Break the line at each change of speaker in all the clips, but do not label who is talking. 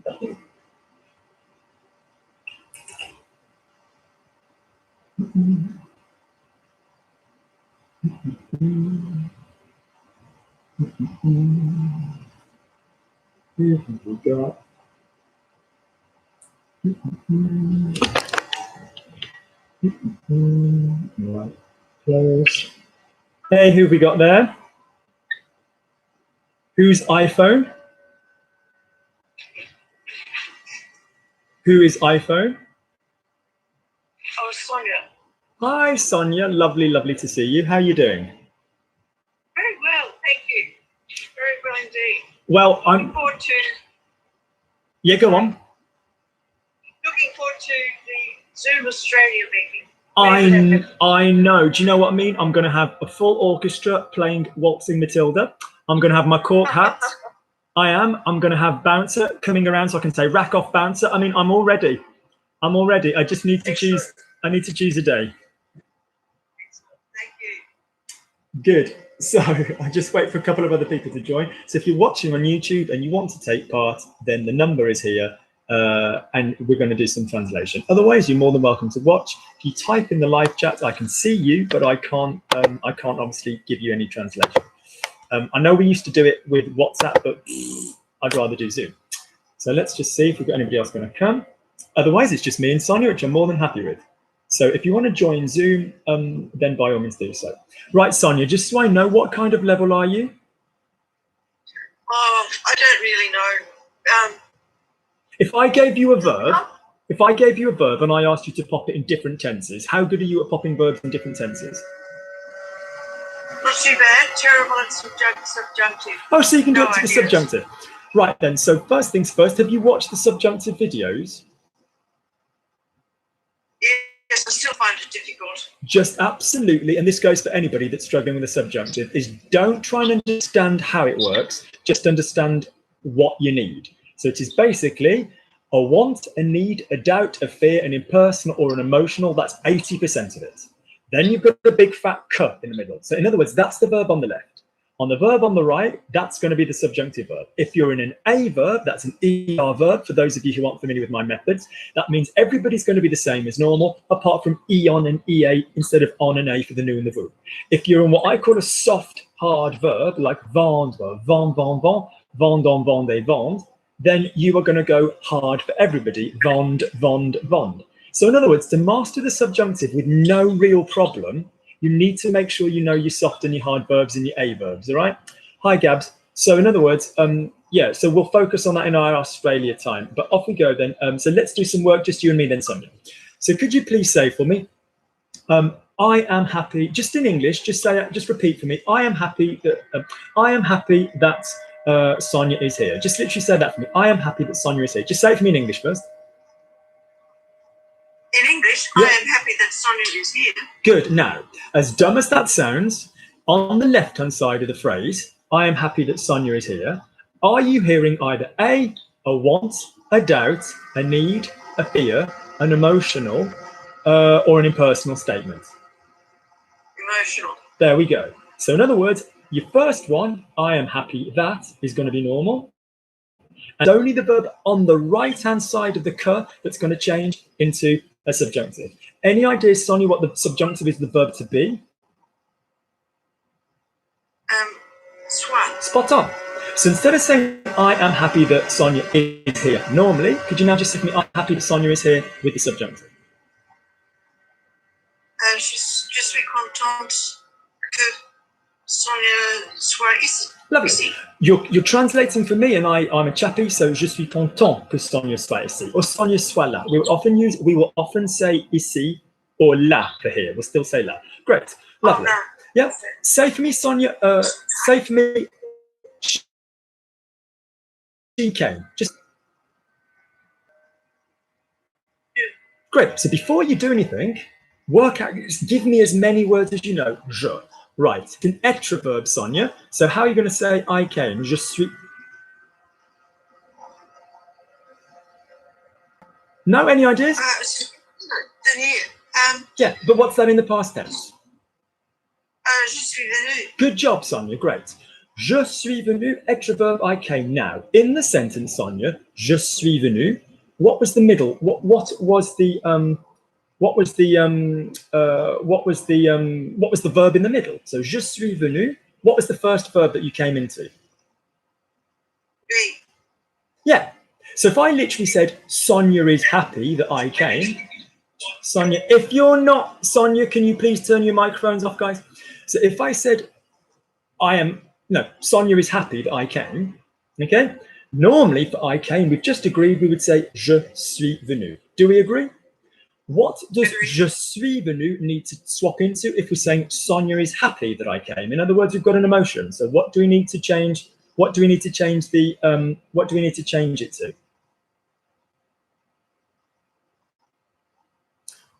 Here we go. Right, close. Hey, who have we got there? Whose iPhone? Who is iPhone?
Oh, Sonia.
Hi, Sonia. Lovely, lovely to see you. How are you doing?
Very well, thank you. Very well indeed.
Well, I'm
looking forward to.
Yeah, go on.
Looking forward to the Zoom Australia meeting.
I know. Do you know what I mean? I'm going to have a full orchestra playing Waltzing Matilda. I'm going to have my cork hat. I'm going to have Bouncer coming around so I can say rack off Bouncer. I mean, I'm all ready. I just need to choose. I need to choose a day.
Thank you.
Good. So I just wait for a couple of other people to join. So if you're watching on YouTube and you want to take part, then the number is here. And we're going to do some translation. Otherwise, you're more than welcome to watch. If you type in the live chat, I can see you, but I can't obviously give you any translation. I know we used to do it with WhatsApp, but I'd rather do Zoom. So let's just see if we've got anybody else going to come. Otherwise, it's just me and Sonia, which I'm more than happy with. So if you want to join Zoom, then by all means do so. Right, Sonia, just so I know, what kind of level are you?
Oh, I don't really know.
If I gave you a verb, and I asked you to pop it in different tenses, how good are you at popping verbs in different tenses?
Not too bad. Terrible at subjunctive.
Oh, so you can do it to the subjunctive. Right then, so first things first, have you watched the subjunctive videos?
Yes, I still find it difficult.
Just absolutely, and this goes for anybody that's struggling with the subjunctive, is don't try and understand how it works, just understand what you need. So it is basically a want, a need, a doubt, a fear, an impersonal or an emotional. That's 80% of it. Then you've got a big fat "k" in the middle. So in other words, that's the verb on the left. On the verb on the right, that's going to be the subjunctive verb. If you're in an A verb, that's an ER verb. For those of you who aren't familiar with my methods, that means everybody's going to be the same as normal, apart from E on and EA instead of on and A for the nu and the vous. If you're in what I call a soft, hard verb, like vendre, vend, vend, vend, vendons, vendez, vend, then you are going to go hard for everybody, vend, vend, vend. So in other words, to master the subjunctive with no real problem, you need to make sure you know your soft and your hard verbs and your A verbs, all right? Hi, Gabs. So in other words, yeah, so we'll focus on that in our Australia time. But off we go then. So let's do some work, just you and me then, Sonia. So could you please say for me, I am happy, just in English, just repeat for me. I am happy that Sonia is here. Just literally say that for me. I am happy that Sonia is here. Just say it for me in English first.
In English, yeah. I am happy that Sonia is here.
Good. Now, as dumb as that sounds, on the left-hand side of the phrase, I am happy that Sonia is here, are you hearing either a want, a doubt, a need, a fear, an emotional, or an impersonal statement?
Emotional.
There we go. So in other words, your first one, I am happy that, is going to be normal. And only the verb on the right-hand side of the "k" that's going to change into a subjunctive. Any ideas, Sonia, what the subjunctive is the verb to be?
Soit.
Spot on. So instead of saying, I am happy that Sonia is here, normally, could you now just say to me, I'm happy that Sonia is here with the subjunctive?
Je suis contente que Sonia soit ici.
Lovely.
Ici.
You're translating for me, and I'm a chappie, so je suis content que Sonia soit ici, or Sonia soit là. We will often say ici or là for here. We'll still say là. Great. Lovely.
Oh,
Yeah. Say for me, Sonia. Say for me. She came. Just.
Yeah.
Great. So before you do anything, work out. Give me as many words as you know. Je. Right. It's an être verb, Sonia. So how are you going to say I came? Je suis. No, any ideas? Yeah, but what's that in the past tense?
Je suis venu.
Good job, Sonia. Great. Je suis venu, extra verb, I came. Now, in the sentence, Sonia, je suis venu, what was the middle? What was the verb in the middle? So je suis venu, what was the first verb that you came into?
Be.
Yeah. So if I literally said, Sonia is happy that I came, Sonia, if you're not, Sonia, can you please turn your microphones off, guys? So if I said, Sonia is happy that I came, okay? Normally for I came, we've just agreed, we would say, je suis venu. Do we agree? What does je suis venu need to swap into if we're saying Sonia is happy that I came? In other words, we've got an emotion. So what do we need to change? What do we need to change what do we need to change it to?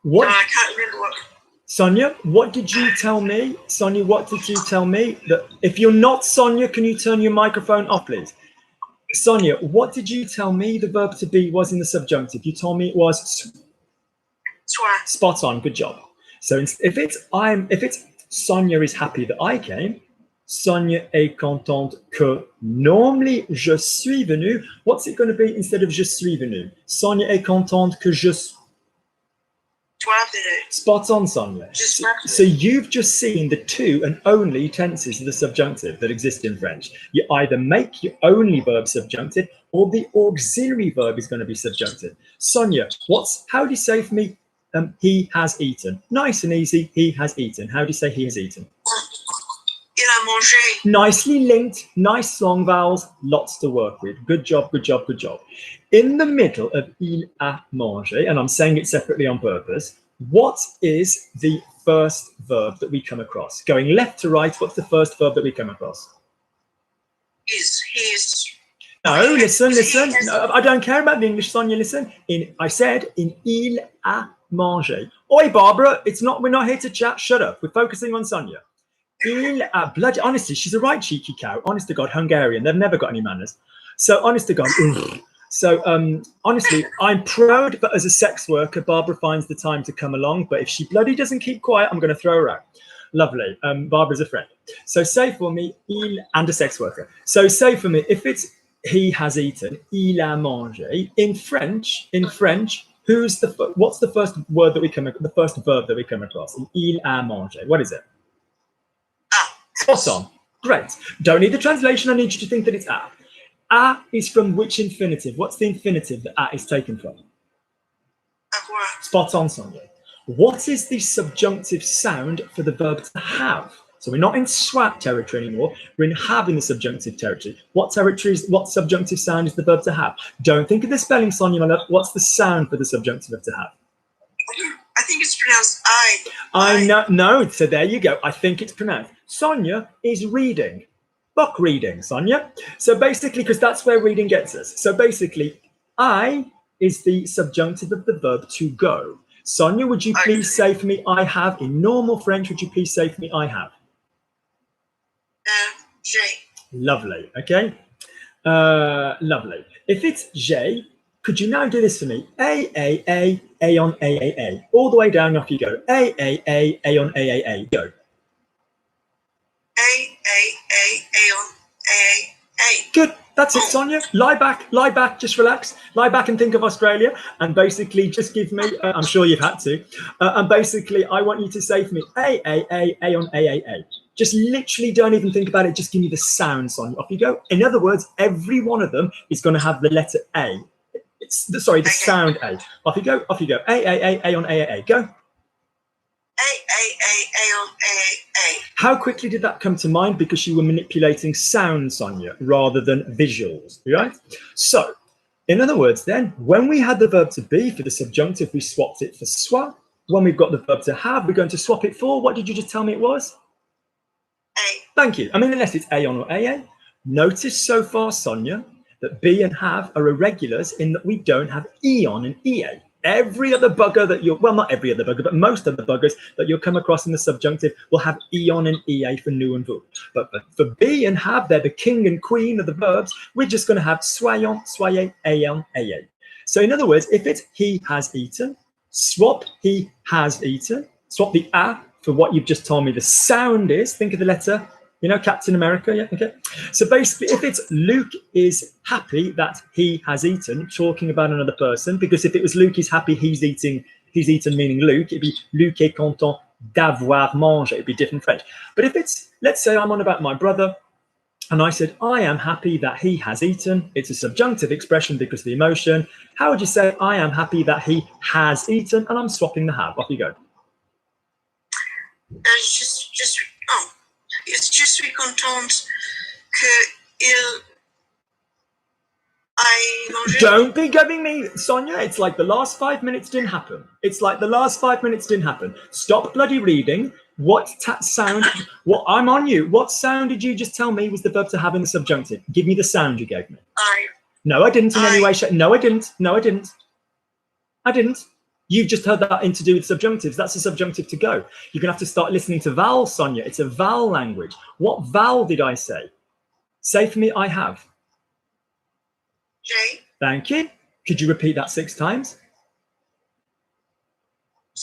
What?
No, I can't remember what.
Sonia, what did you tell me? Sonia, what did you tell me? That if you're not Sonia, can you turn your microphone off, please? Sonia, what did you tell me the verb to be was in the subjunctive? You told me it was
Soir.
spot on. Good job. So if it's Sonia is happy that I came, Sonia est contente que. Normally, je suis venu. What's it going to be instead of je suis venu? Sonia est contente que je suis. Spot on, Sonia. So you've just seen the two and only tenses of the subjunctive that exist in French. You either make your only verb subjunctive or the auxiliary verb is going to be subjunctive. Sonia, how do you say for me, he has eaten? Nice and easy, he has eaten. How do you say he has eaten?
Il a mangé.
Nicely linked, nice long vowels, lots to work with. Good job, good job, good job. In the middle of il a mangé, and I'm saying it separately on purpose, what is the first verb that we come across? Going left to right, what's the first verb that we come across?
He's.
No, listen. No, I don't care about the English, Sonia, listen. I said in il a mangé. Oi, Barbara, we're not here to chat. Shut up. We're focusing on Sonia. Il a bloody, honestly, she's a right cheeky cow. Honest to God, Hungarian. They've never got any manners. So, honest to God. So, honestly, I'm proud that as a sex worker, Barbara finds the time to come along. But if she bloody doesn't keep quiet, I'm going to throw her out. Lovely. Barbara's a friend. So, say for me, and a sex worker. So, say for me, if it's he has eaten, il a mangé. In French, what's the first word that we come across? The first verb that we come across? Il a mangé. What is it? Spot on. Great. Don't need the translation. I need you to think that it's a. A is from which infinitive? What's the infinitive that a is taken from?
Avoir.
Spot on, Sonia. What is the subjunctive sound for the verb to have? So we're not in swat territory anymore. We're in have in the subjunctive territory. What subjunctive sound is the verb to have? Don't think of the spelling, Sonia, my love. What's the sound for the subjunctive of to have?
I think it's pronounced I.
I know. No, so there you go. I think it's pronounced. Sonia is reading. Book reading, Sonia. So basically, because that's where reading gets us. So basically, I is the subjunctive of the verb to go. Sonia, would you please say for me, I have? In normal French, would you please say for me, I have?
J.
Lovely. Okay. Lovely. If it's J, could you now do this for me? A on A. All the way down, off you go. A on A. Go.
A on A.
Good. That's it, Sonia. Lie back, just relax. Lie back and think of Australia. And basically, just give me, I'm sure you've had to. And basically, I want you to say for me, A on A. Just literally don't even think about it. Just give me the sound, Sonia. Off you go. In other words, every one of them is going to have the letter A. The sound A. Off you go. A on A. Go.
A on A.
How quickly did that come to mind? Because you were manipulating sound, Sonia, rather than visuals, right? So, in other words, then, when we had the verb to be for the subjunctive, we swapped it for soit. When we've got the verb to have, we're going to swap it for, what did you just tell me it was?
A.
Thank you. I mean, unless it's A on or AA. Notice so far, Sonia, that be and have are irregulars in that we don't have E on and EA. Every other bugger that well, not every other bugger, but most of the buggers that you'll come across in the subjunctive will have E on and EA for nous and vous. But for be and have, they're the king and queen of the verbs. We're just going to have soyons, soyez, ayons, ayez. So in other words, if it's he has eaten, swap he has eaten, swap the a for what you've just told me the sound is. Think of the letter You know, Captain America, yeah, okay. So basically, if it's Luke is happy that he has eaten, talking about another person, because if it was Luke is happy he's eaten meaning Luke, it'd be Luc est content d'avoir mangé, it'd be different French. But if it's, let's say I'm on about my brother, and I said, I am happy that he has eaten, it's a subjunctive expression because of the emotion. How would you say, I am happy that he has eaten, and I'm swapping the have, off you go.
Je suis contente qu'il aille manger.
Don't be giving me, Sonia, it's like the last 5 minutes didn't happen. It's like the last 5 minutes didn't happen. Stop bloody reading. What sound, what I'm on you. What sound did you just tell me was the verb to have in the subjunctive? Give me the sound you gave me. No, I didn't in any way. No, I didn't. No, I didn't. I didn't. You've just heard that in to do with subjunctives. That's a subjunctive to go. You're going to have to start listening to vowels, Sonia. It's a vowel language. What vowel did I say? Say for me, I have.
J.
Thank you. Could you repeat that 6 times?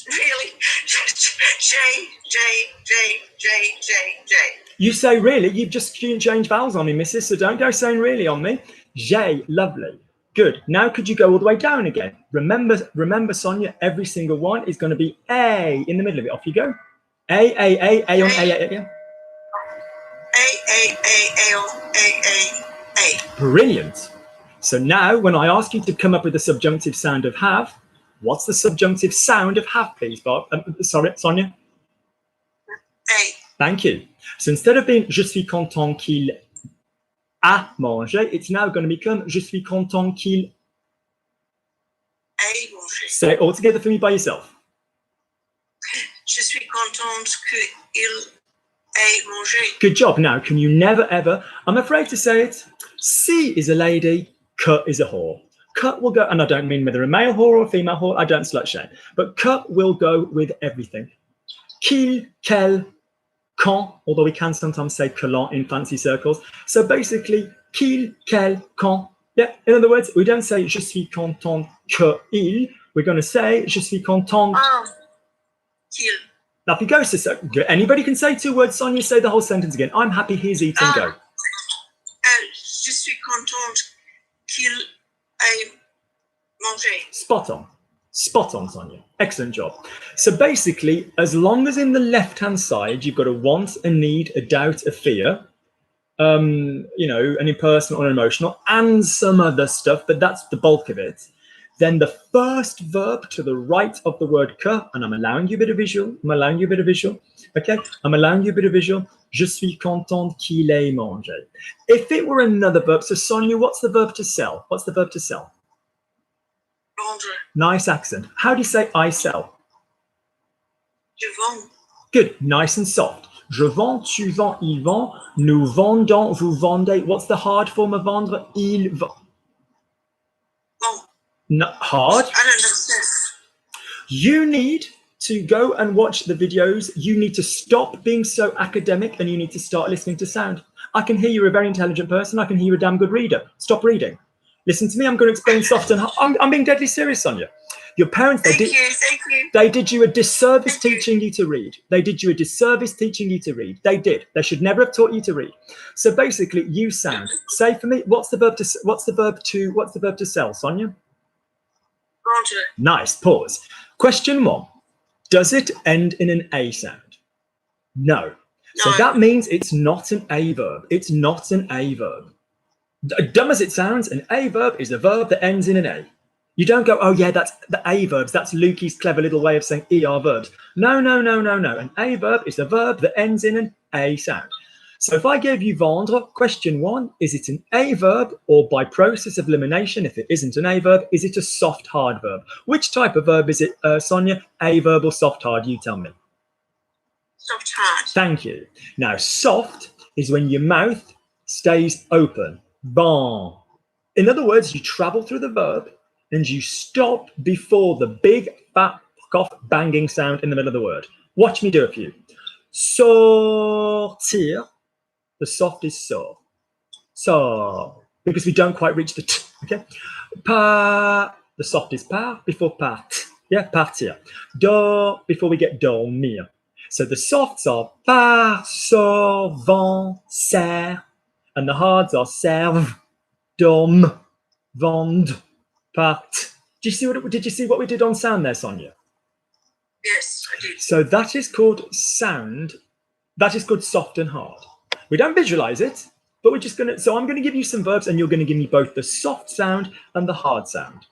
Really? J, J, J, J, J, J.
You say really, you've just changed vowels on me, missus, so don't go saying really on me. J, lovely. Good. Now could you go all the way down again? Remember, Sonia, every single one is going to be A in the middle of it. Off you go. A on A.
A.
Brilliant. So now when I ask you to come up with the subjunctive sound of have, what's the subjunctive sound of have, please, Bob? Sorry, Sonia.
A.
Thank you. So instead of being je suis content qu'il a mangé, it's now going to become je suis content qu'il
A manger.
Say it all together for me by yourself.
Je suis contente qu'il ait mangé.
Good job. Now, can you never ever, I'm afraid to say it, C is a lady, K is a whore. Cut will go, and I don't mean whether a male whore or a female whore, I don't slut shame, but cut will go with everything. Qu'il, quel, quand, although we can sometimes say quelan in fancy circles. So basically, qu'il, quel, quand. Yeah, in other words, we don't say je suis content qu'il, we're going to say je suis content
Qu'il.
Now, if you go, so anybody can say 2 words, Sonia, say the whole sentence again. I'm happy he's eating, go.
Je suis contente qu'il ait mangé.
Spot on, Sonia. Excellent job. So basically, as long as in the left-hand side, you've got a want, a need, a doubt, a fear, you know, an impersonal or an emotional, and some other stuff, but that's the bulk of it. Then the first verb to the right of the word que, and I'm allowing you a bit of visual, okay? I'm allowing you a bit of visual. Je suis contente qu'il ait mangé. If it were another verb, so Sonia, what's the verb to sell? What's the verb to sell?
Vendre.
Nice accent. How do you say I sell?
Je vends.
Good, nice and soft. Je vends, tu vends, il vend, nous vendons, vous vendez. What's the hard form of vendre? Il vend. Not hard.
I don't understand.
You need to go and watch the videos. You need to stop being so academic and you need to start listening to sound. I can hear you're a very intelligent person. I can hear you're a damn good reader. Stop reading. Listen to me. I'm going to explain soft and hard. I'm being deadly serious, Sonia. Your parents,
Thank you.
They did you a disservice teaching you to read. They did you a disservice teaching you to read. They did. They should never have taught you to read. So basically, you sound. Say for me, what's the verb to sell, Sonia?
Vendre.
Nice. Pause. Question 1. Does it end in an A sound? No. So
No.
that means it's not an A verb. It's not an A verb. Dumb as it sounds, an A verb is a verb that ends in an A. You don't go, oh yeah, that's the A verbs. That's Lukey's clever little way of saying ER verbs. No. An A verb is a verb that ends in an A sound. So if I gave you vendre, question 1, is it an A verb, or by process of elimination, if it isn't an A verb, is it a soft hard verb? Which type of verb is it, Sonia? A verb or soft hard? You tell me.
Soft hard.
Thank you. Now, soft is when your mouth stays open. Bon. In other words, you travel through the verb and you stop before the big fat cough banging sound in the middle of the word. Watch me do it for you. Sortir. The soft is so. So. Because we don't quite reach the t. Okay. Par. The soft is par before part. Yeah, partir. Do before we get dormir. So the softs are part, sort, vent, serre, and the hards are serve, dom, vend, part. Did you see what we did on sound there, Sonia?
Yes, I did.
So that is called sound. That is called soft and hard. We don't visualize it, but we're just gonna. So I'm going to give you some verbs, and you're going to give me both the soft sound and the hard sound.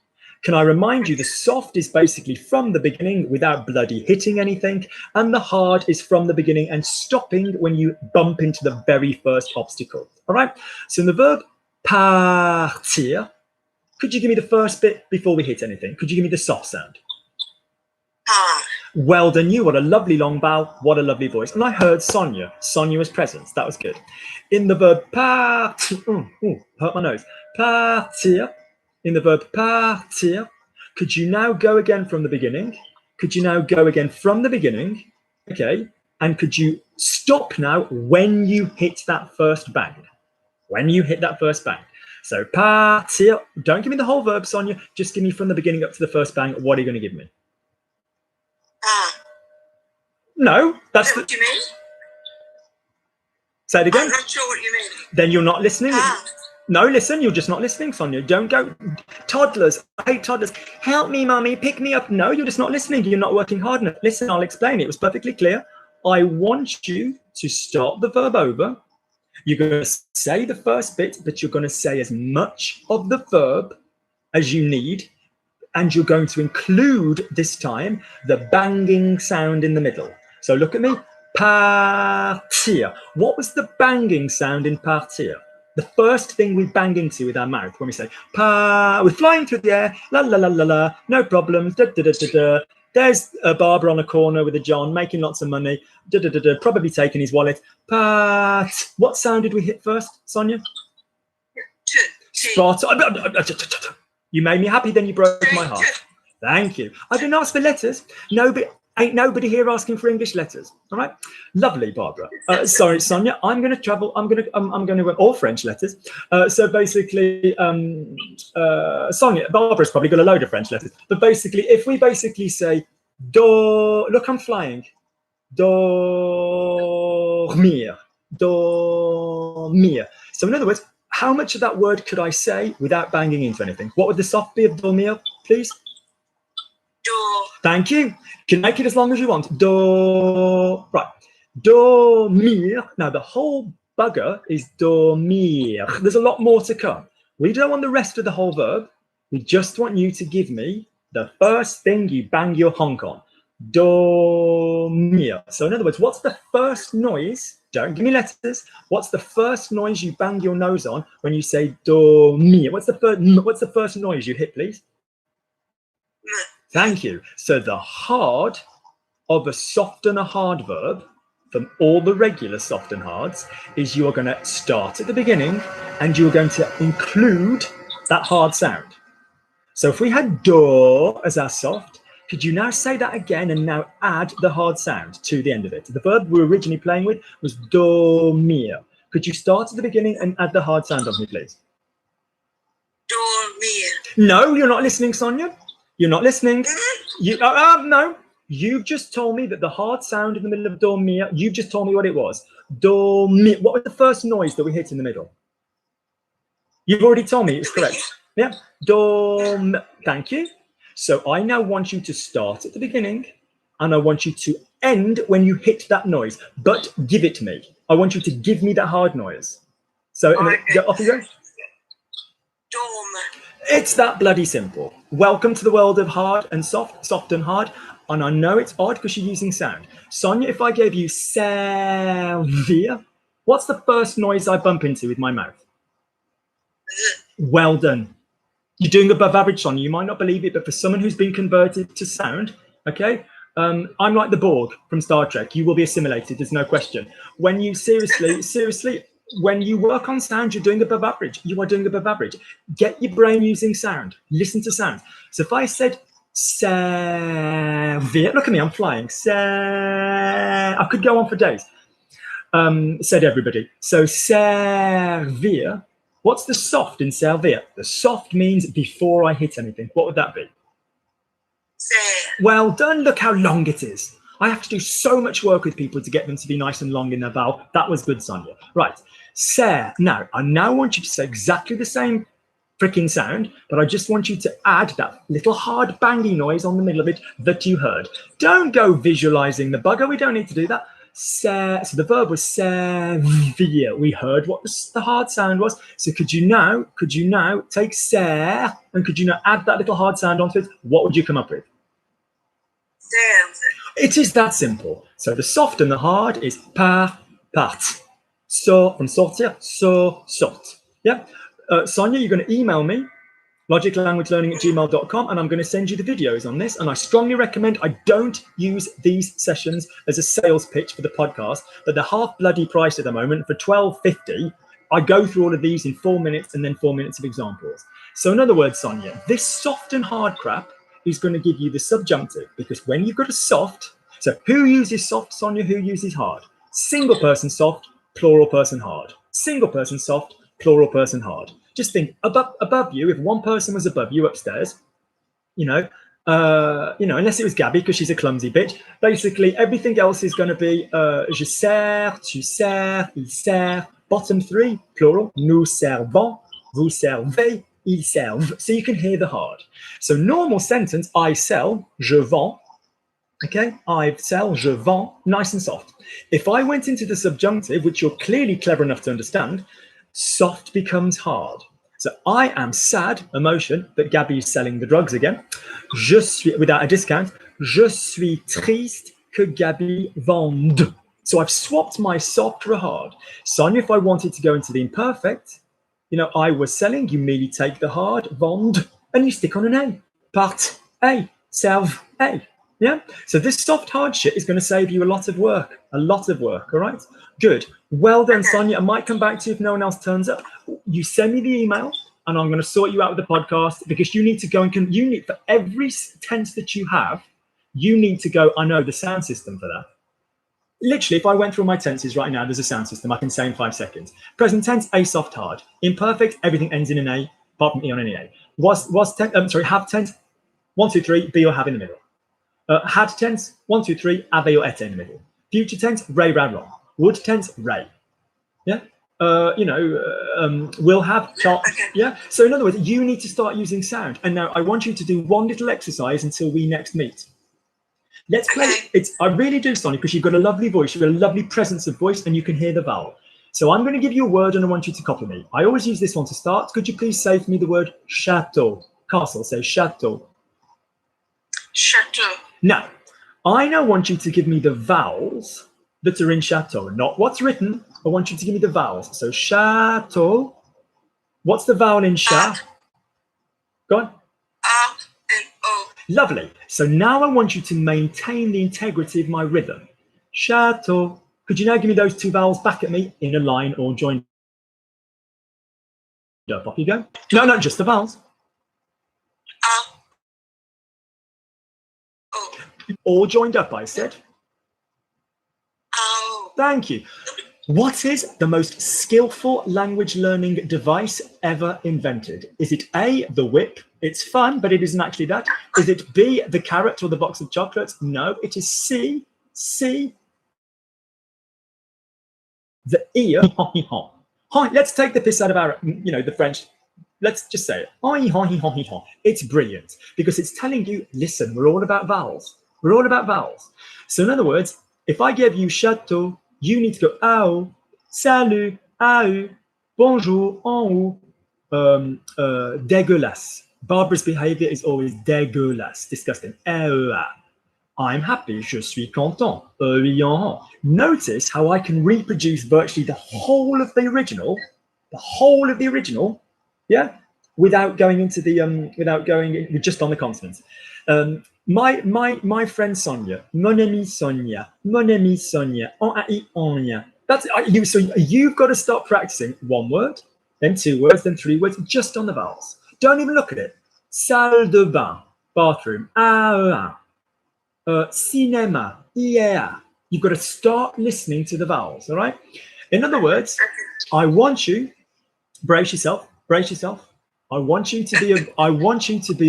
Can I remind you, the soft is basically from the beginning without bloody hitting anything, and the hard is from the beginning and stopping when you bump into the very first obstacle. All right. So in the verb partir, could you give me the first bit before we hit anything? Could you give me the soft sound?
Ah,
Well done, you. What a lovely long bow. What a lovely voice. And I heard Sonia. Sonia was present. That was good. In the verb partir, hurt my nose. Partir. In the verb partir, could you now go again from the beginning? Could you now go again from the beginning? Okay. And could you stop now when you hit that first bang? When you hit that first bang. So partir. Don't give me the whole verb, Sonia. Just give me from the beginning up to the first bang. What are you going to give me?
ah.
No, that's
Is that what you mean?
Say it again.
I'm not sure what you mean.
Then you're not listening.
Ah.
No, listen, you're just not listening, Sonia. Don't go. Toddlers, I hate toddlers. Help me, mummy, pick me up. No, you're just not listening. You're not working hard enough. Listen, I'll explain. It was perfectly clear. I want you to start the verb over. You're going to say the first bit, but you're going to say as much of the verb as you need. And you're going to include, this time, the banging sound in the middle. So look at me. Partir. What was the banging sound in partir? The first thing we bang into with our mouth when we say, we're flying through the air, la la la la la, no problems, da da da da da. There's a barber on a corner with a John making lots of money, da da da da, probably taking his wallet. What sound did we hit first, Sonia? Spot. You made me happy, then you broke my heart. Thank you. I didn't ask for letters. Ain't nobody here asking for English letters. All right. Lovely, Barbara. Sorry, Sonia. I'm going to travel. I'm going to all French letters. So basically, Sonia, Barbara's probably got a load of French letters. But basically, if we basically say, look, I'm flying. Dormir. Dormir. So in other words, how much of that word could I say without banging into anything? What would the soft be of dormir, please?
Door.
Thank you. You can make it as long as you want. Right. Dormir. Now, the whole bugger is dormir. There's a lot more to come. We don't want the rest of the whole verb. We just want you to give me the first thing you bang your honk on. Dormir. So in other words, what's the first noise? Don't give me letters. What's the first noise you bang your nose on when you say dormir? What's the first noise you hit, please? Thank you. So the hard of a soft and a hard verb from all the regular soft and hards is you're going to start at the beginning and you're going to include that hard sound. So if we had do as our soft, could you now say that again and now add the hard sound to the end of it? The verb we were originally playing with was dormir. Could you start at the beginning and add the hard sound on me, please?
Dormir.
No, you're not listening, Sonia. You're not listening. No. You've just told me that the hard sound in the middle of dormir, you've just told me what it was. Dormir. What was the first noise that we hit in the middle? You've already told me it's correct. Yeah. Dorm. Thank you. So I now want you to start at the beginning and I want you to end when you hit that noise, but give it to me. I want you to give me that hard noise. So off you go.
Dorm.
It's that bloody simple. Welcome to the world of hard and soft and hard. And I know it's odd because you're using sound. Sonia, if I gave you servir, what's the first noise I bump into with my mouth? Well done. You're doing above average, Sonia. You might not believe it, but for someone who's been converted to sound, okay, I'm like the Borg from Star Trek. You will be assimilated. There's no question. When you seriously, when you work on sound, you're doing above average. You are doing above average. Get your brain using sound. Listen to sound. So if I said servir, look at me, I'm flying. I could go on for days. Said everybody. So servir. What's the soft in servir? The soft means before I hit anything. What would that be?
Say.
Well done. Look how long it is. I have to do so much work with people to get them to be nice and long in their vowel. That was good, Sonia. Right. Ser. Now, I now want you to say exactly the same freaking sound, but I just want you to add that little hard bangy noise on the middle of it that you heard. Don't go visualizing the bugger. We don't need to do that. Ser. So the verb was servir. We heard what the hard sound was. So could you now take ser, and could you now add that little hard sound onto it? What would you come up with?
Serve.
It is that simple. So the soft and the hard is part. So from sortir, so sort. Yeah. Sonia, you're going to email me, logiclanguagelearning@gmail.com, and I'm going to send you the videos on this. And I strongly recommend I don't use these sessions as a sales pitch for the podcast, but they're half bloody price at the moment for $12.50. I go through all of these in 4 minutes and then 4 minutes of examples. So in other words, Sonia, this soft and hard crap is going to give you the subjunctive, because when you've got a soft, so who uses soft, Sonia? Who uses hard? Single person soft, plural person hard. Single person soft, plural person hard. Just think above you, if one person was above you upstairs, unless it was Gabby because she's a clumsy bitch, basically everything else is going to be je sers, tu sers, il sert. Bottom three, plural, nous servons, vous servez, ils servent. So you can hear the hard. So normal sentence, I sell, je vends. Okay, I sell, je vends, nice and soft. If I went into the subjunctive, which you're clearly clever enough to understand, soft becomes hard. So I am sad, emotion, that Gabby is selling the drugs again. Je suis, without a discount, je suis triste que Gabby vende. So I've swapped my soft for a hard. Sonia, if I wanted to go into the imperfect, I was selling, you merely take the hard, vend, and you stick on an A. Part A, serve A. Yeah. So this soft hard shit is going to save you a lot of work. All right. Good. Well done, Sonia. I might come back to you if no one else turns up. You send me the email and I'm going to sort you out with the podcast, because you need to go and you need, for every tense that you have, you need to go, I know the sound system for that. Literally, if I went through my tenses right now, there's a sound system I can say in 5 seconds. Present tense, A soft hard. Imperfect, everything ends in an A, apart from E on any A. Have tense, 1, 2, 3, be or have in the middle. Had tense, 1, 2, 3, ave or ete in the middle. Future tense, ray, ra, long. Would tense, ray. Yeah. Will have, chart. Yeah. So in other words, you need to start using sound. And now I want you to do one little exercise until we next meet. Let's play. I really do, Sonia, because you've got a lovely voice, you've got a lovely presence of voice, and you can hear the vowel. So I'm going to give you a word and I want you to copy me. I always use this one to start. Could you please say for me the word chateau? Castle, say chateau.
Chateau.
Now, I now want you to give me the vowels that are in chateau, not what's written. I want you to give me the vowels. So chateau. What's the vowel in cha? Go on.
R and O.
Lovely. So now I want you to maintain the integrity of my rhythm. Chateau. Could you now give me those 2 vowels back at me in a line or joined up? Off you go. No, just the vowels.
R. O.
All joined up, I said.
O.
Thank you. What is the most skillful language learning device ever invented? Is it A, the whip? It's fun, but it isn't actually that. Is it B, the carrot or the box of chocolates? No, it is C, the ear. Let's take the piss out of our, the French. Let's just say it. It's brilliant because it's telling you, listen, we're all about vowels. We're all about vowels. So in other words, if I gave you chateau, you need to go ao, salut, au, bonjour, en haut, dégueulasse. Barbara's behavior is always dégueulasse, disgusting. I'm happy, je suis content. Notice how I can reproduce virtually the whole of the original, yeah, without going into the just on the consonants. My friend Sonia, mon ami Sonia, on a I on ya. That's you. So you've got to start practicing 1 word, then 2 words, then 3 words, just on the vowels. Don't even look at it. Salle de bain, bathroom. Cinema, yeah. You've got to start listening to the vowels. All right. In other words, I want you brace yourself. I want you to be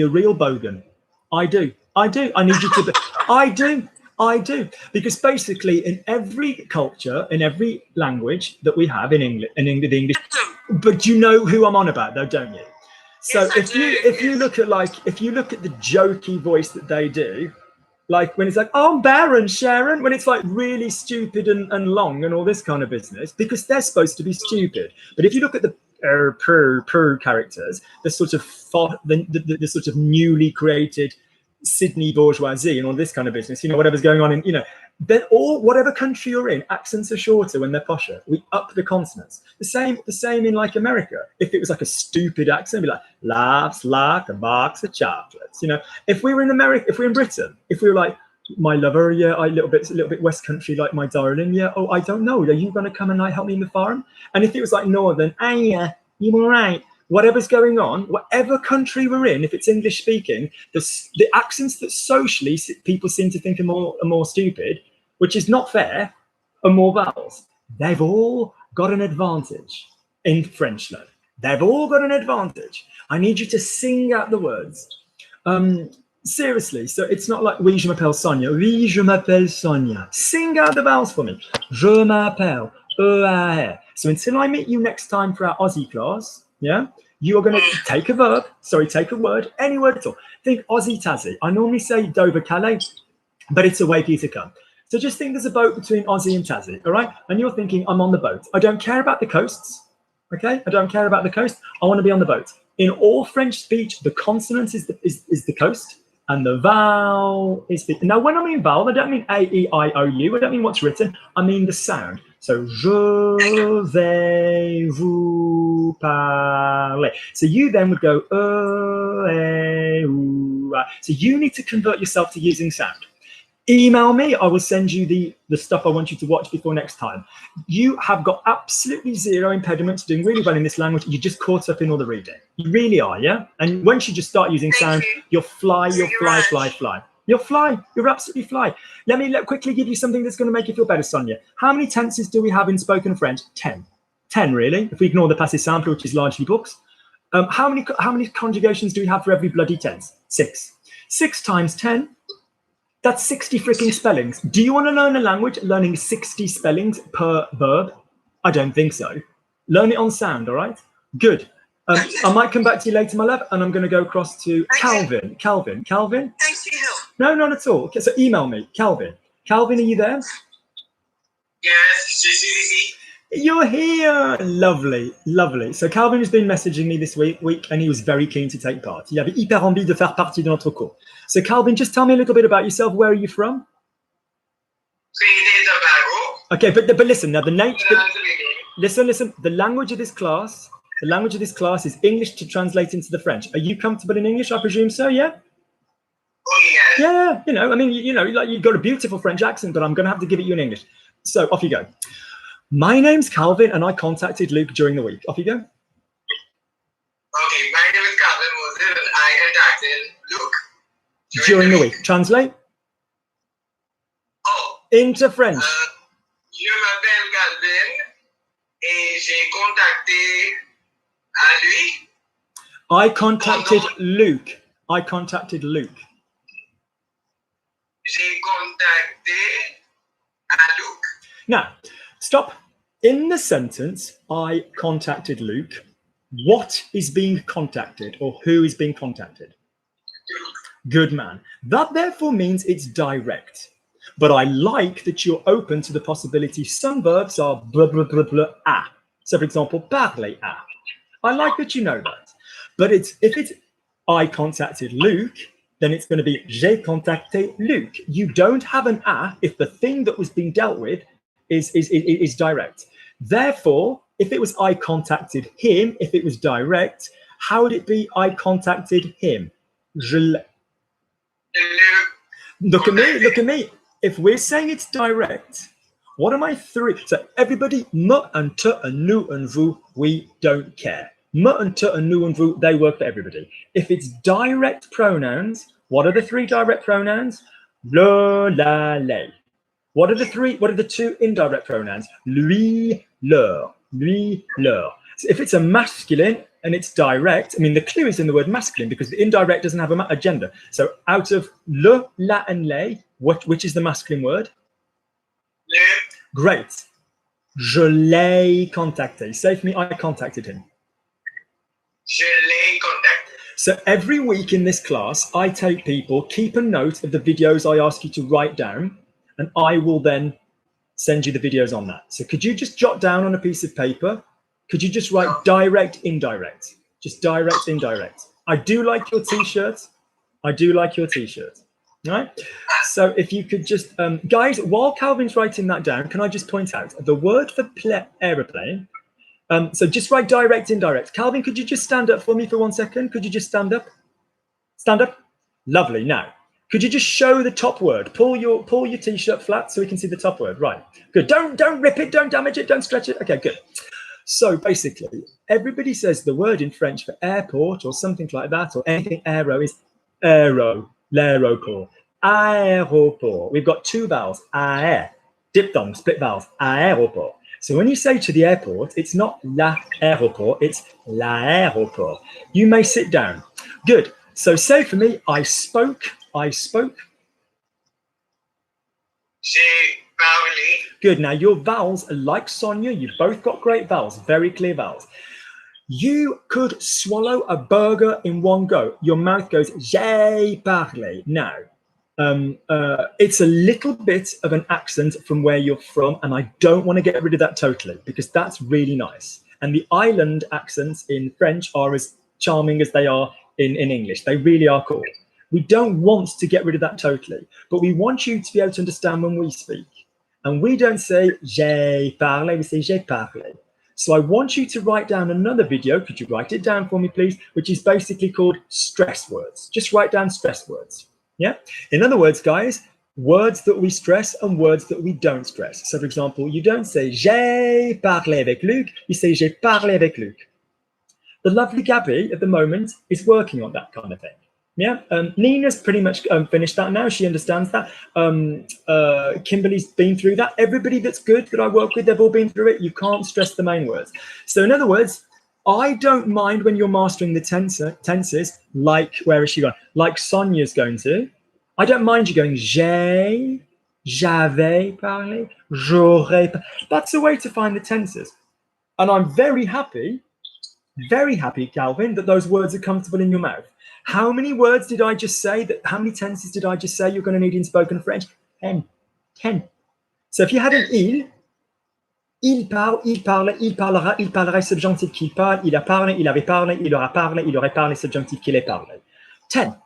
a real bogan. I do. I need you to be. I do. I do, because basically in every culture, in every language that we have in English, the English, but you know who I'm on about, though, don't you? So
Yes,
if you look at the jokey voice that they do, like when it's like, oh, Baron Sharon, when it's like really stupid and long and all this kind of business, because they're supposed to be stupid. But if you look at the per characters, the sort of the sort of newly created Sydney bourgeoisie and all this kind of business, whatever's going on in, then whatever country you're in, accents are shorter when they're posher. We up the consonants. The same in like America. If it was like a stupid accent, it'd be like laughs like a box of chocolates. If we were in America, if we were in Britain, if we were like, my lover, yeah, a little bit West Country, like my darling, yeah. Oh, I don't know. Are you gonna come and like help me in the farm? And if it was like Northern, yeah, you all right? Whatever's going on, whatever country we're in, if it's English speaking, the accents that socially people seem to think are more stupid, which is not fair, are more vowels. They've all got an advantage in French, though. They've all got an advantage. I need you to sing out the words. Seriously, so it's not like oui, je m'appelle Sonia. Oui, je m'appelle Sonia. Sing out the vowels for me. Je m'appelle. E-A-R. So until I meet you next time for our Aussie class, yeah, you are going to take a verb, take a word, any word at all. Think Aussie Tassie. I normally say Dover Calais, but it's a way for you to come. So just think there's a boat between Aussie and Tassie, all right? And you're thinking, I'm on the boat. I don't care about the coasts, okay? I don't care about the coast. I want to be on the boat. In all French speech, the consonant is the coast, and the vowel is the... Now, when I mean vowel, I don't mean A-E-I-O-U. I don't mean what's written. I mean the sound. So, je vais vous parler. So you then would go, so you need to convert yourself to using sound. Email me. I will send you the stuff I want you to watch before next time. You have got absolutely zero impediment to doing really well in this language. You're just caught up in all the reading. You really are, yeah? And once you just start using sound, you'll fly. You'll fly. You'll absolutely fly. Let me quickly give you something that's going to make you feel better, Sonia. How many tenses do we have in spoken French? 10. 10, really, if we ignore the passé simple, which is largely books. How many conjugations do we have for every bloody tense? 6. 6 times 10, that's 60 freaking spellings. Do you want to learn a language learning 60 spellings per verb? I don't think so. Learn it on sound, all right? Good. I might come back to you later, my love, and I'm going to go across to Calvin. Calvin?
Thanks for your help.
No, not at all. Okay, so email me, Calvin. Calvin, are you there?
Yes, je suis ici.
You're here. Lovely, lovely. So Calvin has been messaging me this week, and he was very keen to take part. Il avait hyper envie de faire partie de notre cours. So Calvin, just tell me a little bit about yourself. Where are you from? Okay, but listen now. Listen. The language of this class is English to translate into the French. Are you comfortable in English? I presume so. Yeah.
Oh yes.
Yeah. I mean, like you've got a beautiful French accent, but I'm going to have to give it you in English. So off you go. My name's Calvin, and I contacted Luke during the week. Off you go.
Okay, my name is Calvin Moses, and I contacted Luke
During the week. Translate.
Oh.
Into French.
Je m'appelle Calvin, et j'ai contacté à lui.
I contacted Luke.
J'ai contacté à Luke.
Now, stop. In the sentence, I contacted Luke, what is being contacted or who is being contacted? Good man. That therefore means it's direct. But I like that you're open to the possibility some verbs are blah, blah, blah, blah, à. So, for example, parler à. I like that you know that. But if it's I contacted Luke, then it's going to be j'ai contacté Luc. You don't have an à if the thing that was being dealt with is direct. Therefore, if it was I contacted him, if it was direct, how would it be I contacted him? Look at me. If we're saying it's direct, what are my 3? So everybody, me and te and nous and vous, we don't care. Me and te and nous and vous, they work for everybody. If it's direct pronouns, what are the 3 direct pronouns? Le, la, les. What are the 2 indirect pronouns? Lui, leur. So if it's a masculine, and it's direct. I mean, the clue is in the word masculine because the indirect doesn't have a gender. So out of le, la, and les, which is the masculine word?
Le.
Great. Je l'ai contacté. Say for me, I contacted him.
Je l'ai contacté.
So every week in this class, I take people, keep a note of the videos I ask you to write down, and I will then send you the videos on that. So could you just jot down on a piece of paper? Could you just write direct, indirect? Just direct, indirect. I do like your t-shirt. I do like your t-shirt. All right. So if you could just, guys, while Calvin's writing that down, can I just point out the word for aeroplane? So just write direct, indirect. Calvin, could you just stand up for me for 1 second? Could you just stand up? Stand up. Lovely. Now, could you just show the top word? Pull your t-shirt flat so we can see the top word. Right. Good. Don't rip it. Don't damage it. Don't stretch it. Okay. Good. So basically, everybody says the word in French for airport or something like that, or anything aero is aero, l'aéroport, aéroport. We've got two vowels, aer, diphthong, split vowels, aéroport. So when you say to the airport, it's not l'aéroport, it's l'aéroport. You may sit down. Good. So say for me, I spoke.
J'ai parlé.
Good. Now your vowels are like Sonia. You've both got great vowels, very clear vowels. You could swallow a burger in one go. Your mouth goes, j'ai parlé. Now, it's a little bit of an accent from where you're from, and I don't want to get rid of that totally because that's really nice. And the island accents in French are as charming as they are in English. They really are cool. We don't want to get rid of that totally, but we want you to be able to understand when we speak. And we don't say j'ai parlé, we say j'ai parlé. So I want you to write down another video. Could you write it down for me, please? Which is basically called stress words. Just write down stress words. Yeah. In other words, guys, words that we stress and words that we don't stress. So for example, you don't say j'ai parlé avec Luc, you say j'ai parlé avec Luc. The lovely Gabby at the moment is working on that kind of thing. Yeah, Nina's pretty much finished that now. She understands that. Kimberly's been through that. Everybody that's good that I work with, they've all been through it. You can't stress the main words. So in other words, I don't mind when you're mastering the tenses, like, where is she going? Like Sonia's going to. I don't mind you going, j'ai, j'avais parlé, j'aurais. That's a way to find the tenses. And I'm very happy, Calvin, that those words are comfortable in your mouth. How many words did I just say? How many tenses did I just say you're going to need in spoken French? 10. So if you had an il parle, il parle, il parlera, il parlerait, subjonctif qu'il parle, il a parlé, il avait parlé, il aura parlé, il aurait parlé, subjonctif qu'il ait parlé. 10.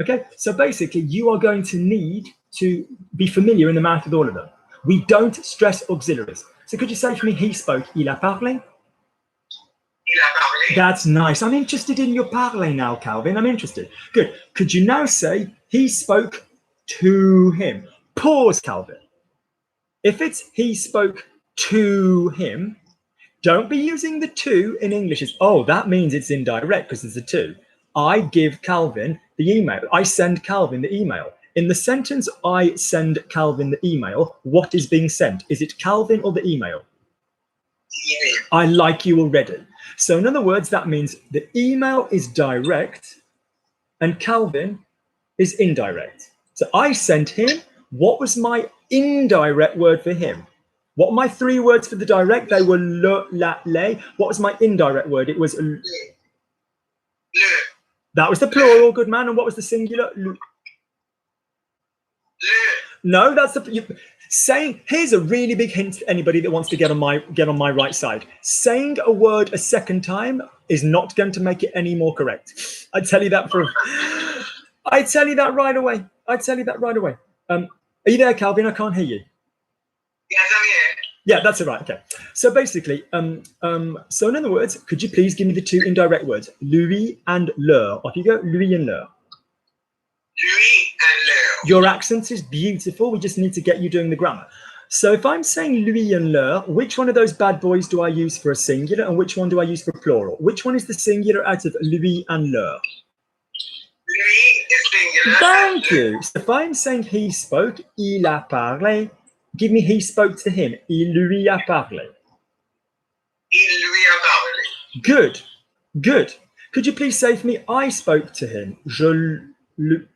Okay, so basically you are going to need to be familiar in the mouth with all of them. We don't stress auxiliaries. So could you say for me, he spoke, il a parlé?
Il a parlé.
That's nice. I'm interested in your parler now, Calvin. I'm interested. Good. Could you now say he spoke to him? Pause, Calvin. If it's he spoke to him, don't be using the to in English as, oh, that means it's indirect because there's a to. I give Calvin the email. I send Calvin the email. In the sentence, I send Calvin the email, what is being sent? Is it Calvin or the email?
Email.
I like you already. So in other words, that means the email is direct and Calvin is indirect. So I sent him. What was my indirect word for him? What were my three words for the direct? They were le, la, les. What was my indirect word? It was
Le.
That was the plural, good man. And what was the singular? Le. No, that's the saying. Here's a really big hint for anybody that wants to get on my right side. Saying a word a second time is not going to make it any more correct. I tell you that I tell you that right away. Are you there, Calvin? I can't hear you.
Yes, I'm here.
Yeah, that's it, right. Okay. So basically, so in other words, could you please give me the two indirect words, lui and leur? Off you go, lui and leur.
Lui and leur.
Your accent is beautiful. We just need to get you doing the grammar. So if I'm saying lui and leur, which one of those bad boys do I use for a singular and which one do I use for plural? Which one is the singular out of lui and leur?
Lui is singular.
Thank you. So if I'm saying he spoke, il a parlé, give me he spoke to him. Il lui a parlé.
Il lui a parlé.
Good. Good. Could you please say for me, I spoke to him.
I told him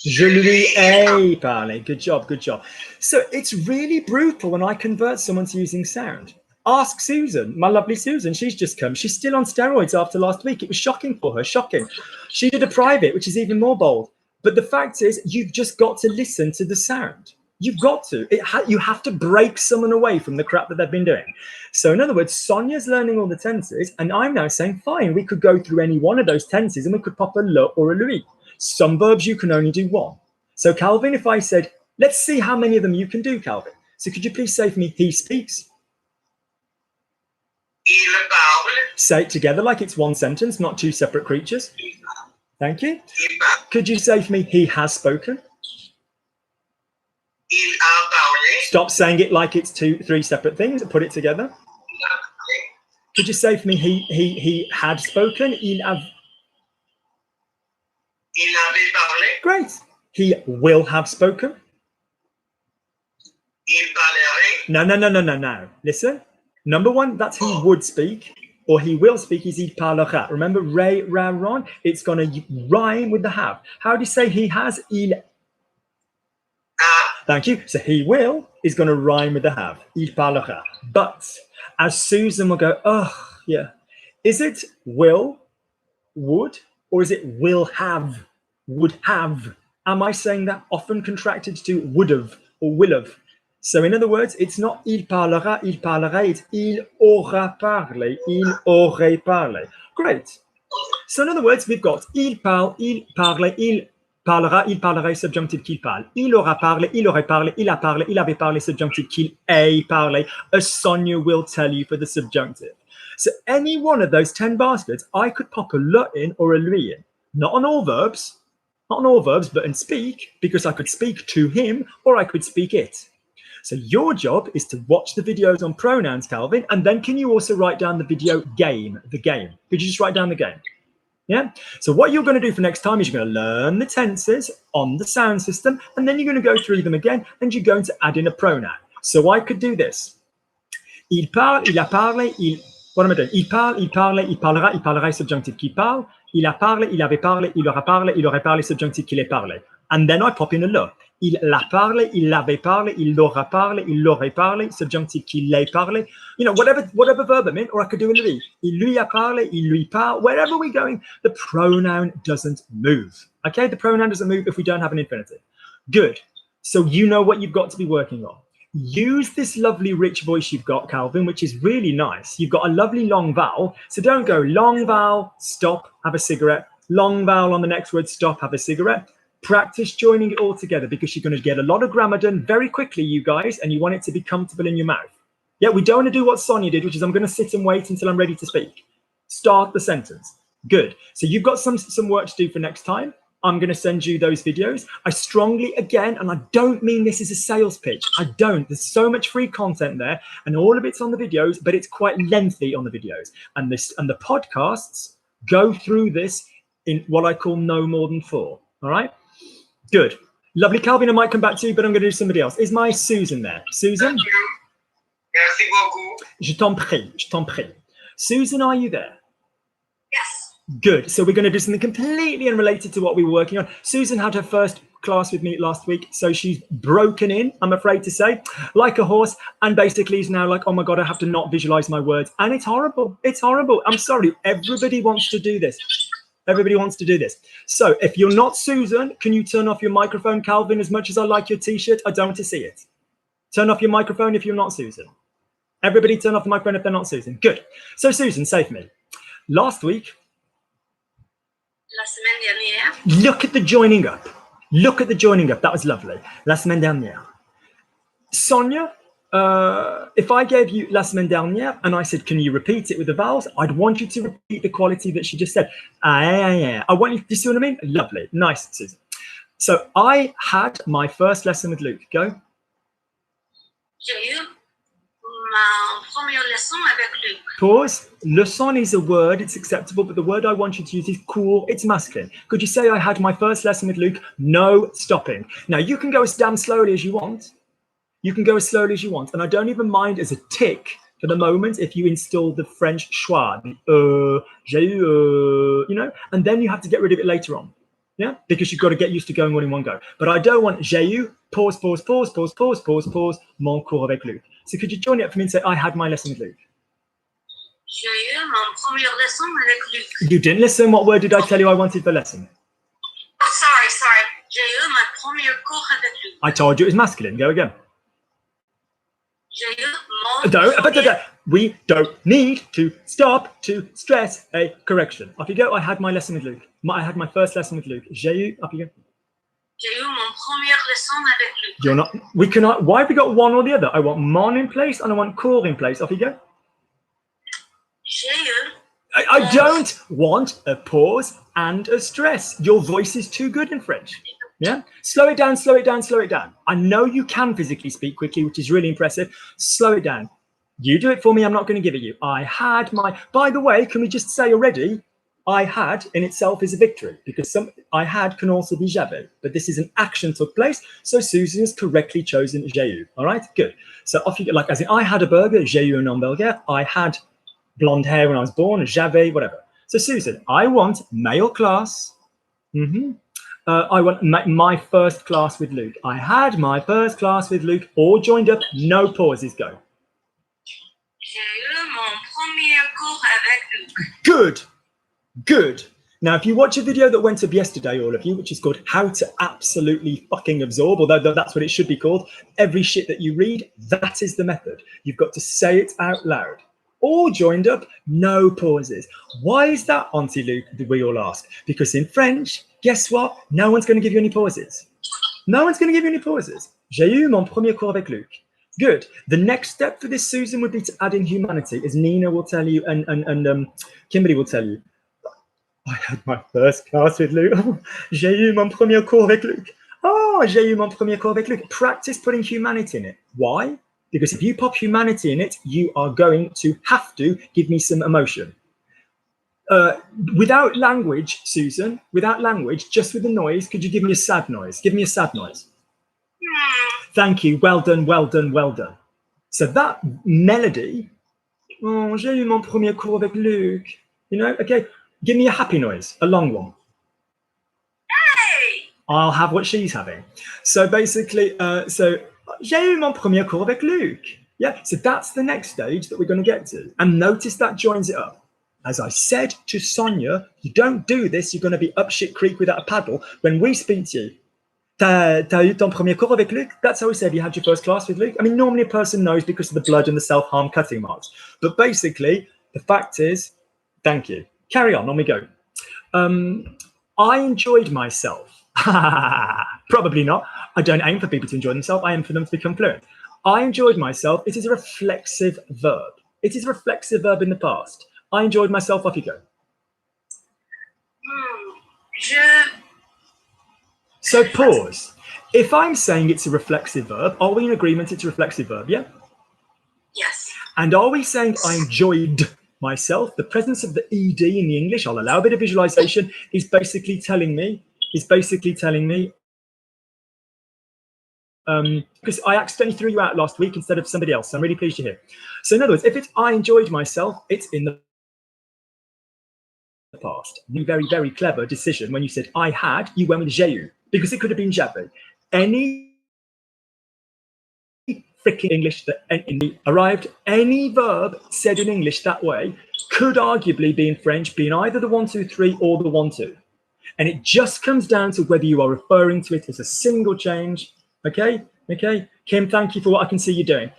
Je lui ai parlé. Good job, good job. So it's really brutal when I convert someone to using sound. Ask Susan, my lovely Susan. She's just come. She's still on steroids after last week. It was shocking for her, shocking. She did a private, which is even more bold. But the fact is, you've just got to listen to the sound. You've got to. You have to break someone away from the crap that they've been doing. So in other words, Sonia's learning all the tenses, and I'm now saying, fine, we could go through any one of those tenses, and we could pop a le or a lui. Some verbs you can only do one. So Calvin, if I said, let's see how many of them you can do, Calvin. So could you please say for me, he speaks?
Il parle.
Say it together like it's one sentence, not two separate creatures. Thank you.
Il parle.
Could you say for me, he has spoken?
Il a parlé.
Stop saying it like it's three separate things. Put it together.
Il a parlé.
Could you say for me, he had spoken?
Il avait parlé.
Great. He will have spoken.
Il parlerait.
No. Listen. Number one, that's he would speak, or he will speak is il parlera. Remember, re, ra, ron. It's going to rhyme with the have. How do you say he has? Il. Thank you. So he will is going to rhyme with the have. Il parlera. But as Susan will go, oh, yeah. Is it will, would, or is it will have, would have? Am I saying that often contracted to would have or will have? So in other words, it's not il parlera, il parlerait, it's il aura parlé, il aurait parlé. Great. So in other words, we've got il parle, il parle, il parlera, il parlerait, subjunctive qu'il parle. Il aura parlé, il aurait parlé, il a parlé, il avait parlé, subjunctive qu'il ait parlé. As Sonia will tell you for the subjunctive. So any one of those 10 bastards, I could pop a le in or a lui in. Not on all verbs, but in speak, because I could speak to him or I could speak it. So your job is to watch the videos on pronouns, Calvin, and then can you also write down the video game, the game? Could you just write down the game? Yeah. So what you're going to do for next time is you're going to learn the tenses on the sound system, and then you're going to go through them again, and you're going to add in a pronoun. So I could do this. Il parle, il a parlé, il... What am I doing? Il parle, il parle, il parlera, il parlerait, subjunctive qui parle. Il a parlé, il avait parlé, il aura parlé, il aurait parlé, subjunctive qu'il ait parlé. And then I pop in a le. Il l'a parlé, il l'avait parlé, il l'aura parlé, il l'aurait parlé, subjunctive qu'il l'ait parlé. You know, whatever verb I'm in, or I could do a lui. Il lui a parlé, il lui parle. Wherever we're going, the pronoun doesn't move. Okay, the pronoun doesn't move if we don't have an infinitive. Good. So you know what you've got to be working on. Use this lovely rich voice you've got, Calvin, which is really nice. You've got a lovely long vowel. So don't go long vowel, stop, have a cigarette. Long vowel on the next word, stop, have a cigarette. Practice joining it all together because you're going to get a lot of grammar done very quickly, you guys, and you want it to be comfortable in your mouth. Yeah, we don't want to do what Sonia did, which is I'm going to sit and wait until I'm ready to speak. Start the sentence. Good. So you've got some work to do for next time. I'm going to send you those videos. I strongly, again, and I don't mean this as a sales pitch. I don't. There's so much free content there, and all of it's on the videos, but it's quite lengthy on the videos. And the podcasts go through this in what I call no more than 4. All right? Good. Lovely. Calvin, I might come back to you, but I'm going to do somebody else. Is my Susan there? Susan?
Thank you. Merci beaucoup.
Je t'en prie. Je t'en prie. Susan, are you there?
Yes.
Good. So we're going to do something completely unrelated to what we were working on. Susan had her first class with me last week, so she's broken in, I'm afraid to say, like a horse, and basically is now like, oh my God, I have to not visualize my words. And it's horrible. It's horrible. I'm sorry. Everybody wants to do this. Everybody wants to do this. So if you're not Susan, can you turn off your microphone, Calvin? As much as I like your t-shirt, I don't want to see it. Turn off your microphone if you're not Susan. Everybody turn off the microphone if they're not Susan. Good. So Susan, say for me. Last week.
La semaine dernière.
Look at the joining up. Look at the joining up. That was lovely. La semaine dernière. Sonia, if I gave you la semaine dernière and I said, can you repeat it with the vowels? I'd want you to repeat the quality that she just said. I want you, do you see what I mean? Lovely. Nice, Susan. So I had my first lesson with Luke. Go.
J'ai eu ma première leçon avec Luc.
Pause. Leçon is a word. It's acceptable, but the word I want you to use is cool. It's masculine. Could you say I had my first lesson with Luke? No stopping. Now, you can go as damn slowly as you want. You can go as slowly as you want. And I don't even mind as a tick for the moment if you install the French schwa, j'ai eu, you know, and then you have to get rid of it later on. Yeah, because you've got to get used to going all in one go. But I don't want j'ai eu, pause, pause, pause, pause, pause, pause, pause, mon cours avec Luc. So could you join it up for me and say, I had my lesson with Luc?
J'ai eu mon première leçon avec Luc.
You didn't listen. What word did I tell you I wanted for lesson?
Oh, sorry. J'ai eu mon premier cours avec Luc.
I told you it was masculine. Go again.
J'ai eu mon
Don't, we don't need to stop to stress a correction. Off you go. I had my lesson with Luc. I had my first lesson with Luc. J'ai eu. Up you go.
J'ai eu mon première leçon avec Luc.
You're not. We cannot. Why have we got one or the other? I want mon in place and I want cours in place. Off you go.
J'ai eu.
I don't want a pause and a stress. Your voice is too good in French. Yeah. Slow it down. Slow it down. Slow it down. I know you can physically speak quickly, which is really impressive. Slow it down. You do it for me. I'm not going to give it you. I had my. By the way, can we just say already? I had in itself is a victory because I had can also be j'avais, but this is an action took place. So Susan has correctly chosen j'ai eu. All right, good. So off you go. Like as in, I had a burger, j'ai eu un hamburger. I had blonde hair when I was born, j'avais, whatever. So Susan, I want male class. I want my first class with Luc. I had my first class with Luc, all joined up, no pauses, go.
J'ai eu mon premier cours avec Luc.
Good. Now, if you watch a video that went up yesterday, all of you, which is called How to Absolutely Fucking Absorb, although that's what it should be called, every shit that you read, that is the method. You've got to say it out loud. All joined up, no pauses. Why is that, Auntie Luc, we all ask? Because in French, guess what? No one's going to give you any pauses. No one's going to give you any pauses. J'ai eu mon premier cours avec Luc. Good. The next step for this, Susan, would be to add in humanity, as Nina will tell you and Kimberly will tell you. I had my first class with Luc. J'ai eu mon premier cours avec Luc. Oh, j'ai eu mon premier cours avec Luc. Practice putting humanity in it. Why? Because if you pop humanity in it, you are going to have to give me some emotion. Without language, Susan, without language, just with the noise, could you give me a sad noise? Give me a sad noise. Thank you. Well done, well done, well done. So that melody, oh, j'ai eu mon premier cours avec Luc. You know, okay, give me a happy noise, a long one.
Hey!
I'll have what she's having. So basically, j'ai eu mon premier cours avec Luc. Yeah, so that's the next stage that we're going to get to. And notice that joins it up. As I said to Sonia, you don't do this, you're going to be up shit creek without a paddle. When we speak to you, t'as eu ton premier cours avec Luc? That's how we say, have you had your first class with Luc? I mean, normally a person knows because of the blood and the self-harm cutting marks. But basically, the fact is, thank you. Carry on we go. I enjoyed myself. Probably not. I don't aim for people to enjoy themselves. I aim for them to become fluent. I enjoyed myself. It is a reflexive verb. It is a reflexive verb in the past. I enjoyed myself. Off you go. So pause. If I'm saying it's a reflexive verb, are we in agreement it's a reflexive verb? Yeah?
Yes.
And are we saying I enjoyed myself? The presence of the ed in the English, I'll allow a bit of visualization, is basically telling me, because I accidentally threw you out last week instead of somebody else. So I'm really pleased you're here. So in other words, if it's I enjoyed myself, it's in the past. Very, very clever decision. When you said I had, you went with j'ai eu, because it could have been j'avais. Any freaking English that arrived, any verb said in English that way could arguably be in French, being either the 1, 2, 3 or the 1, 2. And it just comes down to whether you are referring to it as a single change. Okay. Kim, thank you for what I can see you doing.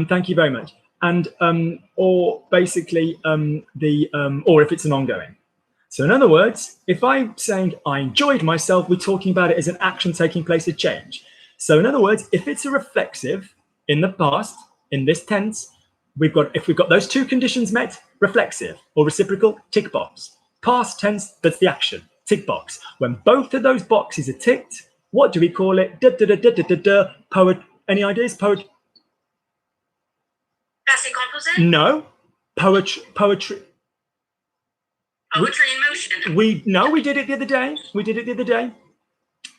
Thank you very much. And or basically or if it's an ongoing. So in other words, if I'm saying I enjoyed myself, we're talking about it as an action taking place, a change. So in other words, if it's a reflexive in the past, in this tense, if we've got those two conditions met, reflexive or reciprocal, tick box. Past tense, that's the action, tick box. When both of those boxes are ticked, what do we call it? Poet. Any ideas? Poet.
Passé composé?
No. Poetry.
Poetry in motion.
We did it the other day.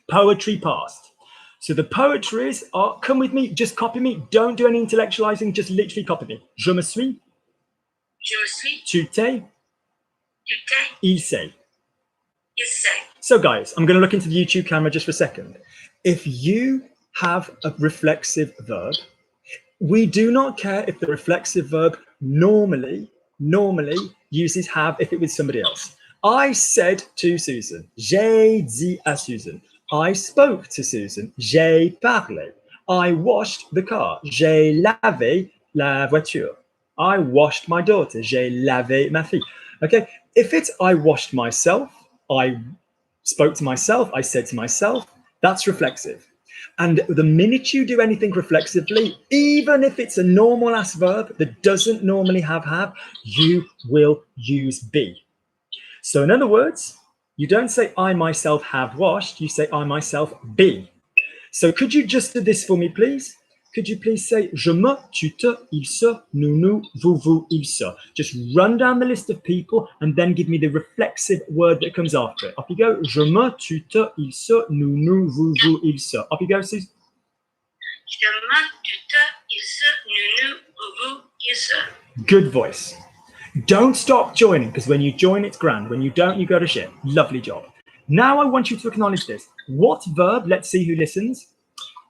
Poetry past. So the poetries are, come with me, just copy me. Don't do any intellectualizing, just literally copy me. Je me suis,
Je me suis,
tu t'es,
tu t'es,
il s'est.
il s'est.
So guys, I'm going to look into the YouTube camera just for a second. If you have a reflexive verb, we do not care if the reflexive verb normally uses have if it was somebody else. I said to Susan, j'ai dit à Susan. I spoke to Susan, j'ai parlé. I washed the car, j'ai lavé la voiture. I washed my daughter, j'ai lavé ma fille. Okay, if it's I washed myself, I spoke to myself, I said to myself, that's reflexive. And the minute you do anything reflexively, even if it's a normal ass verb that doesn't normally have, you will use be. So in other words, you don't say I myself have washed, you say I myself be. So could you just do this for me, please? Could you please say je me, tu te, il se, nous, nous, vous, vous, il se. Just run down the list of people and then give me the reflexive word that comes after it. Off you go. Je me, tu te, il se, nous, nous, vous, vous, il se. Off you go, Suze.
Je me, tu te, il se, nous, nous, vous, vous, il se.
Good voice. Don't stop joining, because when you join, it's grand. When you don't, you go to shit. Lovely job. Now I want you to acknowledge this. What verb, let's see who listens.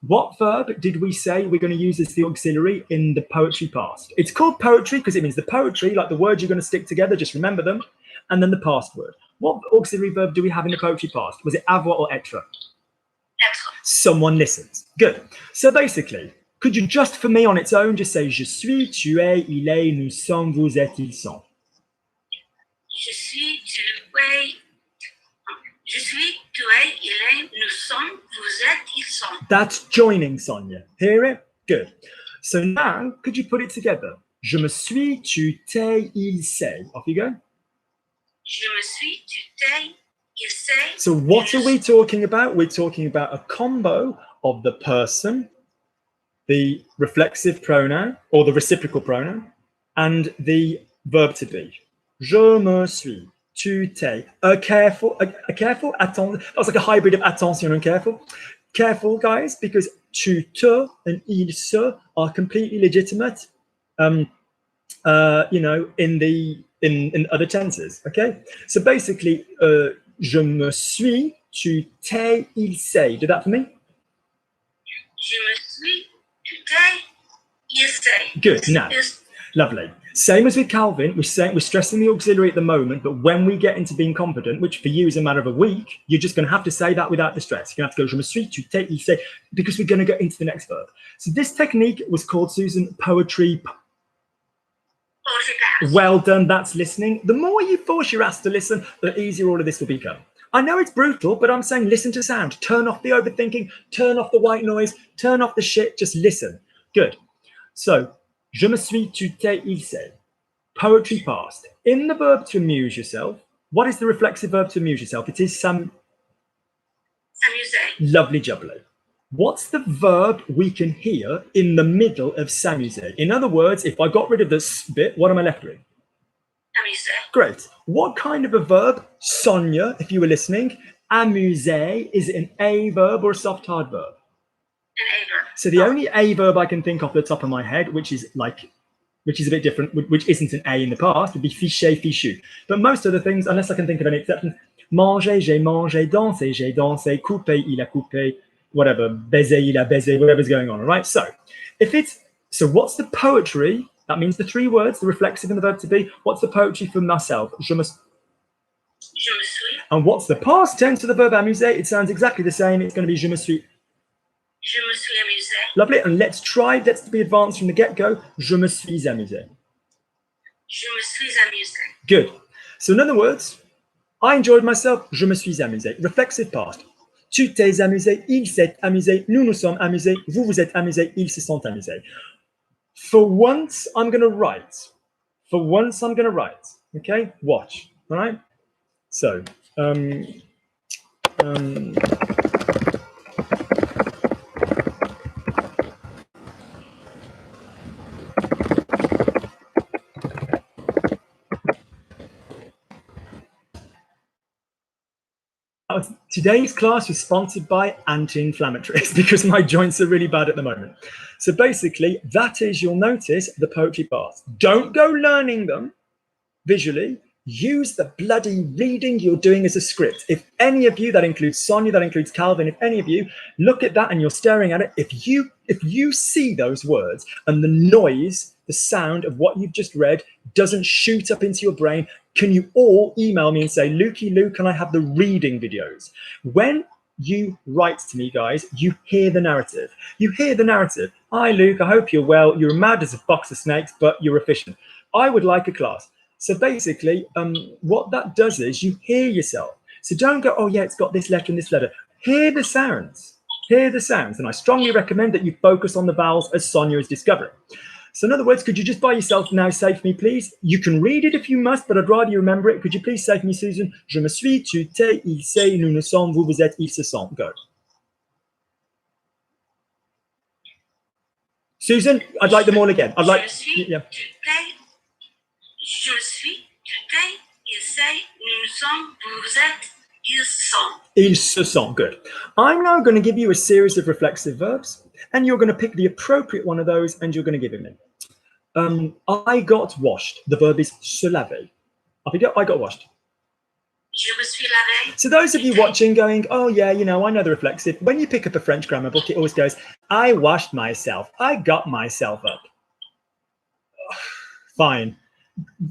What verb did we say we're going to use as the auxiliary in the poetry past? It's called poetry because it means the poetry, like the words you're going to stick together, just remember them, and then the past word. What auxiliary verb do we have in the poetry past? Was it avoir or être?
Être.
Someone listens. Good. So basically, could you just for me on its own just say je suis, tu es, il est, nous sommes, vous êtes, ils sont?
Je suis, tu es, je suis, tu es, il est, nous sommes, vous êtes, ils sont.
That's joining, Sonia. Hear it? Good. So now, could you put it together? Je me suis, tu t'es, il s'est. Off you go.
Je me suis, tu t'es, il s'est.
So what are we talking about? We're talking about a combo of the person, the reflexive pronoun or the reciprocal pronoun, and the verb to be. Je me suis, tu t'es. A careful, attends. That's like a hybrid of attention and careful. Careful, guys, because tu te and il se are completely legitimate. In other tenses. Okay, so basically, je me suis, tu t'es, il s'est. Do that for me.
Je me suis, tu t'es, il s'est.
Good. Now, lovely. Same as with Calvin, we're stressing the auxiliary at the moment, but when we get into being confident, which for you is a matter of a week, you're just going to have to say that without the stress. You're going to have to go, je me suis, tu t'es, il s'est, because we're going to go into the next verb. So this technique was called, Susan, poetry. Well done, that's listening. The more you force your ass to listen, the easier all of this will become. I know it's brutal, but I'm saying listen to sound. Turn off the overthinking, turn off the white noise, turn off the shit, just listen. Good. So, je me suis, tu t'es, il s'est. Poetry past. In the verb to amuse yourself, what is the reflexive verb to amuse yourself? It is
s'amuser.
Lovely jubbly. What's the verb we can hear in the middle of s'amuser? In other words, if I got rid of this bit, what am I left with?
Amuser.
Great. What kind of a verb, Sonia, if you were listening, amuser, is it an a verb or a soft hard verb?
An a verb.
So the only a verb I can think off the top of my head, which is a bit different, which isn't an a in the past, would be fiché, fichu. But most of the things, unless I can think of any exceptions, manger, j'ai mangé, danser, j'ai dansé, couper, il a coupé, whatever, baiser, il a baisé, whatever's going on, all right? So what's the poetry? That means the three words, the reflexive and the verb to be. What's the poetry for myself? Je me suis. And what's the past tense of the verb amuser? It sounds exactly the same. It's going to be je me suis.
Je me suis amusé.
Lovely. And let's be advanced from the get-go. Je me suis amusé.
Je me suis amusé.
Good. So in other words, I enjoyed myself. Je me suis amusé. Reflexive past. Tu t'es amusé. Il s'est amusé. Nous nous sommes amusés. Vous vous êtes amusés. Ils se sont amusés. For once, I'm going to write. Okay? Watch. All right? So, Today's class was sponsored by anti-inflammatories because my joints are really bad at the moment. So basically, that is, you'll notice, the poetry parts. Don't go learning them visually. Use the bloody reading you're doing as a script. If any of you, that includes Sonia, that includes Calvin, if any of you look at that and you're staring at it, if you see those words and the noise, the sound of what you've just read doesn't shoot up into your brain, can you all email me and say, Lukey, Luke, can I have the reading videos? When you write to me, guys, you hear the narrative. You hear the narrative. Hi, Luke, I hope you're well. You're mad as a box of snakes, but you're efficient. I would like a class. So basically, what that does is you hear yourself. So don't go, oh yeah, it's got this letter and this letter. Hear the sounds. Hear the sounds. And I strongly recommend that you focus on the vowels as Sonia is discovering. So in other words, could you just by yourself now say for me, please? You can read it if you must, but I'd rather you remember it. Could you please say for me, Susan? Je me suis, tu t'es, il s'est, nous nous sommes, vous vous êtes, ils se sont. Go. Susan, I'd like them all again. I'd like, yeah.
Je suis, tu t'es, il s'est, nous sommes, vous êtes, ils sont.
Ils se sont. Good. I'm now going to give you a series of reflexive verbs, and you're going to pick the appropriate one of those, and you're going to give it me. I got washed. The verb is se laver. I got washed.
Je me suis lavé.
So those of you watching going, oh yeah, you know, I know the reflexive. When you pick up a French grammar book, it always goes, I washed myself. I got myself up. Fine.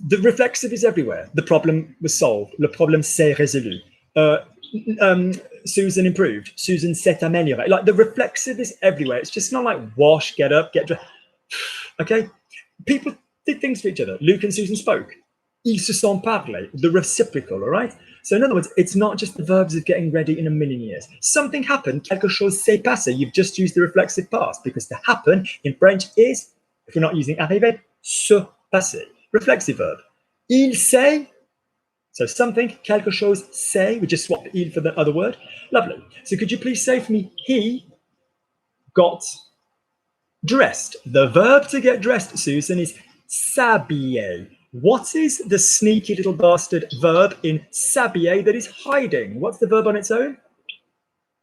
The reflexive is everywhere. The problem was solved. Le problème s'est résolu. Susan improved. Susan s'est améliorée. Like the reflexive is everywhere. It's just not like wash, get up, get dressed. Okay? People did things for each other. Luke and Susan spoke. Ils se sont parlé. The reciprocal, all right? So in other words, it's not just the verbs of getting ready in a million years. Something happened. Quelque chose s'est passé. You've just used the reflexive past because to happen in French is, if we're not using arriver, se passer. Reflexive verb. Il s'est, so something, quelque chose s'est, we just swapped il for the other word. Lovely. So could you please say for me, he got dressed. The verb to get dressed, Susan, is s'habiller. What is the sneaky little bastard verb in s'habiller that is hiding? What's the verb on its own?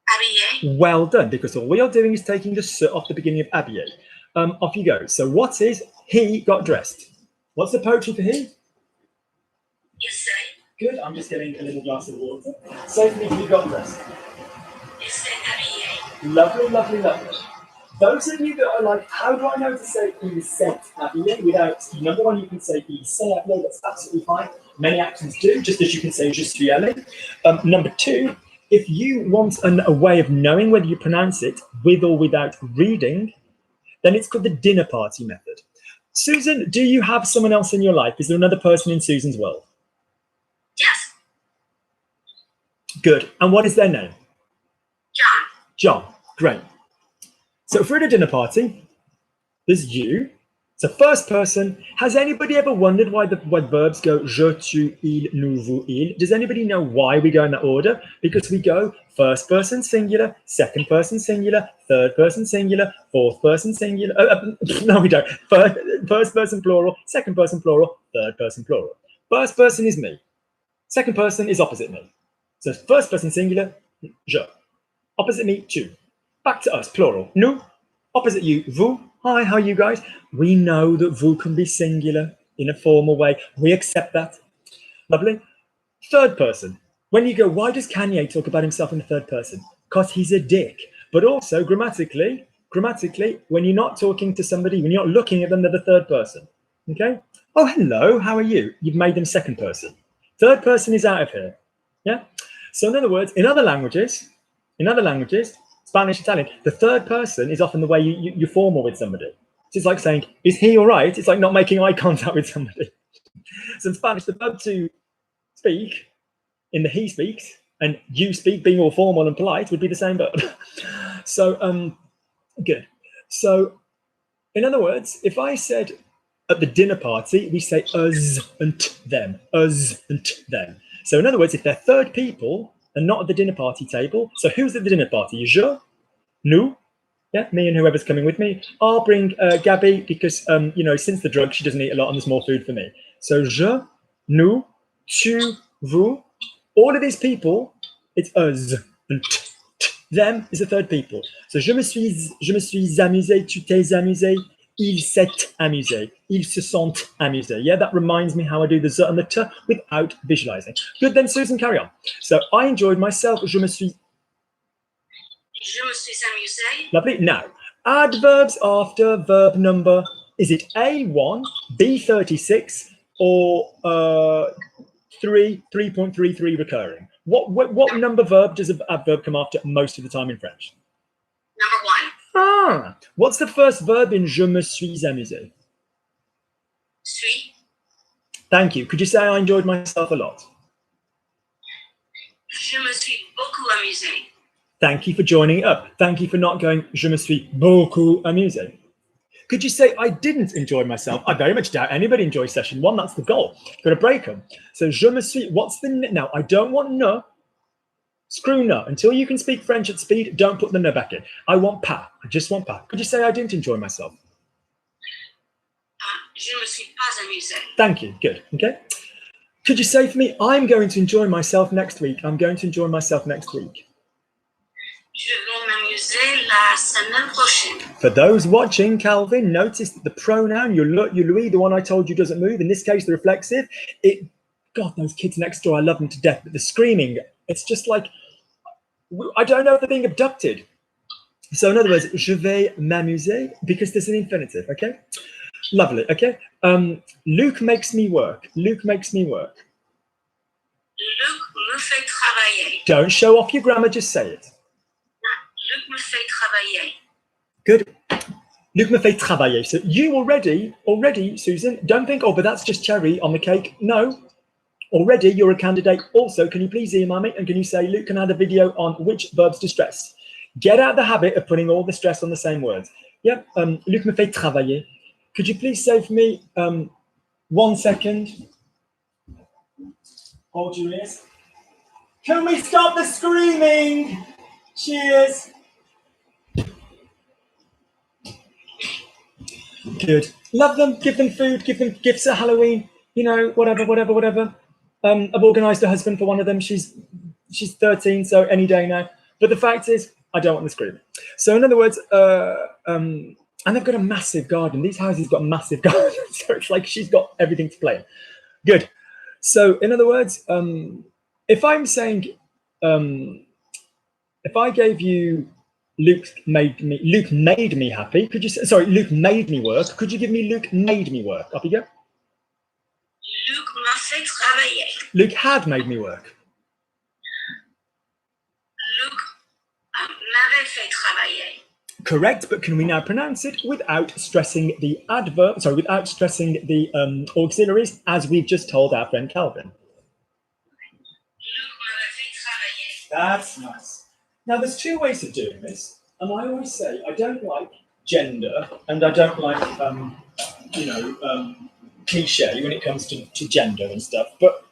Habillé.
Well done, because all we are doing is taking the se off the beginning of habiller. Off you go. So what is he got dressed? What's the poetry for he?
Il s'est.
Good. I'm just getting a little glass of water. Say for me, he got dressed.
Il s'est habillé.
Lovely, lovely, lovely. Those of you that are like, how do I know to say il s'est habillé without, number one, you can say il s'est habillé, that's absolutely fine. Many accents do, just as you can say je suis allé. Number two, if you want a way of knowing whether you pronounce it with or without reading, then it's called the dinner party method. Susan, do you have someone else in your life? Is there another person in Susan's world?
Yes.
Good. And what is their name?
John.
John. Great. So if we're at a dinner party, there's you. So first person. Has anybody ever wondered why the verbs go je, tu, il, nous, vous, il? Does anybody know why we go in that order? Because we go first person singular, second person singular, third person singular, fourth person singular. No, we don't. First person plural, second person plural, third person plural. First person is me. Second person is opposite me. So first person singular, je. Opposite me, tu. Back to us, plural. Nous. Opposite you, vous. Hi, how are you guys? We know that vous can be singular in a formal way. We accept that. Lovely. Third person. When you go, why does Kanye talk about himself in the third person? Because he's a dick. But also grammatically, when you're not talking to somebody, when you're not looking at them, they're the third person. Okay? Oh, hello, how are you? You've made them second person. Third person is out of here. Yeah? So in other words, in other languages, Spanish, Italian, the third person is often the way you're formal with somebody. So it's like saying, is he all right? It's like not making eye contact with somebody. So in Spanish, the verb to speak in the he speaks and you speak, being all formal and polite, would be the same verb. So, good. So, in other words, if I said at the dinner party, we say us and them, us and them. So in other words, if they're third people and not at the dinner party table, so who's at the dinner party? Je, nous, yeah, me and whoever's coming with me. I'll bring Gabby because, since the drug, she doesn't eat a lot and there's more food for me. So je, nous, tu, vous, all of these people it's us. And them is the third people. So je me suis amusé, tu t'es amusé, il s'est amusé, ils se sont amusés. Yeah, that reminds me how I do the z and the t without visualizing. Good, then Susan, carry on. So I enjoyed myself, je me suis
amusé.
Lovely. Now, adverbs after verb number. Is it A1, B36, or 3.33 recurring? What number verb does an adverb come after most of the time in French?
Number 1.
What's the first verb in je me suis amusé?
Suis.
Thank you. Could you say I enjoyed myself a lot?
Je me suis beaucoup amusé.
Thank you for joining up. Thank you for not going je me suis beaucoup amusé. Could you say I didn't enjoy myself? I very much doubt anybody enjoys session 1. That's the goal. Got to break them. So je me suis, what's the, now I don't want ne. Screw ne. Until you can speak French at speed, don't put the ne back in. I want pas. I just want pas. Could you say I didn't enjoy myself?
Je me suis pas amusé.
Thank you. Good. Okay. Could you say for me, I'm going to enjoy myself next week. I'm going to enjoy myself next week.
Je vais m'amuser la semaine prochaine.
For those watching, Calvin, notice that the pronoun, your Louis, the one I told you doesn't move, in this case, the reflexive, God, those kids next door, I love them to death, but the screaming, it's just like, I don't know if they're being abducted. So in other words, je vais m'amuser, because there's an infinitive, okay? Lovely, okay? Luke makes me work. Luke makes me work.
Luc me fait travailler.
Don't show off your grammar, just say it.
Luc me fait travailler.
Good. Luc me fait travailler. So you already, Susan, don't think, oh, but that's just cherry on the cake. No, already you're a candidate. Also, can you please email me and can you say, Luke, can I have a video on which verbs to stress? Get out the habit of putting all the stress on the same words. Yeah, Luc me fait travailler. Could you please say for me 1 second? Hold your ears. Can we stop the screaming? Cheers. Good. Love them. Give them food. Give them gifts at Halloween. You know, whatever. I've organised a husband for one of them. She's 13, so any day now. But the fact is, I don't want them screaming. So in other words, and they've got a massive garden. These houses got a massive garden, so it's like she's got everything to play in. Good. So in other words, if I'm saying, if I gave you Luke made me happy, could you say, sorry, Luke made me work. Could you give me Luke made me work? Up you go.
Luc m'a fait travailler.
Luke had made me work.
Luc m'avait fait travailler.
Correct, but can we now pronounce it without stressing the adverb, sorry, without stressing the auxiliaries, as we've just told our friend Calvin?
Luc m'avait fait travailler.
That's nice. Now, there's 2 ways of doing this, and I always say I don't like gender, and I don't like, cliche when it comes to gender and stuff. But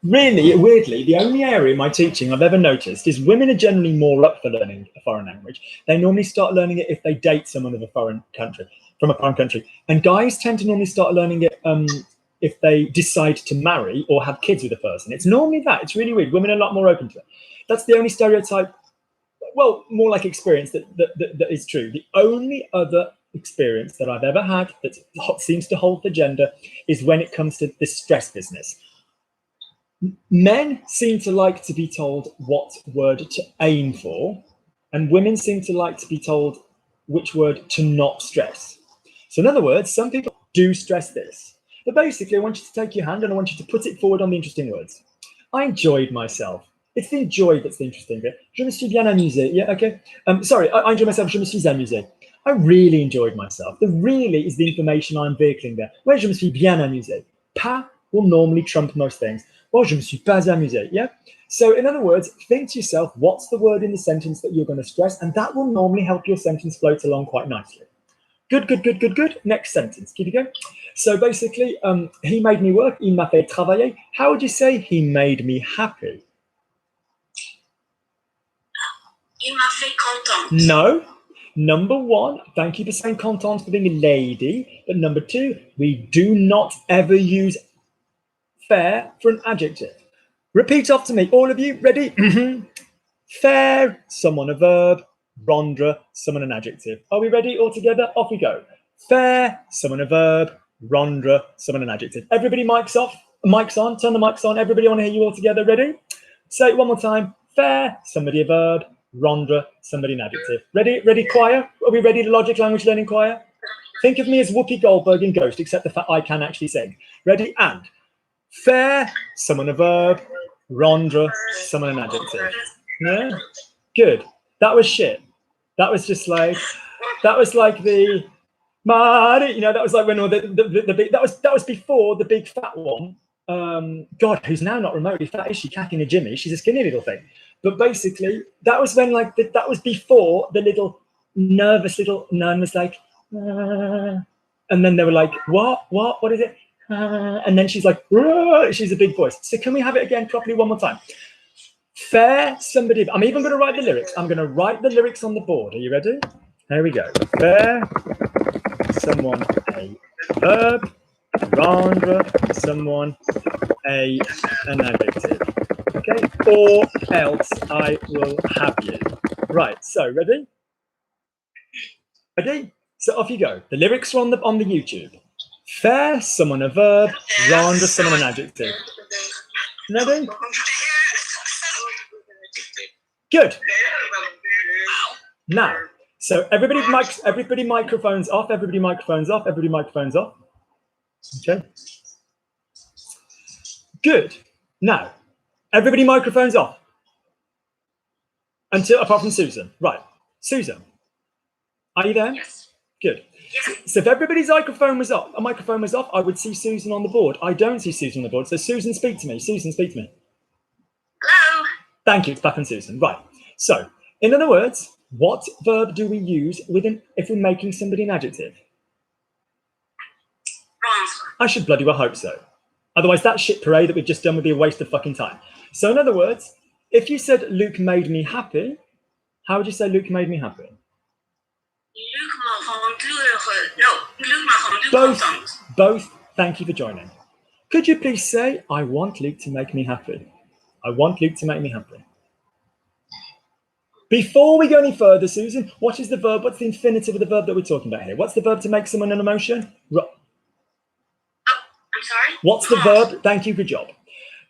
really, weirdly, the only area in my teaching I've ever noticed is women are generally more up for learning a foreign language. They normally start learning it if they date someone of a foreign country, from a foreign country, and guys tend to normally start learning it if they decide to marry or have kids with a person. It's normally that. It's really weird. Women are a lot more open to it. That's the only stereotype. Well, more like experience that is true. The only other experience that I've ever had that seems to hold for gender is when it comes to this stress business. Men seem to like to be told what word to aim for, and women seem to like to be told which word to not stress. So in other words, some people do stress this. But basically, I want you to take your hand and I want you to put it forward on the interesting words. I enjoyed myself. It's the enjoy that's the interesting bit. Je me suis bien amusé. Yeah, okay. Sorry, I enjoyed myself. Je me suis amusé. I really enjoyed myself. The really is the information I'm vehicling there. Where je me suis bien amusé. Pas will normally trump most things. Well, je me suis pas amusé. Yeah. So in other words, think to yourself, what's the word in the sentence that you're going to stress? And that will normally help your sentence float along quite nicely. Good. Next sentence. Keep it going. So basically, he made me work. Il m'a fait travailler. How would you say he made me happy?
Il m'a fait contente.
No. Number 1, thank you for saying contente for being a lady. But number 2, we do not ever use fair for an adjective. Repeat after me. All of you, ready? Faire, someone a verb. Rendre, someone an adjective. Are we ready all together? Off we go. Faire, someone a verb. Rendre, someone an adjective. Everybody mics off, mics on, turn the mics on. Everybody, I want to hear you all together. Ready? Say it one more time. Faire, somebody a verb. Rendre, somebody an adjective. Ready? Ready, choir? Are we ready to Logic Language Learning Choir? Think of me as Whoopi Goldberg in Ghost, except the fact I can actually sing. Ready? And faire, someone a verb. Rendre, someone an adjective. Yeah? Good. That was shit. That was just like, that was like the, you know, that was like when all the big, that was before the big fat one. God, who's now not remotely fat, is she? Kathy Jimmy? She's a skinny little thing. But basically, that was when like that was before the little nervous little nun was like, and then they were like, what is it? And then she's like, she's a big voice. So can we have it again properly one more time? Faire, somebody. I'm even going to write the lyrics. I'm going to write the lyrics on the board. Are you ready? Here we go. Faire, someone a verb. Rendre, someone an adjective. Okay, or else I will have you. Right, so ready? Ready? So off you go. The lyrics are on the YouTube. Faire, someone a verb. Rendre, someone an adjective. Ready? Good. Now, so everybody microphones off. Everybody microphones off. Everybody microphones off. Okay. Good. Now, everybody microphones off. Until apart from Susan. Right. Susan. Are you there?
Yes.
Good. Yes. So if everybody's microphone was off, I would see Susan on the board. I don't see Susan on the board. So Susan, speak to me. Susan, speak to me.
Hello.
Thank you. It's back on Susan. Right. So, in other words, what verb do we use if we're making somebody an adjective? I should bloody well hope so. Otherwise, that shit parade that we've just done would be a waste of fucking time. So in other words, if you said Luke made me happy, how would you say Luke made me happy?
Luke m'a rendu contente.
Both. Thank you for joining. Could you please say, I want Luke to make me happy? I want Luke to make me happy. Before we go any further, Susan, what is the verb? What's the infinitive of the verb that we're talking about here? What's the verb to make someone an emotion?
I'm sorry?
What's the verb? Thank you, good job.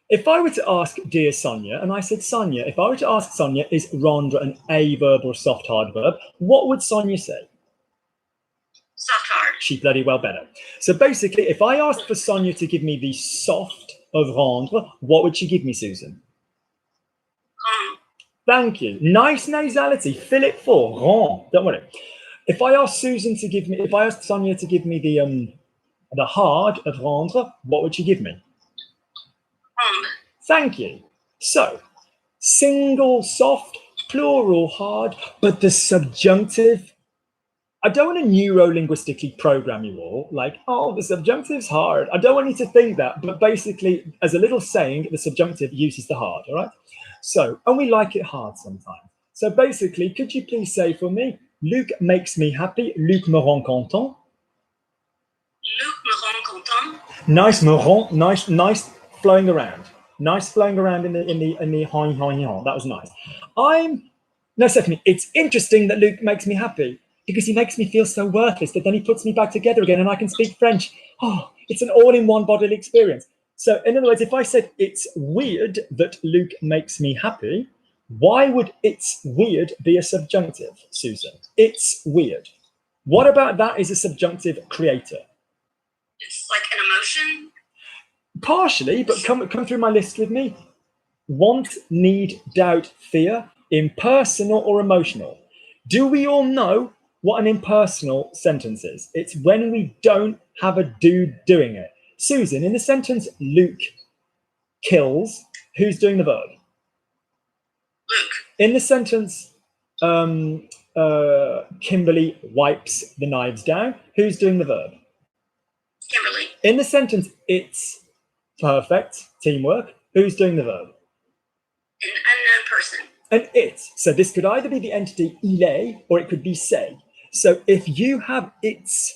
If I were to ask dear Sonia, and I said, Sonia, if I were to ask Sonia, is rendre an a verb or a soft hard verb? What would Sonia say?
Soft hard.
She bloody well better. So basically, if I asked for Sonia to give me the soft of rendre, what would she give me, Susan? Thank you. Nice nasality. Fill it full. Rend. Don't worry. If I asked Sonia to give me the hard of rendre, what would she give me? Thank you. So, single soft, plural hard, but the subjunctive. I don't want to neuro-linguistically program you all like, oh, the subjunctive's hard. I don't want you to think that, but basically, as a little saying, the subjunctive uses the hard, all right? So, and we like it hard sometimes. So basically, could you please say for me, Luc makes me happy, Luc me rend content.
Luc me rend content.
Nice me rend, nice flowing around. Nice flowing around in the hon. That was nice. No, Stephanie, it's interesting that Luc makes me happy because he makes me feel so worthless that then he puts me back together again and I can speak French. Oh, it's an all-in-one bodily experience. So in other words, if I said it's weird that Luc makes me happy, why would it's weird be a subjunctive, Susan? It's weird. What about that is a subjunctive creator?
It's like an emotion?
Partially, but come through my list with me. Want, need, doubt, fear, impersonal or emotional. Do we all know what an impersonal sentence is? It's when we don't have a dude doing it. Susan, in the sentence Luke kills, who's doing the verb?
Luke.
In the sentence Kimberly wipes the knives down, who's doing the verb?
Kimberly.
In the sentence it's perfect, teamwork, who's doing the verb?
An unknown person.
And it's. So this could either be the entity il est or it could be c'est. So if you have it's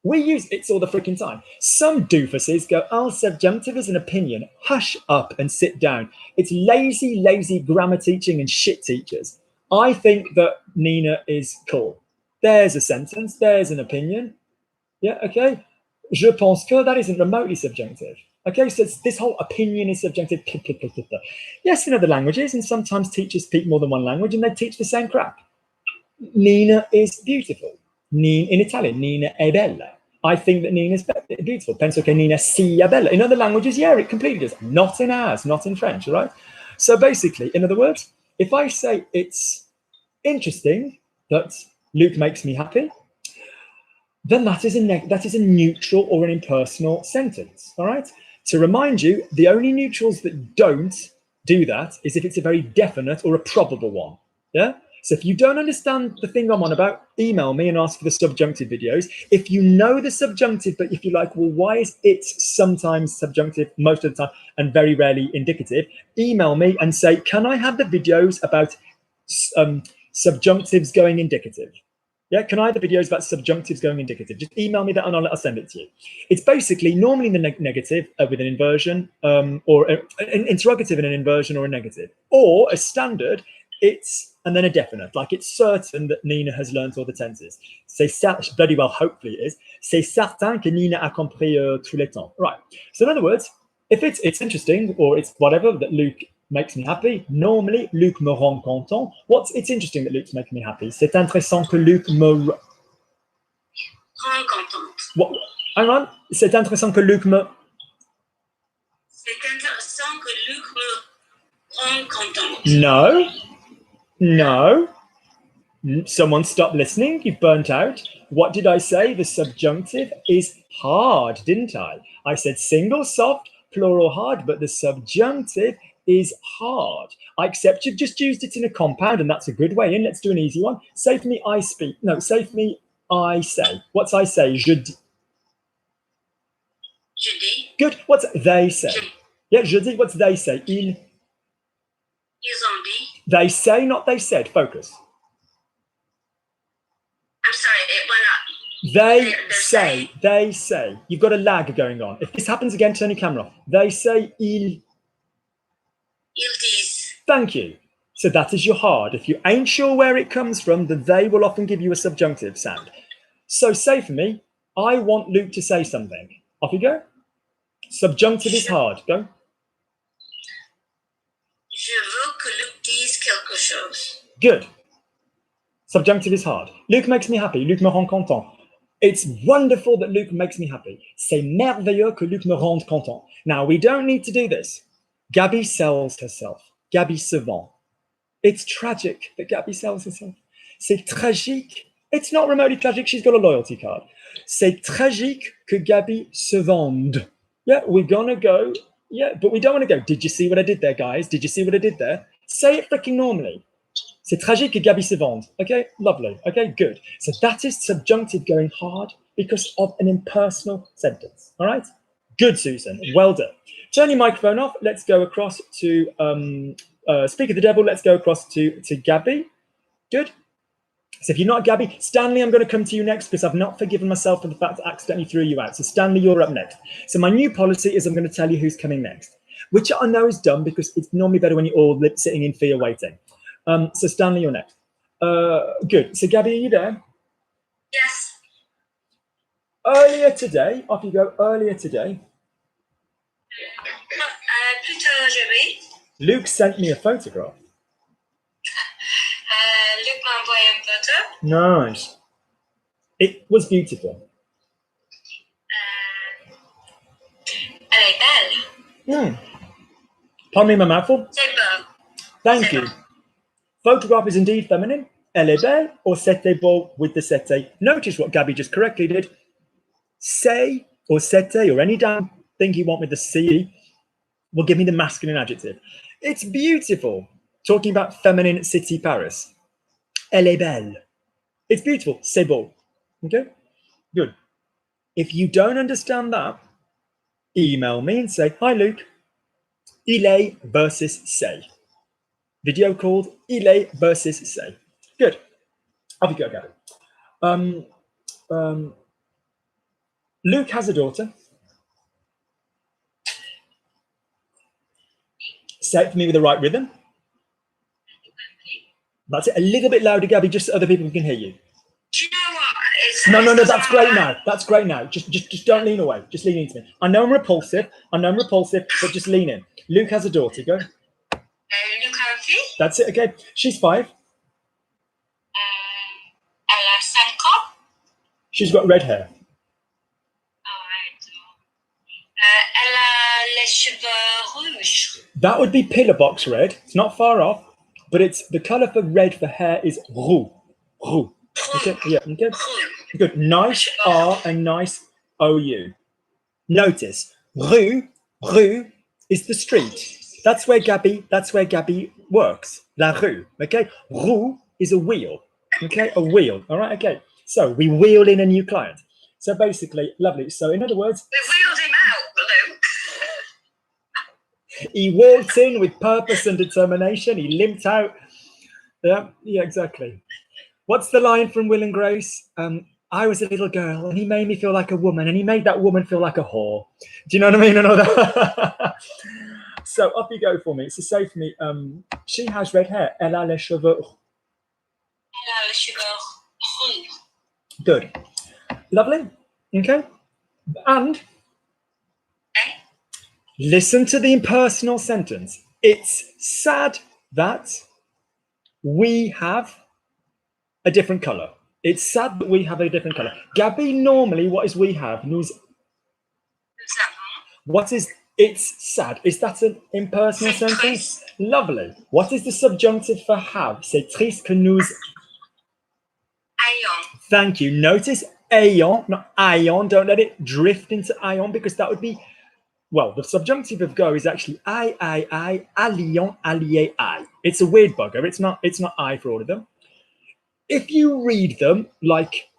We use it's all the freaking time. Some doofuses go, oh, subjunctive is an opinion. Hush up and sit down. It's lazy, lazy grammar teaching and shit teachers. I think that Nina is cool. There's a sentence. There's an opinion. Yeah, okay. Je pense que that isn't remotely subjunctive. Okay, so this whole opinion is subjunctive. Yes, in other languages, and sometimes teachers speak more than one language and they teach the same crap. Nina is beautiful. In Italian, Nina è bella. I think that Nina is beautiful. Penso che Nina sia bella. In other languages, yeah, it completely does. Not in ours, not in French, all right? So basically, in other words, if I say it's interesting that Luke makes me happy, then that is a neutral or an impersonal sentence, all right? To remind you, the only neutrals that don't do that is if it's a very definite or a probable one, yeah? So if you don't understand the thing I'm on about, email me and ask for the subjunctive videos. If you know the subjunctive, but if you're like, well, why is it sometimes subjunctive most of the time and very rarely indicative, email me and say, can I have the videos about subjunctives going indicative? Yeah, can I have the videos about subjunctives going indicative? Just email me that and I'll send it to you. It's basically normally in the negative with an inversion or an interrogative in an inversion or a negative. Or a standard, it's and then a definite, like it's certain that Nina has learned all the tenses. C'est bloody well, hopefully it is. C'est certain que Nina a compris tous les temps. Right. So in other words, if it's interesting or it's whatever that Luke makes me happy, normally Luc me rend content. It's interesting that Luke's making me happy. C'est intéressant que Luc me
rend contente.
What? Hang on. C'est intéressant que Luc me.
C'est intéressant que Luc me rend contente.
No. No. Someone stop listening. You've burnt out. What did I say? The subjunctive is hard, didn't I? I said single soft, plural hard, but the subjunctive is hard. I accept you've just used it in a compound, and that's a good way in. Let's do an easy one. Say for me, I speak. No, say for me, I say. What's I say? Je dis.
Je dis.
Good. What's they say? Yeah, je dis. What's they say?
Ils ont dit.
They say, not they said. Focus.
I'm sorry, it went up.
They say. You've got a lag going on. If this happens again, turn your camera off. They say, ils
disent.
Thank you. So that is your hard. If you ain't sure where it comes from, the they will often give you a subjunctive sound. So say for me, I want Luke to say something. Off you go. Subjunctive is hard. Go.
Je veux que Luc dise quelque chose.
Good. Subjunctive is hard. Luc makes me happy. Luc me rend content. It's wonderful that Luc makes me happy. C'est merveilleux que Luc me rende content. Now, we don't need to do this. Gabby sells herself. Gabby se vend. It's tragic that Gabby sells herself. C'est tragique. It's not remotely tragic. She's got a loyalty card. C'est tragique que Gabby se vende. Yeah, we're going to go. Yeah, but we don't want to go. Did you see what I did there, guys? Did you see what I did there? Say it freaking normally. C'est tragique que Gabby se vende. Okay, lovely. Okay, good. So that is subjunctive going hard because of an impersonal sentence. All right? Good, Susan. Well done. Turn your microphone off. Let's go across to Speak of the Devil. Let's go across to Gabby. Good. So if you're not Gabby, Stanley, I'm going to come to you next because I've not forgiven myself for the fact that I accidentally threw you out. So Stanley, you're up next. So my new policy is I'm going to tell you who's coming next, which I know is dumb because it's normally better when you're all sitting in fear waiting. So Stanley, you're next. Good. So Gabby, are you there?
Yes.
Earlier today, off you go. Earlier today.
Plus tard aujourd'hui.
Luke sent me a photograph.
Luc m'a envoyé une photo.
Nice. It was beautiful.
Elle est belle.
Pardon me, my mouthful.
C'est beau.
Thank you. Photograph is indeed feminine. Elle est belle or c'était beau with the c'était. Notice what Gabby just correctly did. Say or c'était or any damn thing you want with the C will give me the masculine adjective. It's beautiful. Talking about feminine city Paris. Elle est belle. It's beautiful. C'est beau. Okay? Good. If you don't understand that, email me and say, hi, Luke. Il est versus say. Video called Il est versus say. Good. Off you go, Gabby. Luke has a daughter. Say it for me with the right rhythm. That's it. A little bit louder, Gabby, just so other people can hear you.
Do you know what?
No, that's great now. That's great now. Just don't lean away. Just lean into me. I know I'm repulsive, but just lean in. Luke has a daughter. Go.
Luke a une fille.
That's it. Okay. She's 5.
Elle a 5 ans.
She's got red hair.
Alright. Elle a les cheveux rouges.
That would be pillar box red. It's not far off, but it's the color for red for hair is roux. Roux. Okay. Yeah. Okay. Good. Nice R and nice OU. Notice rue is the street. That's where Gabby works. La rue. Okay. Roux is a wheel. Okay. A wheel. All right. Okay. So we wheel in a new client. So basically, lovely. So in other words,
we wheeled him out, Luke.
He walked in with purpose and determination. He limped out. Yeah, exactly. What's the line from Will and Grace? I was a little girl and he made me feel like a woman and he made that woman feel like a whore. Do you know what I mean? And all that. So up you go for me. So say for me, she has red hair. Elle a les cheveux.
Elle a les cheveux rouges.
Good. Lovely. Okay. And listen to the impersonal sentence. It's sad that we have a different color. It's sad that we have a different color. Gabby, normally, what is we have? What is it's sad? Is that an impersonal sentence? Lovely. What is the subjunctive for have? C'est triste que nous...
Ayons.
Thank you. Notice ayons, not ion. Don't let it drift into ion because that would be... Well, the subjunctive of go is actually I, allions, allié, I. It's a weird bugger. It's not I for all of them. If you read them like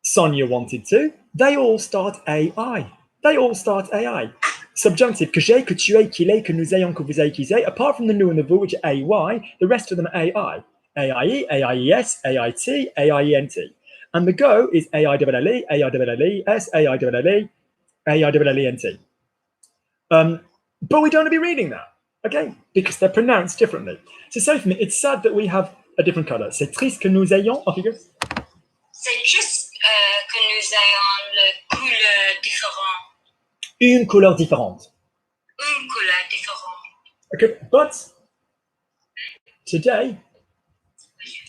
Sonia wanted to, they all start AI. They all start AI. Subjunctive, que j'ai, que tu es, qu'il est, que nous ayons, que vous ayez, qu'ils aient. Apart from the nu and the vous, which are AY, the rest of them are AI. AIE, AIES, AIT, AIENT. And the go is AILLE, AILLES, AILLE, AILLENT. But we don't want to be reading that, okay? Because they're pronounced differently. So say for me, it's sad that we have a different color. C'est triste que nous ayons, off you go.
C'est juste que nous ayons le couleur différent.
Une couleur différente.
Une couleur différente.
Okay, but today,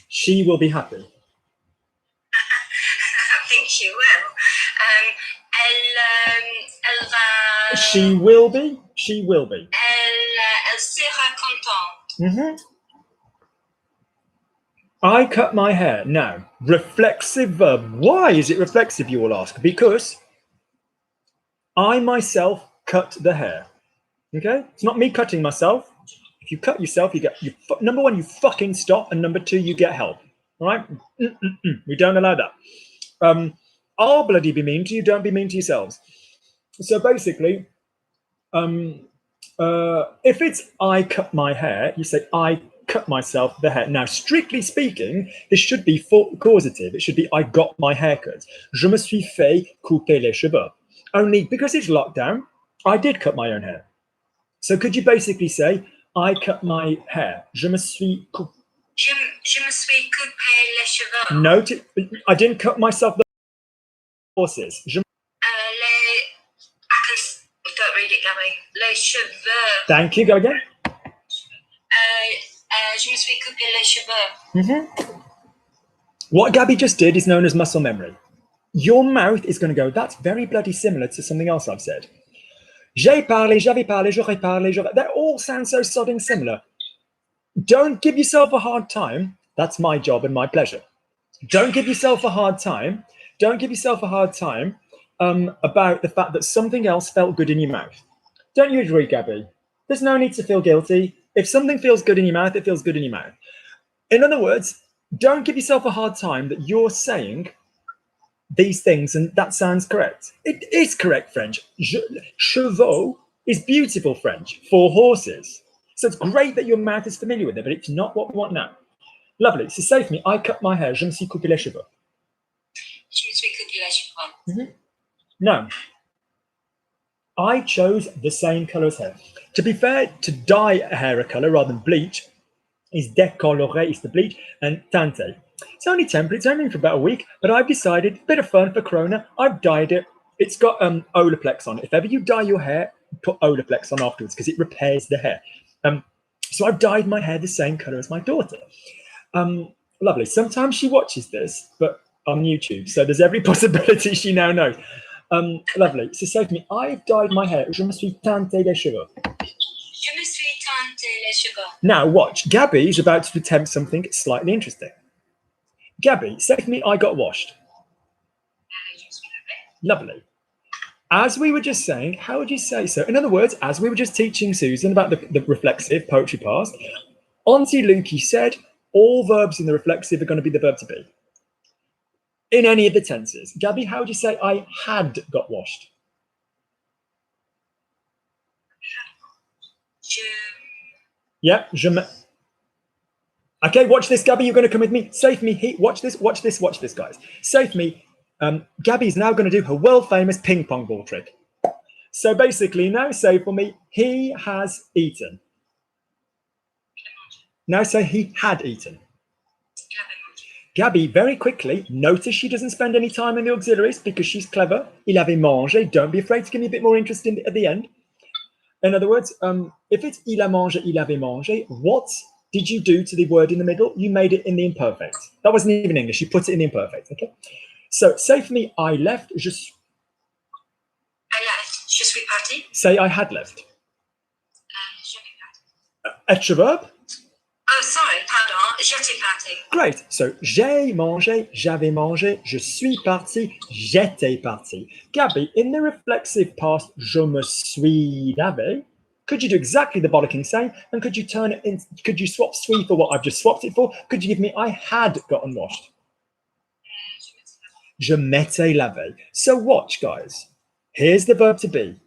she will be happy.
I think she will. Elle va...
She will be. She will be.
Elle sera contente.
I cut my hair. Now, reflexive verb. Why is it reflexive, you will ask? Because I myself cut the hair. Okay? It's not me cutting myself. If you cut yourself, you get... number one, you fucking stop. And number two, you get help. All right? We don't allow that. I'll bloody be mean to you. Don't be mean to yourselves. So basically, if it's I cut my hair, you say I cut myself the hair. Now, strictly speaking, this should be causative. It should be I got my hair cut. Je me suis fait couper les cheveux. Only because it's lockdown, I did cut my own hair. So could you basically say I cut my hair? Je me suis coupé.
Je me suis coupé les cheveux.
No, I didn't cut myself the horses.
Don't read it, Gabby. Les cheveux.
Thank you. Go again.
Je me suis coupé les cheveux.
What Gabby just did is known as muscle memory. Your mouth is going to go, that's very bloody similar to something else I've said. J'ai parlé, j'avais parlé, j'aurais parlé, j'aurais... They all sound so sodding similar. Don't give yourself a hard time. That's my job and my pleasure. Don't give yourself a hard time. Don't give yourself a hard time about the fact that something else felt good in your mouth. Don't you agree, Gabby? There's no need to feel guilty. If something feels good in your mouth, it feels good in your mouth. In other words, don't give yourself a hard time that you're saying these things and that sounds correct. It is correct French. Chevaux is beautiful French for horses. So it's great that your mouth is familiar with it, but it's not what we want now. Lovely. So say for me, I cut my hair. Je me suis coupé les cheveux.
Je me suis coupé les cheveux.
No. I chose the same color as hair. To be fair, to dye a hair a color rather than bleach is décolorer, is the bleach, and teinter. It's only temporary, it's only for about a week, but I've decided, bit of fun for Corona, I've dyed it. It's got Olaplex on it. If ever you dye your hair, put Olaplex on afterwards because it repairs the hair. So I've dyed my hair the same color as my daughter. Lovely. Sometimes she watches this, but on YouTube, so there's every possibility she now knows. Lovely. So say to me, I've dyed my hair. Je me suis teinté les cheveux.
Je me suis teinté les cheveux.
Now watch. Gabby is about to attempt something slightly interesting. Gabby, say to me, I got washed.
Je suis lavé.
Lovely. As we were just saying, how would you say so? In other words, as we were just teaching Susan about the reflexive poetry past, Auntie Lukey said all verbs in the reflexive are going to be the verb to be. In any of the tenses. Gabby, how would you say I had got washed? Yeah, je me... Okay, watch this, Gabby. You're going to come with me. Say for me, watch this, guys. Say for me, Gabby's now going to do her world-famous ping pong ball trick. So basically, now say for me, he has eaten. Now say he had eaten. Gabby, very quickly, notice she doesn't spend any time in the auxiliaries because she's clever. Il avait mangé. Don't be afraid to give me a bit more interest in at the end. In other words, if it's il a mangé, il avait mangé, what did you do to the word in the middle? You made it in the imperfect. That wasn't even English. You put it in the imperfect. Okay. So say for me, I left.
I left. Je suis parti.
Say I had left.
Je vais parti.
Être verb?
Oh, sorry. Pardon. J'étais parti.
Great. So j'ai mangé, j'avais mangé, je suis parti, j'étais parti. Gabby, in the reflexive past, je me suis lavé. Could you do exactly the bollocking same? And could you turn it in? Could you swap suis for what I've just swapped it for? Could you give me I had gotten washed? Je m'étais lavé. So watch, guys. Here's the verb to be.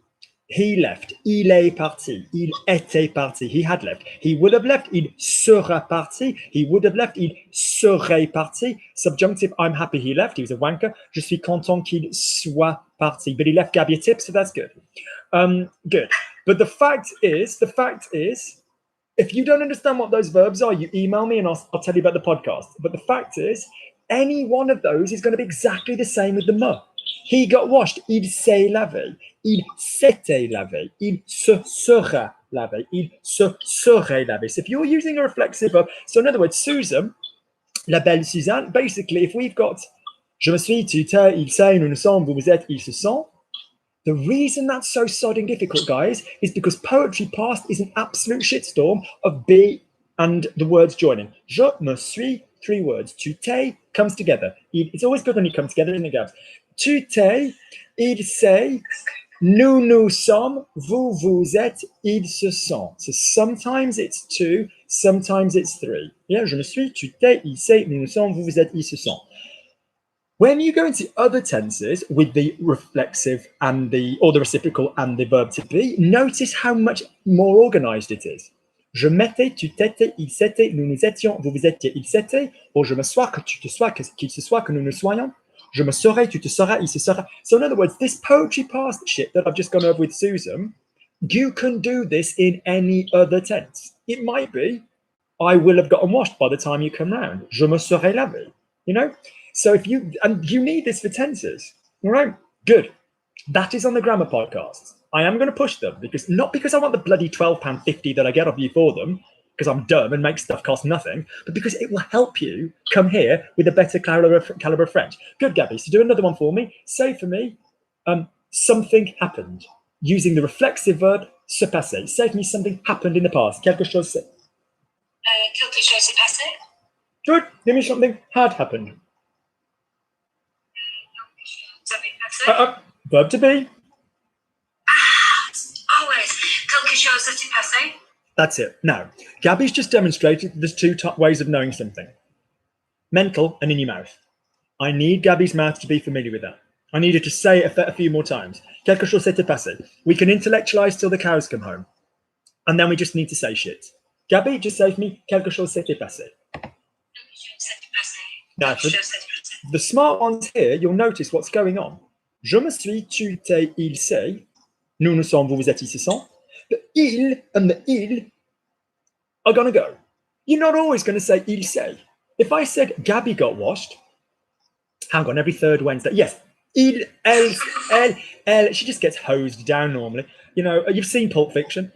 He left. Il est parti. Il était parti. He had left. He would have left. Il sera parti. He would have left. Il serait parti. Subjunctive. I'm happy he left. He was a wanker. Je suis content qu'il soit parti. But he left Gabby a tip, so that's good. Good. But the fact is, if you don't understand what those verbs are, you email me and I'll tell you about the podcast. But the fact is, any one of those is going to be exactly the same with the me. He got washed. Il s'est lavé. Il s'était lavé. Il se sera lavé. Il se serait lavé. So if you're using a reflexive verb, so in other words, Susan, la belle Suzanne, basically, if we've got je me suis, tu t'es, il s'est, nous nous sommes, vous vous êtes, il se sont, the reason that's so sodding difficult, guys, is because poetry past is an absolute shitstorm of be and the words joining. Je me suis, 3 words. Tu t'es comes together. It's always good when you come together, isn't it, guys? Tu t'es, il s'est, nous nous sommes, vous vous êtes, ils se sont. So sometimes it's 2, sometimes it's 3. Yeah, je me suis, tu t'es, il s'est, nous nous sommes, vous vous êtes, ils se sont. When you go into other tenses with the reflexive and the reciprocal and the verb to be, notice how much more organized it is. Je m'étais, tu t'étais, il s'était, nous nous étions, vous vous étiez, il s'était, ou je me sois, que tu te sois, qu'il se soit, que nous nous soyons. Je me serai, tu te seras, il se sera. So in other words, this poetry past shit that I've just gone over with Susan, you can do this in any other tense. It might be, I will have gotten washed by the time you come round. Je me serai lavé, you know? So if you, and you need this for tenses, all right? Good. That is on the grammar podcasts. I am going to push them because not because I want the bloody £12.50 that I get off you for them, because I'm dumb and make stuff cost nothing, but because it will help you come here with a better caliber of French. Good, Gabby. So do another one for me. Say for me, something happened. Using the reflexive verb se passer. Say for me, something happened in the past. Quelque chose s'est.
Quelque chose s'est passé.
Good. Give me something had happened. Verb to be.
Always. Quelque chose s'est passé.
That's it. Now, Gabby's just demonstrated there's 2 top ways of knowing something. Mental and in your mouth. I need Gabby's mouth to be familiar with that. I need her to say it a few more times. Quelque chose s'est passé. We can intellectualize till the cows come home. And then we just need to say shit. Gabby, just say for me, quelque chose s'est passé. Now, for the smart ones here, you'll notice what's going on. Je me suis, tu, t'es, il, say. Nous, nous sommes, vous, vous êtes, ils, ce sont. The il and the il are going to go. You're not always going to say il, say. If I said Gabby got washed, hang on, every third Wednesday. Yes, il, elle, she just gets hosed down normally. You know, you've seen Pulp Fiction.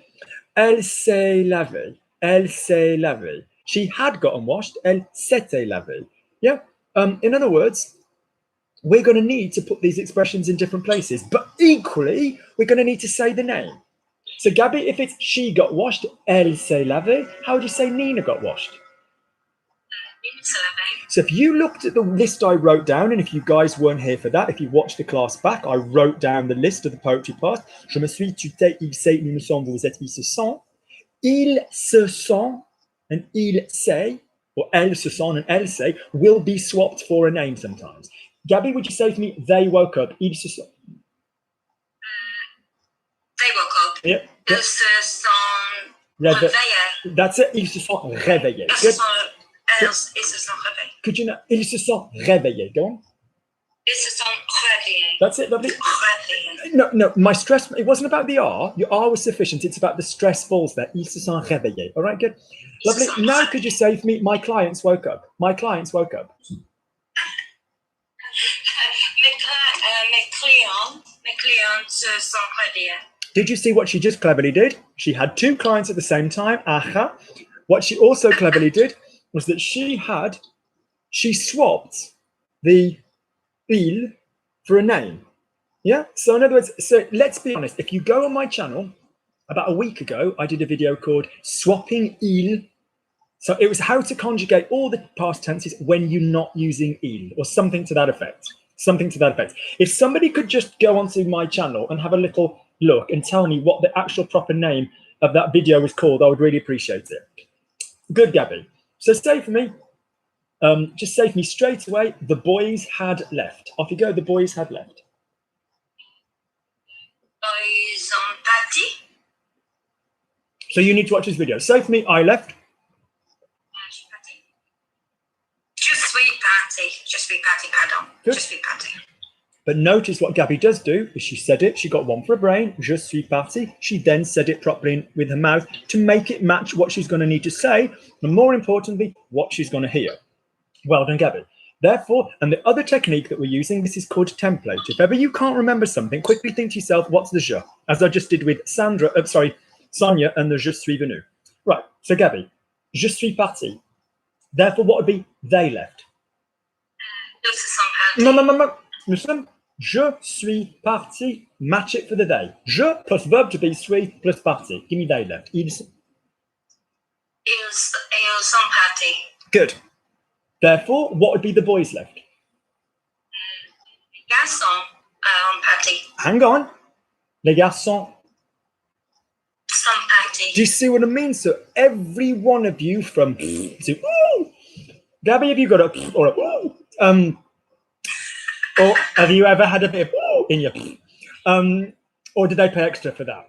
Elle s'est lavée. Elle s'est lavée. She had gotten washed. Elle s'était lavée. Yeah. In other words, we're going to need to put these expressions in different places, but equally, we're going to need to say the name. So, Gabby, if it's she got washed, elle s'est lavée, how would you say Nina got washed? So if you looked at the list I wrote down, and if you guys weren't here for that, if you watched the class back, I wrote down the list of the poetry past. Je me suis, tu t'es, il s'est, nous nous sommes, vous êtes, ils se sont. Ils se sont and il say, or elles se sont and elles say, will be swapped for a name sometimes. Gabby, would you say to me, they woke up? Ils se sont.
They woke up.
Yeah.
Ils se sont réveillés.
That's it. Ils se sont réveillés.
Ils se sont réveillés.
Could you know? Ils se sont réveillés. Go on.
Ils se sont réveillés.
That's it, lovely.
Réveillés.
No, my stress, it wasn't about the R. Your R was sufficient. It's about the stress falls there. Ils se sont réveillés. All right, good. Lovely. Now, could you say for me, my clients woke up? My clients woke up.
Mes clients se sont réveillés.
Did you see what she just cleverly did? She had two clients at the same time. Aha. What she also cleverly did was that she swapped the il for a name. Yeah. So in other words, so let's be honest. If you go on my channel, about a week ago, I did a video called Swapping Il. So it was how to conjugate all the past tenses when you're not using il, or something to that effect. Something to that effect. If somebody could just go onto my channel and have a little look and tell me what the actual proper name of that video was called, I would really appreciate it. Good, Gabby. So say for me, just say for me straight away, the boys had left. Off you go, the boys had left.
Ils ont parti.
So you need to watch this video. Say for me, I left.
Je suis parti, pardon.
Good.
Je suis parti.
But notice what Gabby does do is she said it, she got one for her brain, je suis parti. She then said it properly with her mouth to make it match what she's going to need to say, and more importantly, what she's going to hear. Well done, Gabby. Therefore, and the other technique that we're using, this is called template. If ever you can't remember something, quickly think to yourself, what's the je? As I just did with Sonia and the je suis venu. Right, so Gabby, je suis parti. Therefore, what would be they left?
Ils se sont partis.
No. Listen. Je suis parti. Match it for the day. Je plus verb to be suis plus parti. Give me they left.
Ils sont partis.
Good. Therefore, what would be the boys left?
Les garçons ont parti.
Hang on. Les garçons.
Sont partis.
Do you see what I mean? So every one of you from to ooh. Gabby, have you got a or a ooh? Or have you ever had a bit of ooh in your or did they pay extra for that?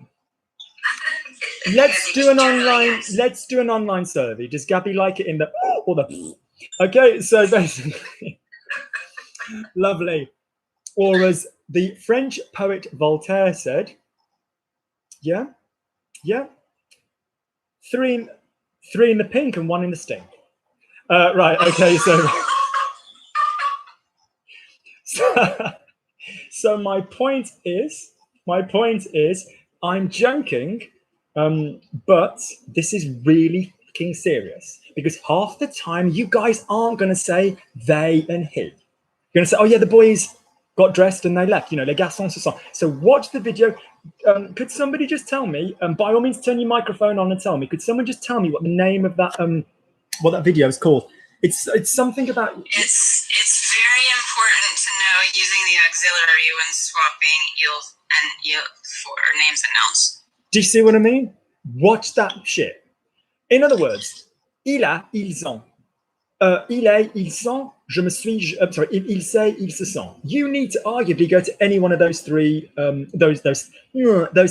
Let's do an online survey. Does Gabby like it in the ooh or the okay, so basically lovely. Or as the French poet Voltaire said, yeah. Three in the pink and one in the stink. Right, okay, so my point is I'm joking, but this is really fucking serious because half the time you guys aren't going to say they and he. You're going to say, oh yeah, the boys got dressed and they left, les garçons se sont. So watch the video. Could somebody just tell me, by all means turn your microphone on and tell me, could someone just tell me what the name of that what that video is called? It's something about
it's very important to know using the auxiliary when swapping il for names and nouns.
Do you see what I mean? Watch that shit. In other words, il a, ils ont. Il est, ils sont. Je me suis. Il sait, ils se sont. You need to arguably go to any one of those three. Those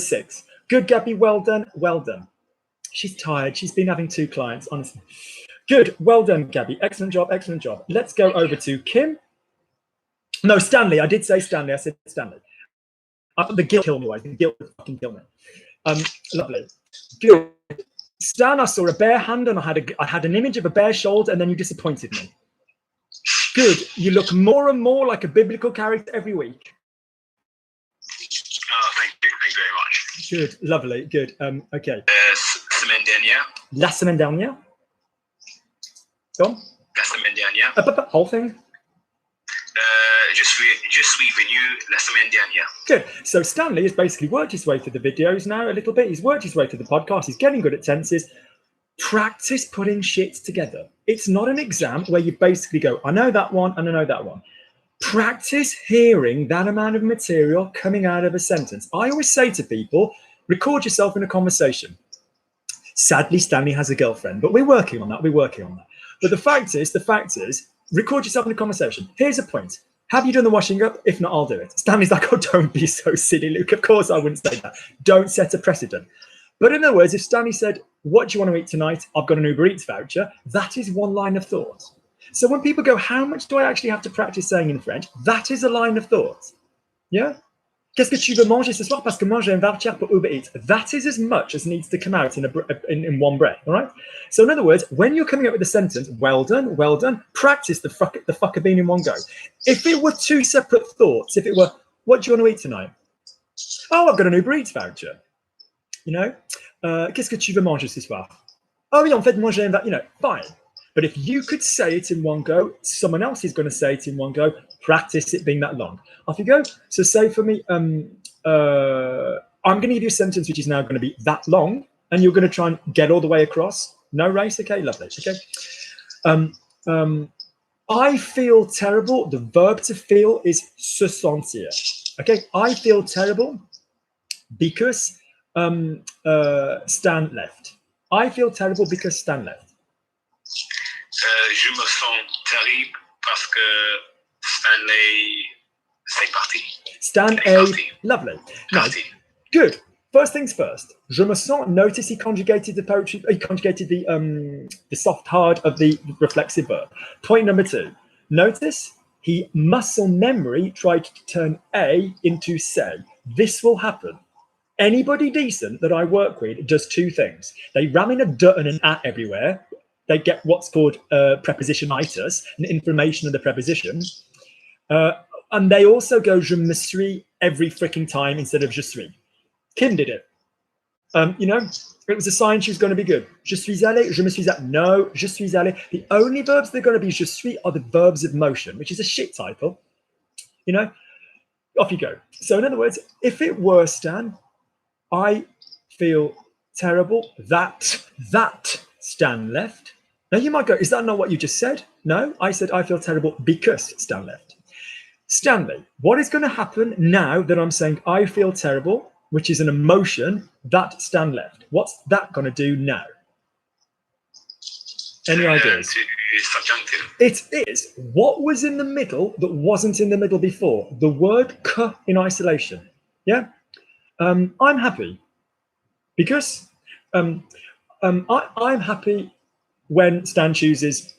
six. Good, Gabby. Well done. Well done. She's tired. She's been having two clients. Honestly. Good. Well done, Gabby. Excellent job. Excellent job. Let's go over to Kim. No, Stanley. I did say Stanley. I said Stanley. The guilt killed me. The guilt fucking killed me. Lovely. Good. Stan, I saw a bare hand and I had an image of a bare shoulder, and then you disappointed me. Good. You look more and more like a biblical character every week.
Oh, thank you. Thank you very much.
Good. Lovely. Good. Okay.
Semaine dernière.
La semaine dernière. Go on.
La semaine dernière.
Whole thing.
Je suis venu la semaine dernière.
Good. So Stanley has basically worked his way through the videos now a little bit. He's worked his way through the podcast. He's getting good at tenses. Practice putting shit together. It's not an exam where you basically go, I know that one and I know that one. Practice hearing that amount of material coming out of a sentence. I always say to people, record yourself in a conversation. Sadly, Stanley has a girlfriend, but we're working on that. But the fact is, record yourself in a conversation. Here's a point. Have you done the washing up? If not, I'll do it. Stanley's like, oh, don't be so silly, Luke. Of course I wouldn't say that. Don't set a precedent. But in other words, if Stanley said, what do you want to eat tonight? I've got an Uber Eats voucher. That is one line of thought. So when people go, how much do I actually have to practice saying in French? That is a line of thought. Yeah? Qu'est-ce que tu veux manger ce soir? Parce que moi j'ai un voucher pour Uber Eats. That is as much as needs to come out in one breath, all right? So in other words, when you're coming up with a sentence, well done, practice the fucker being in one go. If it were two separate thoughts, if it were, what do you want to eat tonight? Oh, I've got an Uber Eats voucher. You know? Qu'est-ce que tu veux manger ce soir? Oh oui, en fait, moi j'ai un voucher. You know, fine. But if you could say it in one go, someone else is going to say it in one go. Practice it being that long. Off you go. So say for me, I'm going to give you a sentence which is now going to be that long, and you're going to try and get all the way across. No race, okay? Lovely, okay? I feel terrible. The verb to feel is se sentir. Okay, I feel terrible because Stan left. I feel terrible because Stan left.
Je me sens terrible parce que Stanley c'est parti.
Stan A. Lovely. Now, good. First things first. Je me sens. Notice he conjugated the poetry. He conjugated the soft hard of the reflexive verb. Point number two. Notice he muscle memory tried to turn A into say. This will happen. Anybody decent that I work with does two things. They ram in a d and an at everywhere. They get what's called prepositionitis, an inflammation of the preposition. And they also go je me suis every freaking time instead of je suis. Kim did it. You know, it was a sign she was going to be good. Je suis allé, je me suis allé. No, je suis allé. The only verbs that are going to be je suis are the verbs of motion, which is a shit title. You know, off you go. So in other words, if it were Stan, I feel terrible that Stan left. Now you might go, is that not what you just said? No, I said I feel terrible because Stan left. Stanley, what is going to happen now that I'm saying I feel terrible, which is an emotion that Stan left? What's that going to do now? Any ideas?
Subjunctive.
It is. What was in the middle that wasn't in the middle before? The word que in isolation. Yeah? I'm happy because I'm happy when Stan chooses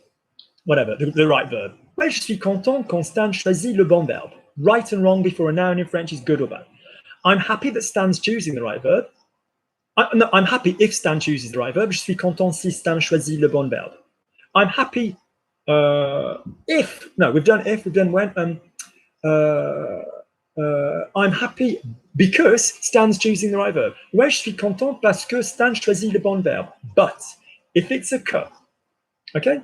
whatever, the right verb. Ouais, je suis content quand Stan choisit le bon verbe. Right and wrong before a noun in French is good or bad. I'm happy that Stan's choosing the right verb. I'm happy if Stan chooses the right verb. Je suis content si Stan choisit le bon verbe. I'm happy if, no, we've done if, we've done when. I'm happy because Stan's choosing the right verb. Ouais, je suis content parce que Stan choisit le bon verbe. But if it's a que, okay?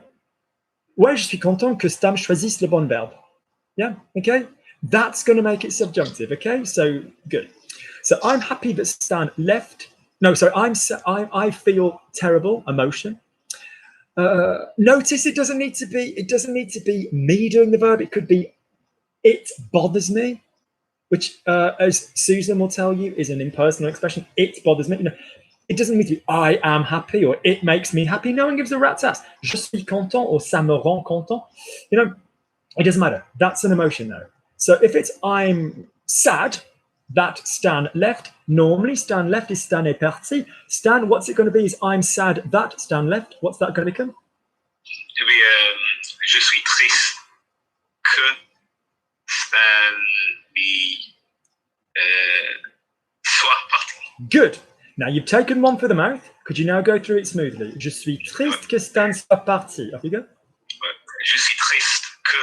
Ouais, je suis content que Stan choisisse le bon verbe. Yeah, okay? That's going to make it subjunctive, okay? So, good. So I'm happy that Stan left. No, sorry, I feel terrible, emotion. Notice it doesn't need to be me doing the verb. It could be it bothers me, which as Susan will tell you is an impersonal expression. It bothers me. You know, it doesn't mean to be I am happy or it makes me happy. No one gives a rat's ass. Je suis content or ça me rend content. You know, it doesn't matter. That's an emotion though. So if it's I'm sad that Stan left, normally Stan left is Stan est parti. Stan, what's it going to be is I'm sad that Stan left. What's that going to become?
Je suis triste que Stan soit parti.
Good. Now you've taken one for the mouth. Could you now go through it smoothly? Je suis triste que Stan soit parti. Off you go.
Je suis triste que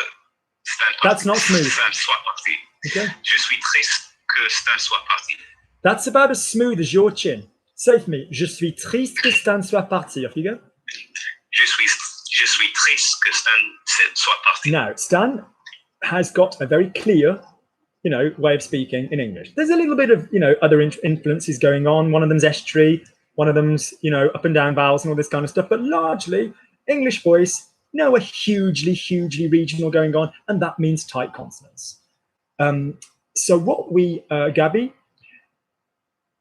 Stan
That's not smooth.
Stan soit parti.
Okay.
Je suis triste que Stan soit parti.
That's about as smooth as your chin. Say for me. Je suis triste que Stan soit parti. Off you go.
Je suis triste que Stan soit parti.
Now Stan has got a very clear, way of speaking in English. There's a little bit of, other influences going on. One of them's estuary, one of them's, up and down vowels and all this kind of stuff. But largely, English voice, a hugely, hugely regional going on, and that means tight consonants. So what we, Gabby,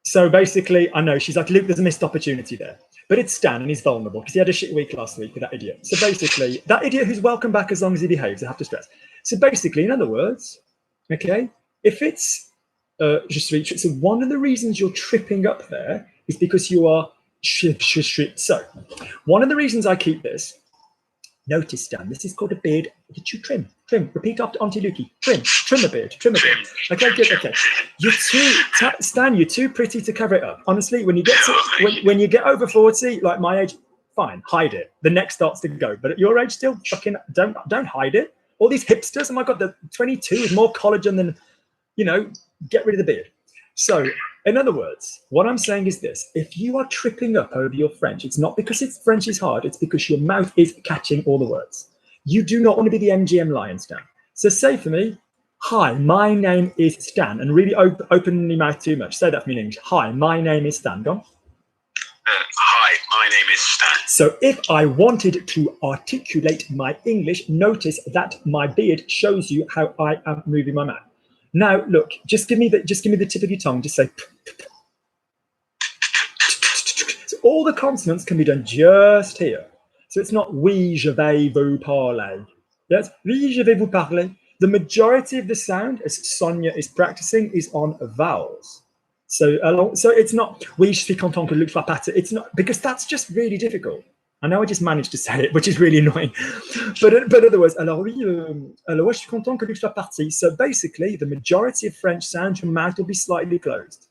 so basically, I know she's like, Luke, there's a missed opportunity there. But it's Stan, and he's vulnerable because he had a shit week last week with that idiot. So basically, that idiot who's welcome back as long as he behaves, I have to stress. So basically, in other words, okay, if it's je suis, so one of the reasons you're tripping up there is because you are so one of the reasons I keep this, notice, Stan, this is called a beard that you trim. Repeat after Auntie Lukey. Trim a beard. Okay, good. Okay, you're too Stan. You're too pretty to cover it up. Honestly, when you get when you get over 40, like my age, fine, hide it. The neck starts to go. But at your age, still fucking don't hide it. All these hipsters, oh my god, the 22 is more collagen than, get rid of the beard. So, in other words, what I'm saying is this: if you are tripping up over your French, it's not because French is hard, it's because your mouth is catching all the words. You do not want to be the MGM lion, Stan. So say for me, hi, my name is Stan, and really open your mouth too much. Say that for me in English. Hi, my name is Stan. Go on.
Hi, my name is Stan.
So if I wanted to articulate my English, notice that my beard shows you how I am moving my mouth. Now, look, just give me the tip of your tongue. Just say. So all the consonants can be done just here. So it's not oui, je vais vous parler. Yes, oui, je vais vous parler. The majority of the sound, as Sonia is practicing, is on vowels. So it's not oui, je suis content que Luc soit parti. It's not, because that's just really difficult. I know I just managed to say it, which is really annoying. But otherwise, alors oui, je suis content que Luc soit parti. So basically, the majority of French sounds, your mouth will be slightly closed.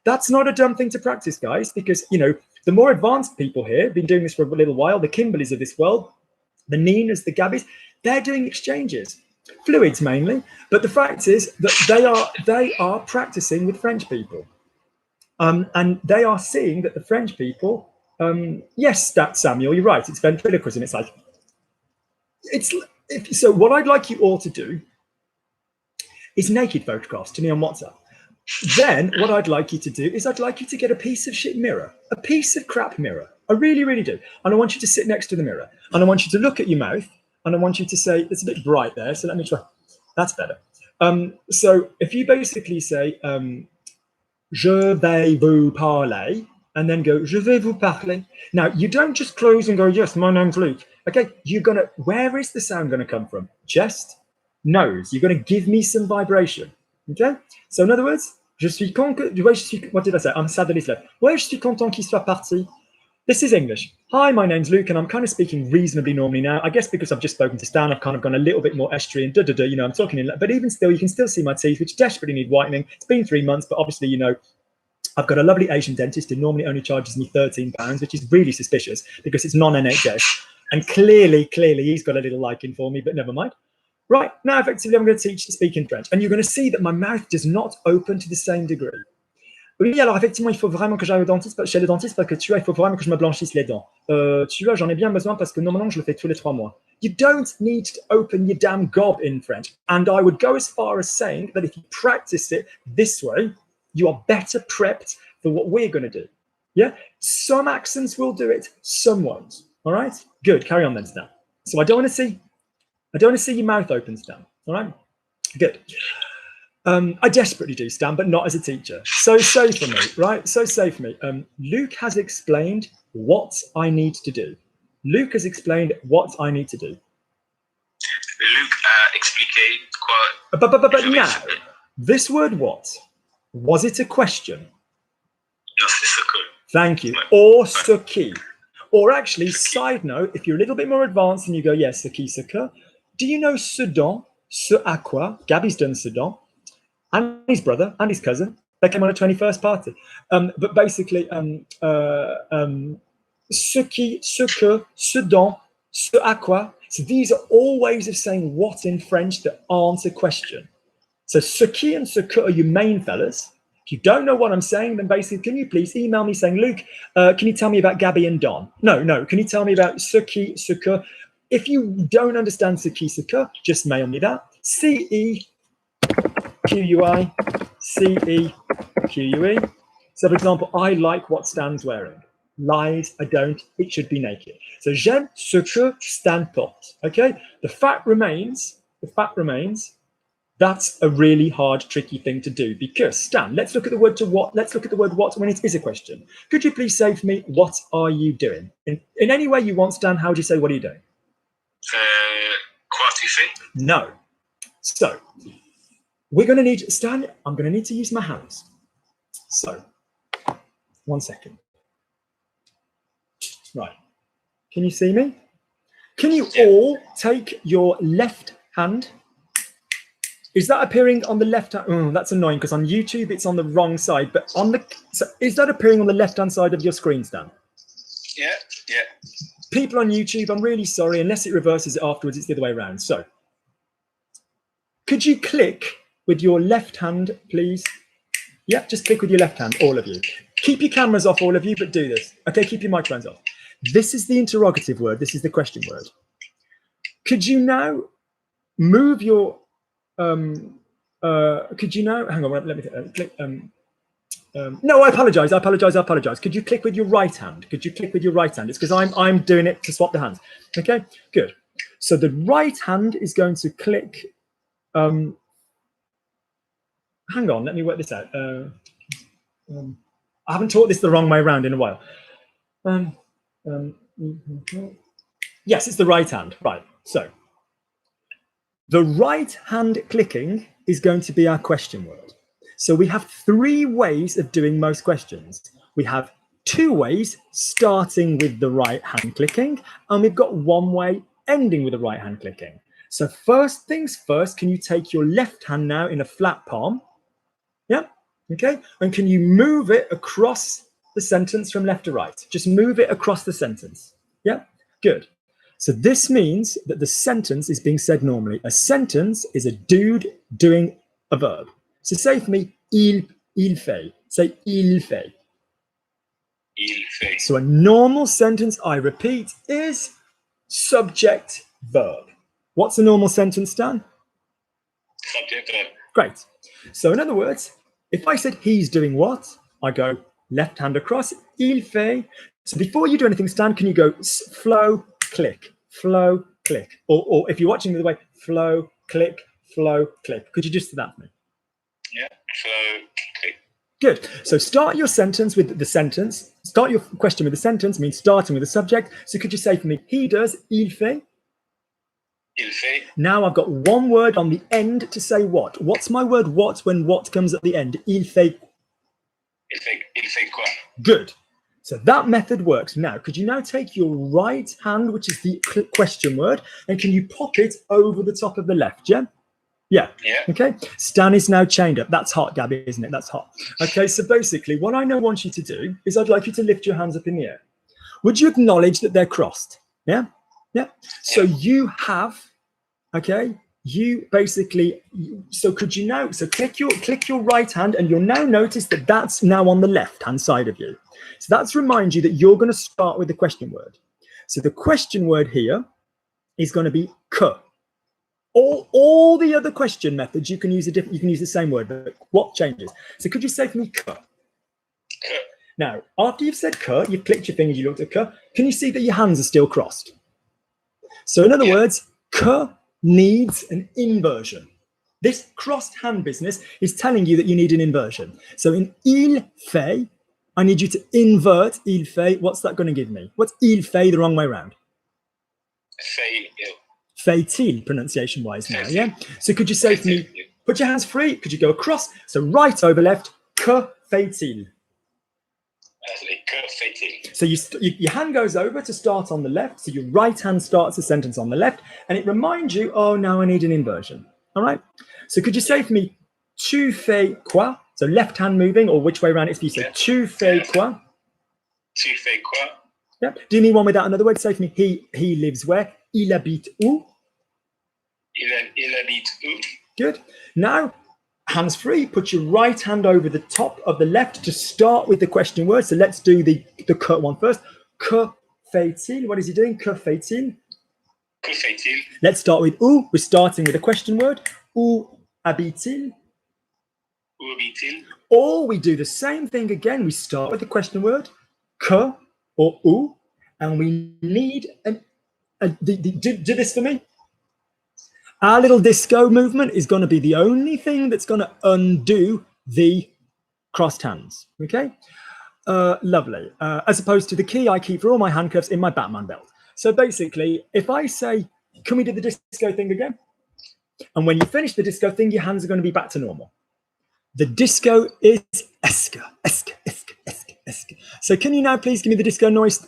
That's not a dumb thing to practice, guys, because, the more advanced people here, been doing this for a little while, the Kimberleys of this world, the Ninas, the Gabbies, they're doing exchanges, fluids mainly. But the fact is that they are practicing with French people. And they are seeing that the French people, yes, that Samuel, you're right, it's ventriloquism. It's like, so what I'd like you all to do is naked photographs to me on WhatsApp. Then what I'd like you to do is I'd like you to get a piece of shit mirror, a piece of crap mirror. I really, really do. And I want you to sit next to the mirror and I want you to look at your mouth and I want you to say, it's a bit bright there. So let me try. That's better. So if you basically say, je vais vous parler, and then go, je vais vous parler. Now, you don't just close and go, yes, my name's Luke. Okay, where is the sound going to come from? Chest, nose. You're going to give me some vibration. Okay? So in other words, what did I say? I'm sad that he's left. Ouais, je suis content qu'il soit parti. This is English. Hi, my name's Luke, and I'm kind of speaking reasonably normally now. I guess because I've just spoken to Stan, I've kind of gone a little bit more estuary and I'm talking in, but even still, you can still see my teeth, which desperately need whitening. It's been 3 months, but obviously, I've got a lovely Asian dentist who normally only charges me £13, which is really suspicious because it's non-NHS. And clearly, he's got a little liking for me, but never mind. Right, now effectively I'm going to teach to speak in French. And you're going to see that my mouth does not open to the same degree. Oui, alors effectivement, il faut vraiment que j'aille au dentiste, chez le dentiste parce que il faut vraiment que je me blanchisse les dents. J'en ai bien besoin parce que normalement, je le fais tous les 3 mois. You don't need to open your damn gob in French. And I would go as far as saying that if you practice it this way, you are better prepped for what we're going to do. Yeah? Some accents will do it, some won't. All right? Good. Carry on then, Stan. So I don't want to see your mouth open, Stan. All right? Good. I desperately do, Stan, but not as a teacher. So say for me, right? So say for me. Luke has explained what I need to do. Luke has explained what I need to do.
Luc a expliqué quoi.
But now, this word what? Was it a question?
Non, c'est ce que.
Thank you. Or ce qui. Or actually, side note, if you're a little bit more advanced and you go, yes, ce qui, ce que, do you know ce dont? ce à quoi, Gabi's done ce dont, and his brother and his cousin, they came on a 21st party. But basically, ce qui, ce que, ce dont, ce à quoi. So these are all ways of saying what in French that aren't a question. So ce qui and ce que are your main fellas. If you don't know what I'm saying, then basically, can you please email me saying, Luke, can you tell me about Gabi and Don? No, can you tell me about ce qui, ce que? If you don't understand ce qui, ce que, just mail me that. C-E-Q-U-I, C-E-Q-U-E. So for example, I like what Stan's wearing. Lies, I don't, it should be naked. So j'aime ce que Stan porte, okay? The fact remains, that's a really hard, tricky thing to do because Stan, let's look at the word to what. Let's look at the word what when it is a question. Could you please say for me, what are you doing? In any way you want, Stan, how would you say, what are you doing?
Quoi tu fais?
No. So we're going to need, Stan, I'm going to need to use my hands. So 1 second. Right. Can you see me? Can you all take your left hand? Is that appearing on the left hand? Oh, that's annoying because on YouTube it's on the wrong side. But on the, so is that appearing on the left hand side of your screen, Stan?
Yeah.
People on YouTube, I'm really sorry. Unless it reverses it afterwards, it's the other way around. So, could you click with your left hand, please? Yeah, just click with your left hand, all of you. Keep your cameras off, all of you, but do this. Okay, keep your microphones off. This is the interrogative word. This is the question word. Could you now move your could you now hang on, let me click no, I apologize. Could you click with your right hand? It's because I'm doing it to swap the hands. Okay, good. So the right hand is going to click hang on, let me work this out. I haven't taught this the wrong way around in a while. Yes, it's the right hand, right? So the right hand clicking is going to be our question word. So we have 3 ways of doing most questions. We have 2 ways starting with the right hand clicking, and we've got 1 way ending with the right hand clicking. So first things first, can you take your left hand now in a flat palm? Yeah, okay. And can you move it across the sentence from left to right? Just move it across the sentence. Yeah, good. So this means that the sentence is being said normally. A sentence is a dude doing a verb. So say for me, il fait. Say il fait.
Il fait.
So a normal sentence, I repeat, is subject verb. What's a normal sentence, Stan?
Subject verb.
Great. So in other words, if I said he's doing what, I go left hand across, il fait. So before you do anything, Stan, can you go flow, click, flow, click? Or if you're watching the other way, flow, click, flow, click. Could you just do that for me?
Yeah, flow, click.
Good. So start your sentence with the sentence. Start your question with the sentence, means starting with the subject. So could you say for me, he does, il fait?
Il fait.
Now I've got 1 word on the end to say what. What's my word what when what comes at the end? Il fait.
Il fait quoi?
Good. So that method works. Now, could you now take your right hand, which is the question word, and can you pop it over the top of the left, yeah? Yeah. Okay. Stan is now chained up. That's hot, Gabby, isn't it? That's hot. Okay. So basically, what I now want you to do is I'd like you to lift your hands up in the air. Would you acknowledge that they're crossed? Yeah. Yeah. So you have, okay. You basically. So could you now? So click your right hand, and you'll now notice that that's now on the left hand side of you. So that's remind you that you're going to start with the question word. So the question word here is going to be que. All the other question methods you can use the same word, but what changes? So could you say for me que? Now, after you've said que, you've clicked your fingers, you looked at que, can you see that your hands are still crossed? So in other words, que needs an inversion. This crossed hand business is telling you that you need an inversion. So in il fait, I need you to invert il fait. What's that going to give me? What's il fait the wrong way around?
Fait-il.
Fait-il, pronunciation-wise now, yeah? So could you say for me, put your hands free, could you go across? So right over left, que fait-il?
Que fait-il.
So your hand goes over to start on the left, so your right hand starts the sentence on the left, and it reminds you, oh, now I need an inversion. All right. So could you say for me, tu fais quoi? So left hand moving, or which way around it's for you. So tu fais quoi?
Tu fais quoi?
Yeah. Do you mean one without another word? Say for me, he lives where? Il habite où?
Il habite où?
Good. Now, hands free. Put your right hand over the top of the left to start with the question word. So let's do the que one first. Que fait-il? What is he doing? Que fait-il?
Que fait-il?
Let's start with où. We're starting with a question word. Où habite-t-il?
Où habite-t-il?
Or we do the same thing again. We start with the question word. Que or où. And we need do this for me. Our little disco movement is going to be the only thing that's going to undo the crossed hands. Okay, lovely. As opposed to the key I keep for all my handcuffs in my Batman belt. So basically, if I say, can we do the disco thing again? And when you finish the disco thing, your hands are going to be back to normal. The disco is eska, eska, eska, eska, eska. So can you now please give me the disco noise?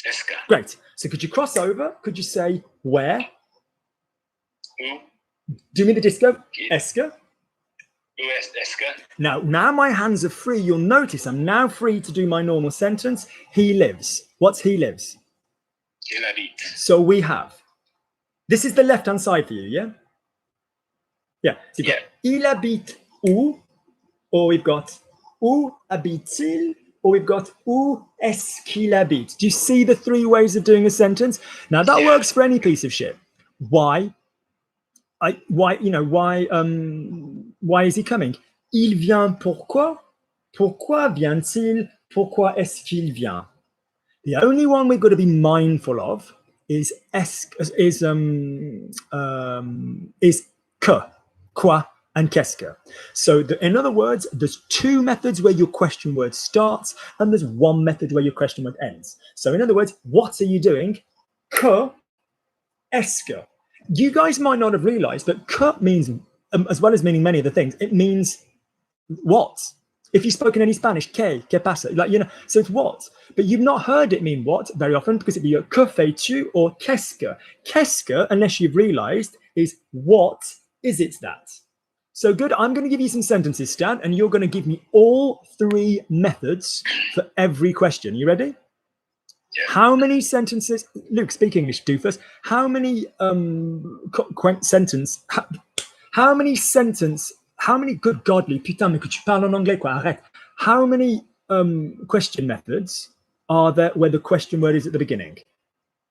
Eska.
Great. So could you cross over? Could you say where?
Où?
Do me the disco. Eska.
Où est Eska?
Now my hands are free. You'll notice I'm now free to do my normal sentence. He lives. What's he lives?
Il habite.
So we have. This is the left-hand side for you, yeah? Yeah. So you've got il habite où, or we've got où habite-t-il, or we've got où est-ce qu'il habite. Do you see the three ways of doing a sentence? Now that works for any piece of shit. Why? Why is he coming? Il vient pourquoi? Pourquoi vient-il? Pourquoi est-ce qu'il vient? The only one we've got to be mindful of is que, quoi, and qu'est-ce que. So in other words, there's two methods where your question word starts, and there's one method where your question word ends. So in other words, what are you doing? Que, est-ce que. You guys might not have realized that que means, as well as meaning many other things, it means what. If you've spoken any Spanish, que pasa, so it's what. But you've not heard it mean what very often, because it'd be a que fais-tu or qu'est-ce que. Qu'est-ce que, unless you've realized, is what is it that. So good, I'm going to give you some sentences, Stan, and you're going to give me all three methods for every question. You ready?
Yeah.
How many sentences, Luke, speak English, doofus. How many how many good godly, putain, mais que tu parles en anglais, quoi, arrête. How many question methods are there where the question word is at the beginning?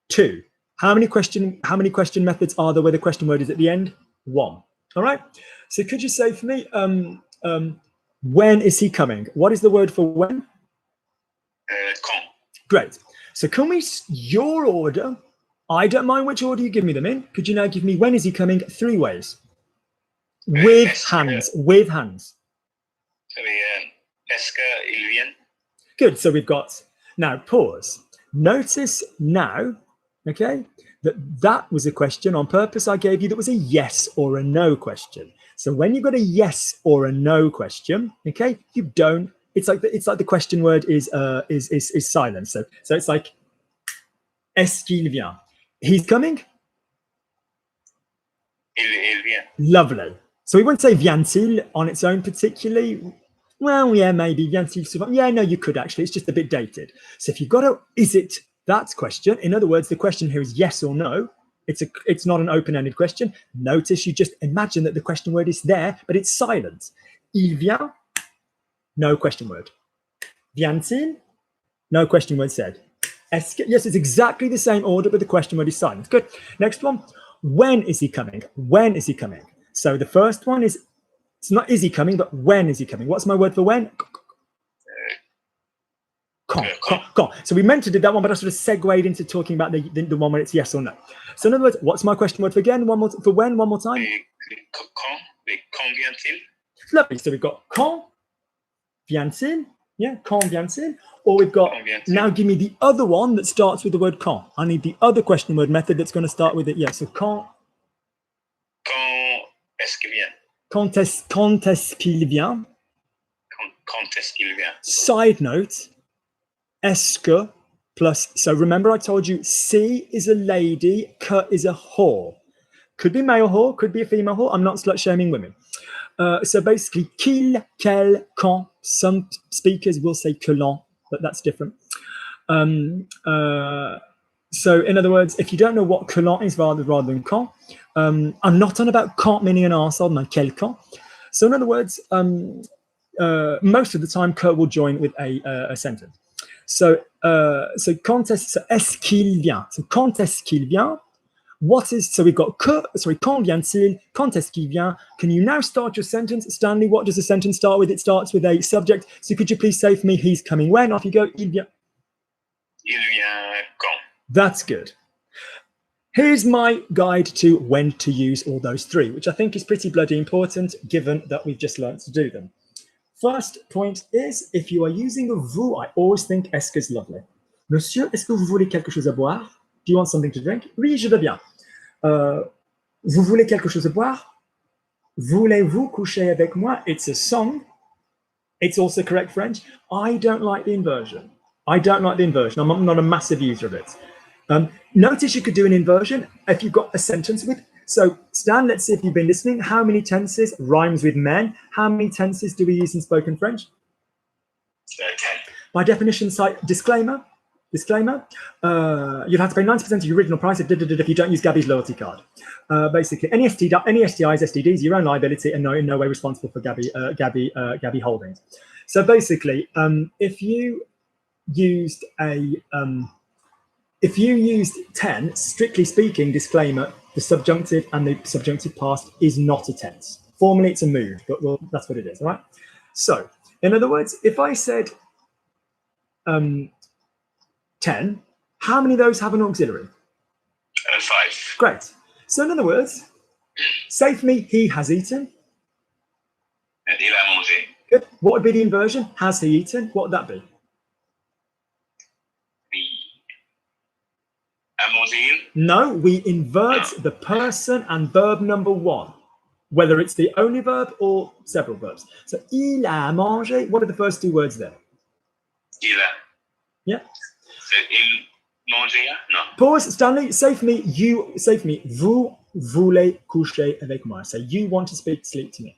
2. How many question methods are there where the question word is at the end? 1. All right. So could you say for me, when is he coming? What is the word for when?
Quand.
Great. So can we, your order, I don't mind which order you give me them in. Could you now give me when is he coming 3 ways? With hands, with hands.
Est-ce qu'il vient?
Good. So we've got, now pause. Notice now, okay, that was a question on purpose I gave you that was a yes or a no question. So when you've got a yes or a no question, okay, you don't, it's like the question word is silent. So it's like, est-ce qu'il vient? He's coming?
Il vient.
Lovely. So we won't say vient-il on its own particularly. Well, yeah, maybe vient-il souvent. Yeah, no, you could actually. It's just a bit dated. So if you've got a, is it that question? In other words, the question here is yes or no. It's not an open-ended question. Notice you just imagine that the question word is there, but it's silent. Il vient? No question word. Vient-il? No question word said. Est-ce que? Yes, it's exactly the same order, but the question word is silent. Good. Next one. When is he coming? When is he coming? So the first one is, it's not is he coming, but when is he coming? What's my word for when? Quand. So we meant to do that one, but I sort of segued into talking about the one where it's yes or no. So in other words, what's my question word for again? One more for when? One more time.
Quand vient-il?
Lovely. So we've got quand vient-il. Yeah, quand vient-il. Or we've got, now give me the other one that starts with the word quand. I need the other question word method that's going to start with it. Yeah, so quand.
Quand est-ce qu'il vient?
Quand est-ce qu'il vient?
Quand est-ce qu'il vient?
Side note, est-ce que plus, so remember I told you C is a lady, que is a whore. Could be male whore, could be a female whore. I'm not slut shaming women. So basically, qu'il, quel, quand. Some speakers will say que l'on, but that's different. So in other words, if you don't know what que l'on is rather than quand, I'm not on about quand meaning an arsehole, no, quel quand. So in other words, most of the time, que will join with a sentence. So quand est-ce qu'il vient? So quand est-ce qu'il vient? What is, so we've got quand vient-il, quand est-ce qu'il vient? Can you now start your sentence? Stanley, what does the sentence start with? It starts with a subject. So could you please say for me, he's coming when? Off you go, il vient.
Il vient quand?
That's good. Here's my guide to when to use all those three, which I think is pretty bloody important given that we've just learned to do them. First point is, if you are using a vous, I always think est-ce que is lovely. Monsieur, est-ce que vous voulez quelque chose à boire? Do you want something to drink? Oui, je veux bien. Vous voulez quelque chose à boire? Voulez-vous coucher avec moi? It's a song. It's also correct French. I don't like the inversion. I'm not a massive user of it. Notice you could do an inversion if you've got a sentence with. So, Stan, let's see if you've been listening. How many tenses rhymes with men? How many tenses do we use in spoken French?
10.
By definition, site disclaimer. You'll have to pay 90% of your original price if you don't use Gabby's loyalty card. Basically, any STIs, STDs, your own liability, and in no way responsible for Gabby holdings. So basically, if you used 10, strictly speaking, disclaimer, the subjunctive and the subjunctive past is not a tense. Formally, it's a mood, but that's what it is, all right? So, in other words, if I said 10, how many of those have an auxiliary?
5.
Great. So, in other words, say for me, he has eaten.
Il a mangé.
Good. What would be the inversion? Has he eaten? What would that be?
A mangé.
No, we invert the person and verb number one, whether it's the only verb or several verbs. So, il a mangé. What are the first two words there?
Il a.
Yeah.
Il mangeait? No.
Pause, Stanley. Say for me, vous voulez coucher avec moi. So you want to sleep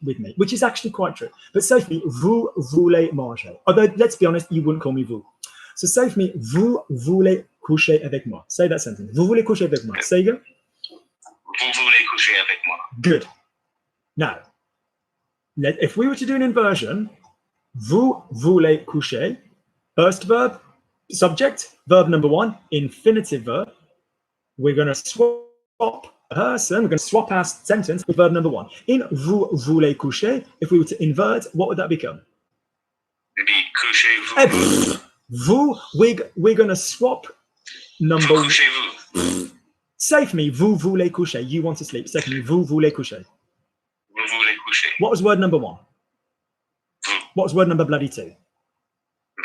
with me, which is actually quite true. But say for me, vous voulez manger. Although, let's be honest, you wouldn't call me vous. So say for me, vous voulez coucher avec moi. Say that sentence. Vous voulez coucher avec moi. Say again.
Vous voulez coucher avec moi.
Good. Now, if we were to do an inversion, vous voulez coucher, first verb, subject, verb number one, infinitive verb. We're going to swap person, we're going to swap our sentence with verb number one. In vous voulez coucher, if we were to invert, what would that become?
Maybe couchez-vous.
Vous, we're going to swap number
Vous couchez-vous.
Say for me, vous voulez coucher. You want to sleep. Say for me, vous voulez coucher.
Vous voulez coucher.
What was word number one?
Vous.
What was word number bloody two?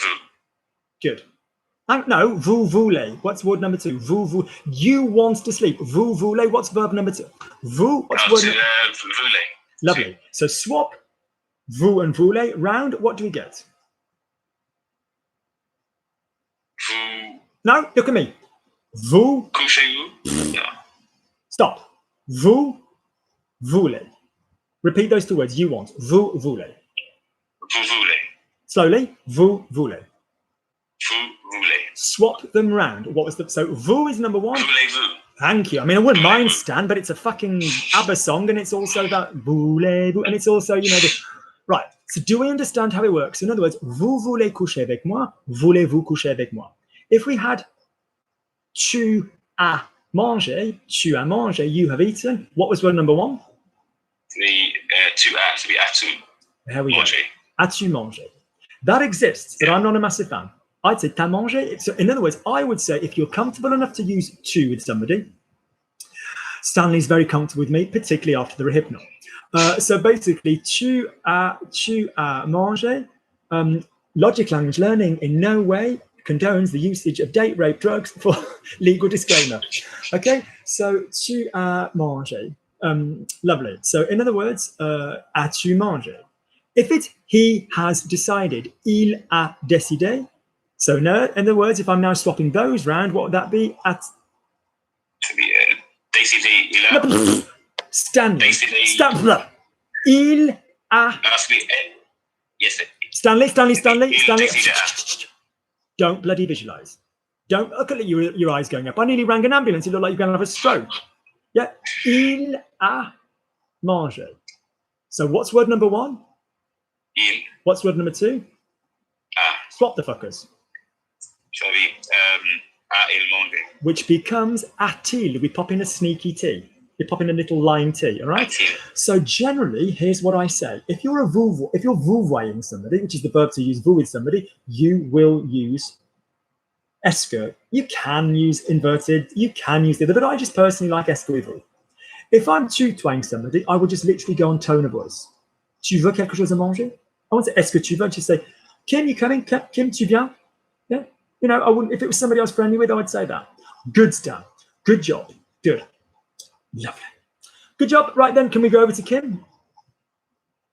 Vous.
Good. No, vous voulez. What's word number two? Vous. You want to sleep. Vous voulez. What's verb number two? Vous. What's word number?
Voulez.
Lovely. So swap vous and voulez round. What do we get?
Vous.
No, look at me. Vous.
Couchez-vous? No.
Stop. Vous voulez. Repeat those two words. You want. Vous voulez.
Vous voulez.
Slowly. Vous voulez.
Vous voulez.
Swap them round. What was the so vous is number one?
Voulez-vous?
Thank you. I mean, I wouldn't mind Stan, but it's a fucking ABBA song, and it's also that voulez-vous, and it's also right. So do we understand how it works? In other words, vous voulez coucher avec moi? Voulez-vous coucher avec moi? If we had tu as mangé, you have eaten. What was word number one?
The tu as to be as-tu.
There we
Manger.
go. As-tu mangé? That exists, but I'm not a massive fan. I'd say t'as mangé. So in other words, I would say if you're comfortable enough to use tu with somebody, Stanley's very comfortable with me, particularly after the rehypnol. So basically, tu as mangé. Logic language learning in no way condones the usage of date rape drugs for legal disclaimer. Okay, so tu as mangé. Lovely. So in other words, as-tu mangé? If it's he has decided, il a décidé. So no, in other words, if I'm now swapping those round, what would that be?
To be décidé, il a.
Stanley.
Basically,
Il a.
Yes.
Stanley.
Il.
Don't bloody visualize. Don't look at your eyes going up. I nearly rang an ambulance. It looked like you're going to have a stroke. Yeah. Il a mangé. So what's word number 1?
Il.
What's word number 2? Swap the fuckers.
Sorry. A il mangé.
Which becomes a-t-il. We pop in a sneaky T. We pop in a little line T, all right?
A-t-il.
So generally, here's what I say. If you're vouvoying somebody, which is the verb to use vous with somebody, you will use est que. You can use inverted, you can use the other, but I just personally like est que with vous. If I'm tutoying somebody, I will just literally go on tone of voice. Tu veux quelque chose à manger? I want to say, est-ce que tu veux? Just say, Kim, you coming? Kim, tu viens? Yeah. You know, I wouldn't, if it was somebody I was friendly with, I would say that. Good, Stan. Good job. Good. Lovely. Good job. Right then, can we go over to Kim?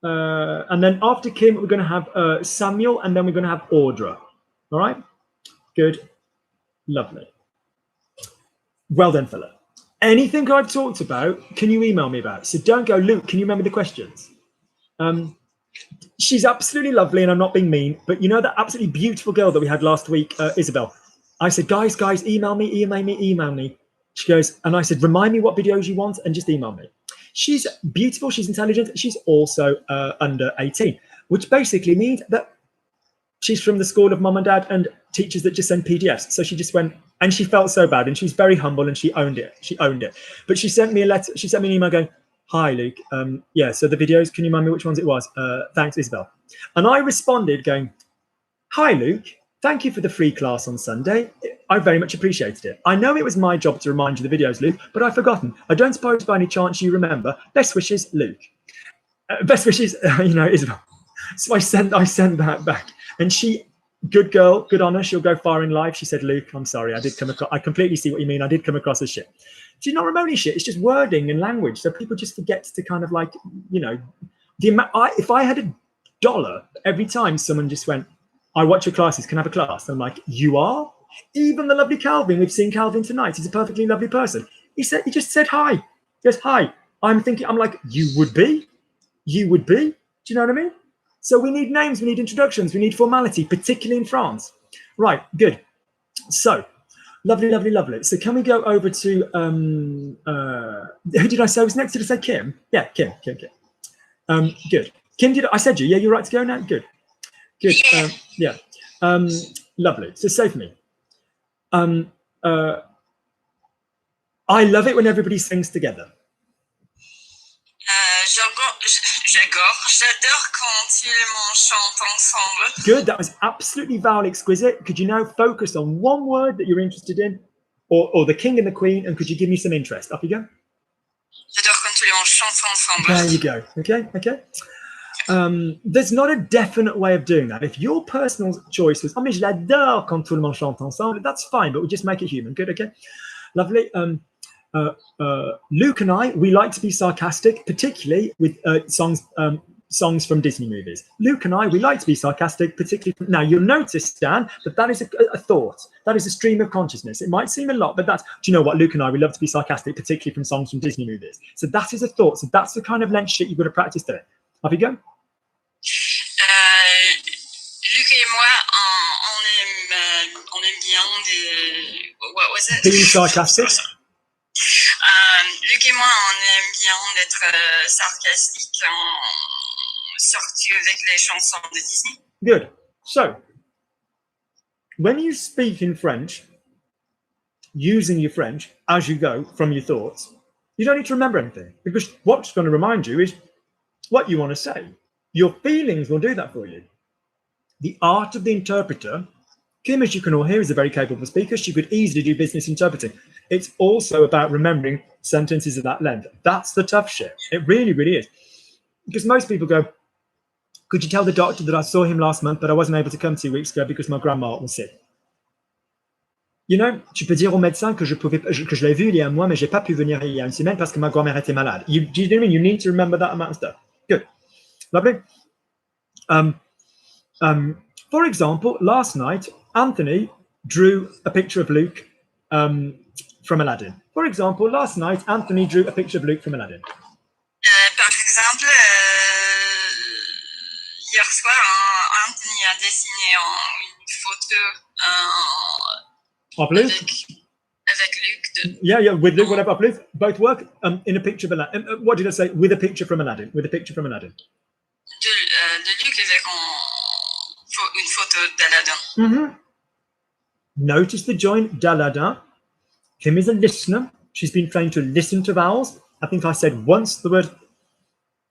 And then after Kim, we're going to have Samuel, and then we're going to have Audra. All right? Good. Lovely. Well done, fella. Anything I've talked about, can you email me about? So don't go, Luke, can you remember the questions? She's absolutely lovely, and I'm not being mean, but you know that absolutely beautiful girl that we had last week, Isabel? I said, guys, email me. She goes, and I said, remind me what videos you want and just email me. She's beautiful, she's intelligent, she's also under 18, which basically means that she's from the school of mum and dad and teachers that just send PDFs. So she just went, and she felt so bad, and she's very humble, and she owned it. But she sent me a letter, she sent me an email going, hi, Luke. Yeah, so the videos, can you remind me which ones it was? Thanks, Isabel. And I responded going, hi, Luke. Thank you for the free class on Sunday. I very much appreciated it. I know it was my job to remind you the videos, Luke, but I've forgotten. I don't suppose by any chance you remember. Best wishes, Luke. Best wishes, Isabel. So I sent that back. And she, good girl, good on her, she'll go far in life. She said, Luke, I'm sorry, I completely see what you mean. I did come across as shit. She's not remotely shit. It's just wording and language. So people just forget to kind of like, if I had $1 every time someone just went, I watch your classes, can I have a class? I'm like, you are? Even the lovely Calvin, we've seen Calvin tonight. He's a perfectly lovely person. He just said hi. Yes, hi. I'm like, you would be? You would be? Do you know what I mean? So we need names, we need introductions, we need formality, particularly in France. Right, good. So, lovely. So can we go over to, who did I say was next? Did I say Kim? Yeah, Kim. Good. Kim, I said you? Yeah, you're right to go now? Good. Yeah. Lovely. So say for me. I love it when everybody sings together.
J'adore quand ils chantent ensemble.
Good. That was absolutely vowel exquisite. Could you now focus on one word that you're interested in, or the king and the queen, and could you give me some interest? Up you go.
J'adore quand tous les monde chantent ensemble.
There you go. Okay. There's not a definite way of doing that. If your personal choice was, je l'adore quand tout le monde chante ensemble, that's fine, but we'll just make it human. Good, okay? Lovely. Luke and I, we like to be sarcastic, particularly with songs from Disney movies. Luke and I, we like to be sarcastic, particularly now you'll notice, Stan, that is a thought. That is a stream of consciousness. It might seem a lot, but do you know what? Luke and I, we love to be sarcastic, particularly from songs from Disney movies. So that is a thought. So that's the kind of length shit you've got to practice doing. Off you go.
Luc et moi, on aime bien des... What was it?
Being sarcastic.
Luc et moi, on aime bien d'être sarcastique en sortie avec les chansons de Disney.
Good. So, when you speak in French, using your French as you go from your thoughts, you don't need to remember anything, because what's going to remind you is what you want to say. Your feelings will do that for you. The art of the interpreter, Kim, as you can all hear, is a very capable speaker. She could easily do business interpreting. It's also about remembering sentences of that length. That's the tough shit. It really, really is. Because most people go, could you tell the doctor that I saw him last month, but I wasn't able to come 2 weeks ago because my grandma was sick? You know, tu peux dire au médecin que je l'ai vu il y a un mois, mais j'ai pas pu venir il y a une semaine parce que ma grand-mère était malade. Do you know what I mean? You need to remember that amount of stuff. Good. Lovely. For example, last night, Anthony drew a picture of Luke from Aladdin. For example, last night, Anthony drew a picture of Luke from Aladdin.
soir, Anthony a dessiné une photo
Of Luke?
avec Luc.
Yeah, with Luke, whatever, of Luke, both work. In a picture of Aladdin. What did I say? With a picture from Aladdin. With a picture from Aladdin.
De Luc avec une photo d'Aladin.
Mm-hmm. Notice the join d'Aladin. Kim is a listener. She's been trained to listen to vowels. I think I said once the word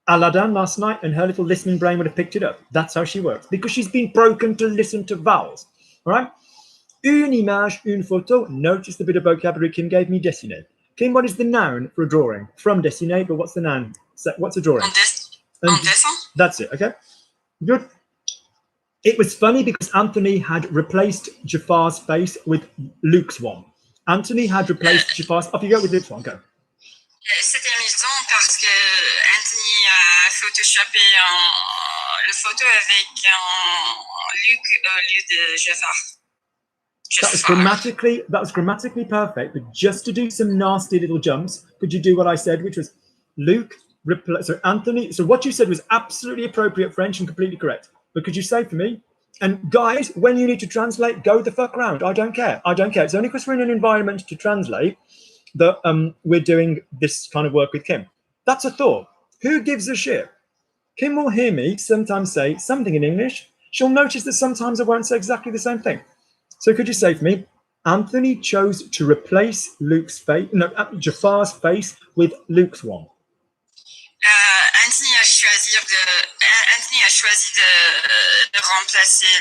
Aladdin last night, and her little listening brain would have picked it up. That's how she works, because she's been broken to listen to vowels. All right? Une image, une photo. Notice the bit of vocabulary Kim gave me, dessiner. Kim, what is the noun for a drawing? From dessiner, but what's the noun? So what's a drawing?
En dessin?
That's it, okay? Good. It was funny because Anthony had replaced Jafar's face with Luke's one. Anthony had replaced Jafar's... Off you go with Luke's one, go.
C'était amusant parce que Anthony a photoshopé le photo avec Luc au lieu de Jafar.
That was grammatically perfect, but just to do some nasty little jumps, could you do what I said, which was Luke, so Anthony, so what you said was absolutely appropriate French and completely correct. But could you say for me, and guys, when you need to translate, go the fuck round. I don't care. It's only because we're in an environment to translate that we're doing this kind of work with Kim. That's a thought. Who gives a shit? Kim will hear me sometimes say something in English. She'll notice that sometimes I won't say exactly the same thing. So could you say for me, Anthony chose to replace Jafar's face with Luke's one.
Anthony a choisi de remplacer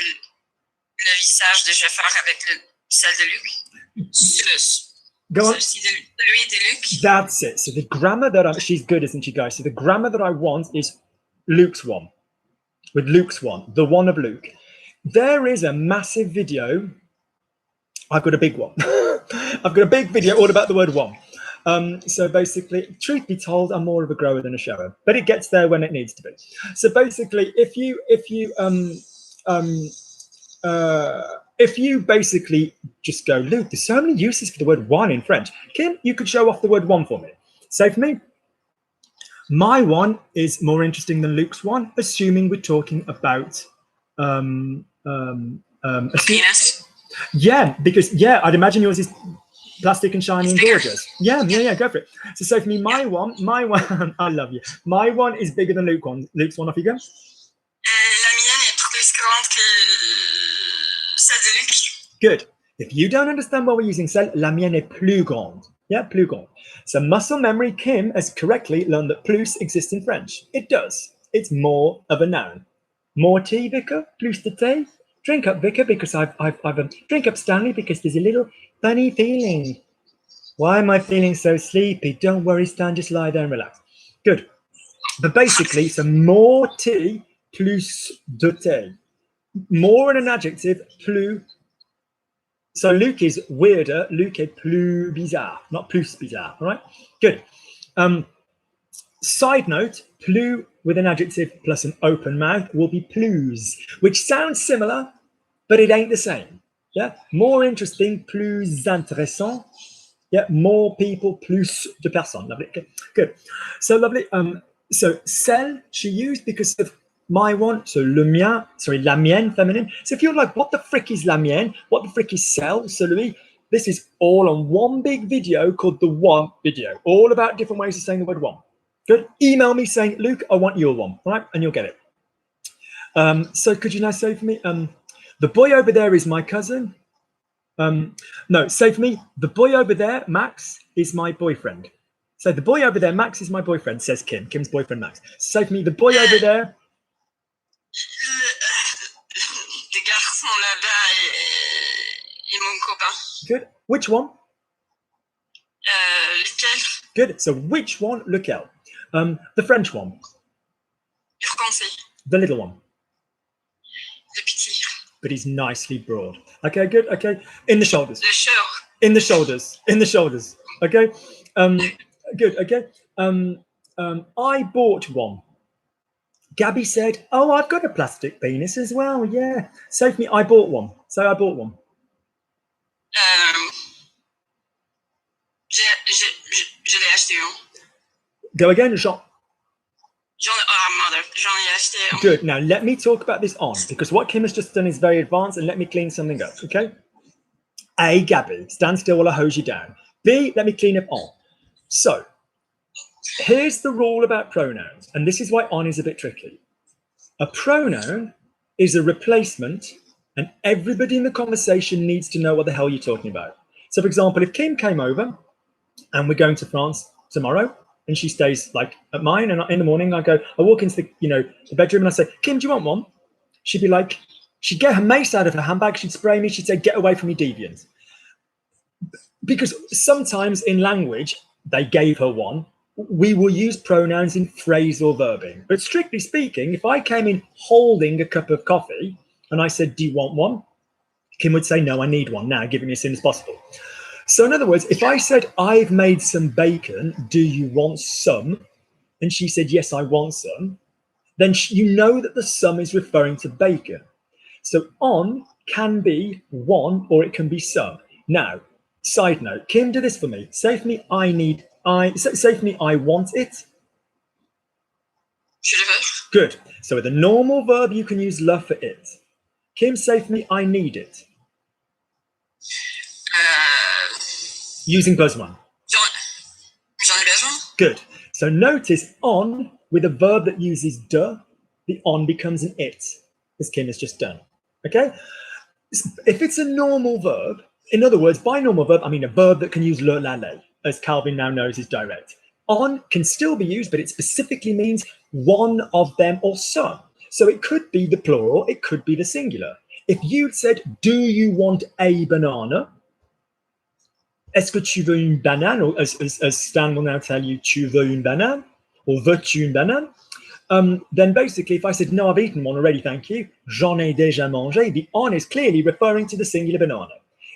le visage de Jafar avec celle de Luc.
Go on.
Lui de Luc.
That's it. So the grammar that she's good, isn't she, guys? So the grammar that I want is Luke's one, with Luke's one, the one of Luke. There is a massive video. I've got a big one. I've got a big video all about the word one. So basically, truth be told, I'm more of a grower than a shower, but it gets there when it needs to be. So basically, if you basically just go, Luke, there's so many uses for the word one in French. Kim, you could show off the word one for me. Say for me, my one is more interesting than Luke's one, assuming we're talking about
penis.
Yeah, because I'd imagine yours is plastic and shiny and gorgeous. Yeah, go for it. So say for me, my one, I love you. My one is bigger than Luke's one. Luke's one, off you go.
La mienne est plus grande que celle de Luc.
Good. If you don't understand why we're using celle, la mienne est plus grande. Yeah, plus grande. So muscle memory, Kim has correctly learned that plus exists in French. It does. It's more of a noun. More tea, Vicar? Plus de thé? Drink up, Vicar, because I've drink up, Stanley, because there's a little funny feeling. Why am I feeling so sleepy? Don't worry, Stan, just lie there and relax. Good. But basically, so more tea, plus de thé. More in an adjective, plus. So Luke is weirder. Luke est plus bizarre, not plus bizarre. All right. Good. Side note, plus with an adjective plus an open mouth will be plus, which sounds similar, but it ain't the same. Yeah. More interesting, plus intéressant. Yeah. More people, plus de personnes. Lovely. Okay. Good. So lovely. So celle she used because of my one. So le mien, sorry, la mienne, feminine. So if you're like, what the frick is la mienne? What the frick is celle? So Louis, this is all on one big video called the one video, all about different ways of saying the word one. Good. Email me saying, Luke, I want your one, right? And you'll get it. So could you now say for me, the boy over there is my cousin. No, say for me, the boy over there, Max, is my boyfriend. So the boy over there, Max, is my boyfriend, says Kim. Kim's boyfriend, Max. Say for me, the boy over there.
Le garçon là-bas est mon copain.
Good. Which one?
Lequel?
Good. So which one? Lequel? The French one.
Le français.
The little one.
Le petit.
But he's nicely broad. Okay, good. Okay. In the shoulders.
Le short.
In the shoulders. In the shoulders. Okay. Good. Okay. I bought one. Gabby said, oh, I've got a plastic penis as well. Yeah. Say for me, I bought one. Say I bought one.
Je l'ai acheté un.
Go again, Jean.
Mother. J'en ai acheté un.
Good. Now let me talk about this on, because what Kim has just done is very advanced, and let me clean something up, okay? A, Gabby, stand still while I hose you down. B, let me clean up on. So here's the rule about pronouns, and this is why on is a bit tricky. A pronoun is a replacement, and everybody in the conversation needs to know what the hell you're talking about. So for example, if Kim came over and we're going to France tomorrow, and she stays like at mine, and in the morning I walk into the bedroom and I say, Kim, do you want one? She'd be like, she'd get her mace out of her handbag, she'd spray me, she'd say, get away from me, deviant. Because sometimes in language, they gave her one. We will use pronouns in phrasal verbing. But strictly speaking, if I came in holding a cup of coffee and I said, do you want one? Kim would say, no, I need one now, give it me as soon as possible. So in other words, if I said, I've made some bacon, do you want some? And she said, yes, I want some. Then you know that the some is referring to bacon. So on can be one or it can be some. Now, side note, Kim, do this for me. Say for me, say for me, I want it.
Je le veux.
Good. So with a normal verb, you can use le for it. Kim, say for me, I need it. Using besoin.
J'en ai besoin.
Good. So notice on with a verb that uses de, the on becomes an it, as Kim has just done. Okay? If it's a normal verb, in other words, by normal verb, I mean a verb that can use le, la, le, as Calvin now knows is direct. On can still be used, but it specifically means one of them or some. So it could be the plural, it could be the singular. If you'd said, do you want a banana? Est-ce que tu veux une banane? Or as Stan will now tell you, tu veux une banane? Or veux-tu une banane? Then basically, if I said, no, I've eaten one already, thank you, j'en ai déjà mangé, the on is clearly referring to the singular banana.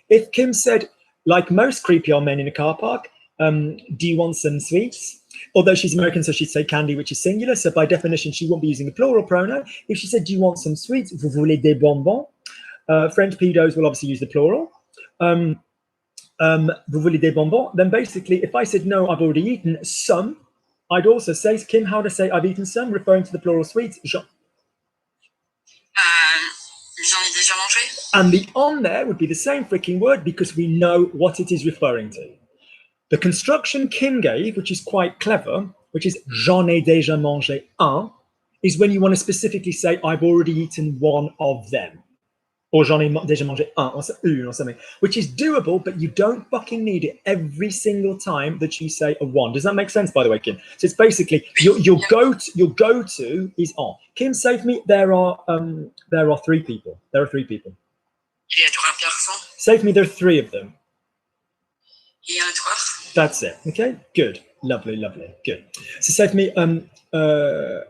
If Kim said, like most creepy old men in a car park, do you want some sweets? Although she's American, so she'd say candy, which is singular. So by definition, she won't be using the plural pronoun. If she said, do you want some sweets? Vous voulez des bonbons? French pedos will obviously use the plural. Vous voulez des bonbons? Then basically, if I said, no, I've already eaten some, I'd also say, Kim, how to say I've eaten some, referring to the plural sweets.
J'en ai déjà mangé.
And the on there would be the same freaking word because we know what it is referring to. The construction Kim gave, which is quite clever, which is j'en ai déjà mangé un, is when you want to specifically say I've already eaten one of them. Or j'en ai déjà mangé un, or something, which is doable, but you don't fucking need it every single time that you say a one. Does that make sense, by the way, Kim? So it's basically your go-to is on. Kim, say for me, there are three people. There are three people.
Il y a 3 personnes.
Say for me, there are three of them.
Il y en a 3.
That's it. Okay, good, lovely, lovely, good. So say for me,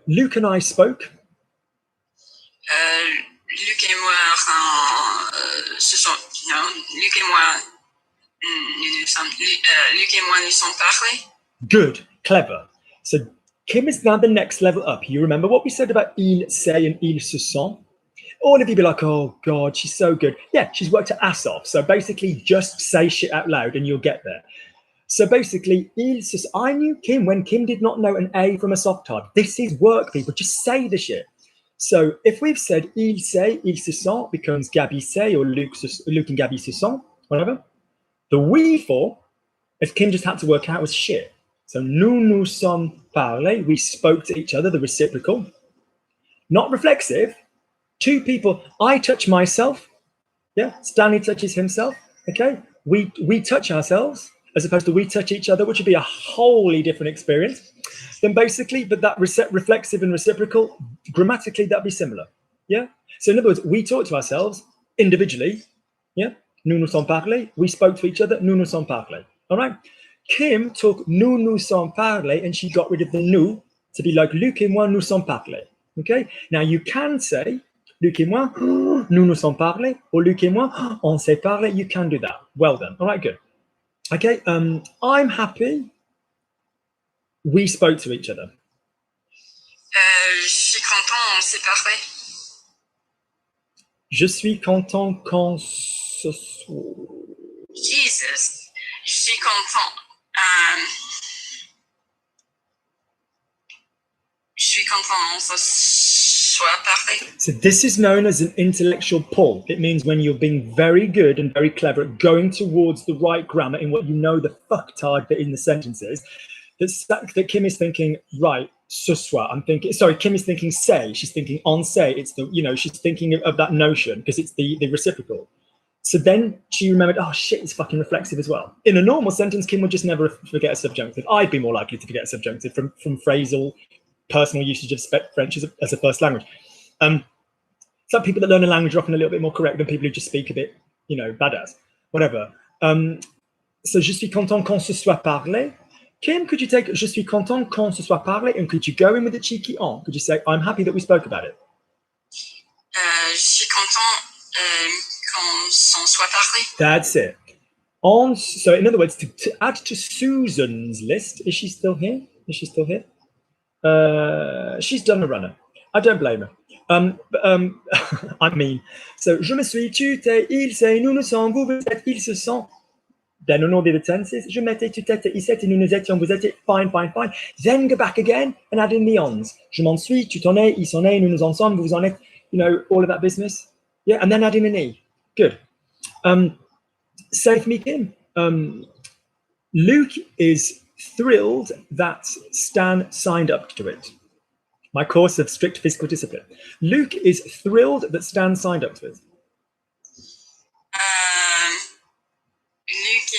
Luke and I spoke.
Luc et moi, Luc et moi, nous sommes parlé.
Good, clever. So Kim is now the next level up. You remember what we said about il sait and il se sent? All of you be like, oh God, she's so good. Yeah, she's worked her ass off. So basically just say shit out loud and you'll get there. So basically, il se sent. I knew Kim when Kim did not know an A from a soft hard. This is work, people. Just say the shit. So if we've said il sait, il se sent becomes Gabby sait or Luke and Gabby se sent, whatever. The we for, if Kim just had to work out, was shit. So nous sommes parlé, we spoke to each other, the reciprocal. Not reflexive. Two people, I touch myself. Yeah, Stanley touches himself. Okay, we touch ourselves as opposed to we touch each other, which would be a wholly different experience. Then basically, but that reflexive and reciprocal, grammatically, that'd be similar. Yeah. So in other words, we talk to ourselves individually. Yeah. Nous sommes parlé. We spoke to each other. Nous sommes parlé. All right. Kim took nous sommes parlé and she got rid of the nous to be like Luc et moi nous sommes parlé. Okay. Now you can say Luc et moi nous sommes parlé or Luc et moi on s'est parlé. You can do that. Well done. All right. Good. Okay. I'm happy. We spoke to each other.
Je suis content, on s'est parlé.
Je suis content quand ce soit.
Jesus, je suis content. Je suis quand on se soit parlé.
So this is known as an intellectual pull. It means when you're being very good and very clever at going towards the right grammar in what you know the fucktard bit in the sentences, that Kim is thinking, right, ce soir. I'm thinking, sorry, Kim is thinking say. She's thinking on say. It's the, you know, she's thinking of that notion because it's the reciprocal. So then she remembered, oh shit, it's fucking reflexive as well. In a normal sentence, Kim would just never forget a subjunctive. I'd be more likely to forget a subjunctive from phrasal, personal usage of French as a first language. Some people that learn a language are often a little bit more correct than people who just speak a bit, you know, badass, whatever. So je suis content qu'on se soit parlé. Kim, could you take je suis content qu'on se soit parlé, and could you go in with the cheeky on? Could you say, I'm happy that we spoke about it?
Je suis content qu'on s'en soit parlé.
That's it. So in other words, to add to Susan's list, is she still here? Is she still here? She's done a runner. I don't blame her. I mean, so je me suis, tu t'es, il s'est, nous nous sommes, vous vous êtes, ils se sont. Then on all the other tenses, je m'étais, tu t'étais, il s'était, nous nous étions, vous étiez, fine, fine, fine. Then go back again and add in the ons. Je m'en suis, tu t'en es, ils s'en est, nous nous en sommes, vous vous en êtes, you know, all of that business. Yeah, and then add in an e. Good. Say for me, Kim. Luke is thrilled that Stan signed up to it. My course of strict physical discipline. Luke is thrilled that Stan signed up to it.
Luc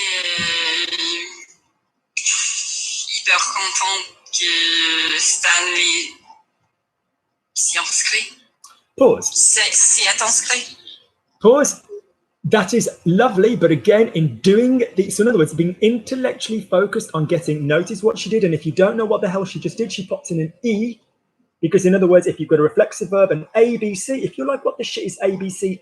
est hyper content que Stanley s'y inscrit.
Pause.
S'y est inscrit.
Pause. That is lovely, but again, in doing so in other words, being intellectually focused on getting, notice what she did, and if you don't know what the hell she just did, she popped in an E, because in other words, if you've got a reflexive verb, an ABC, if you're like, what the shit is ABC,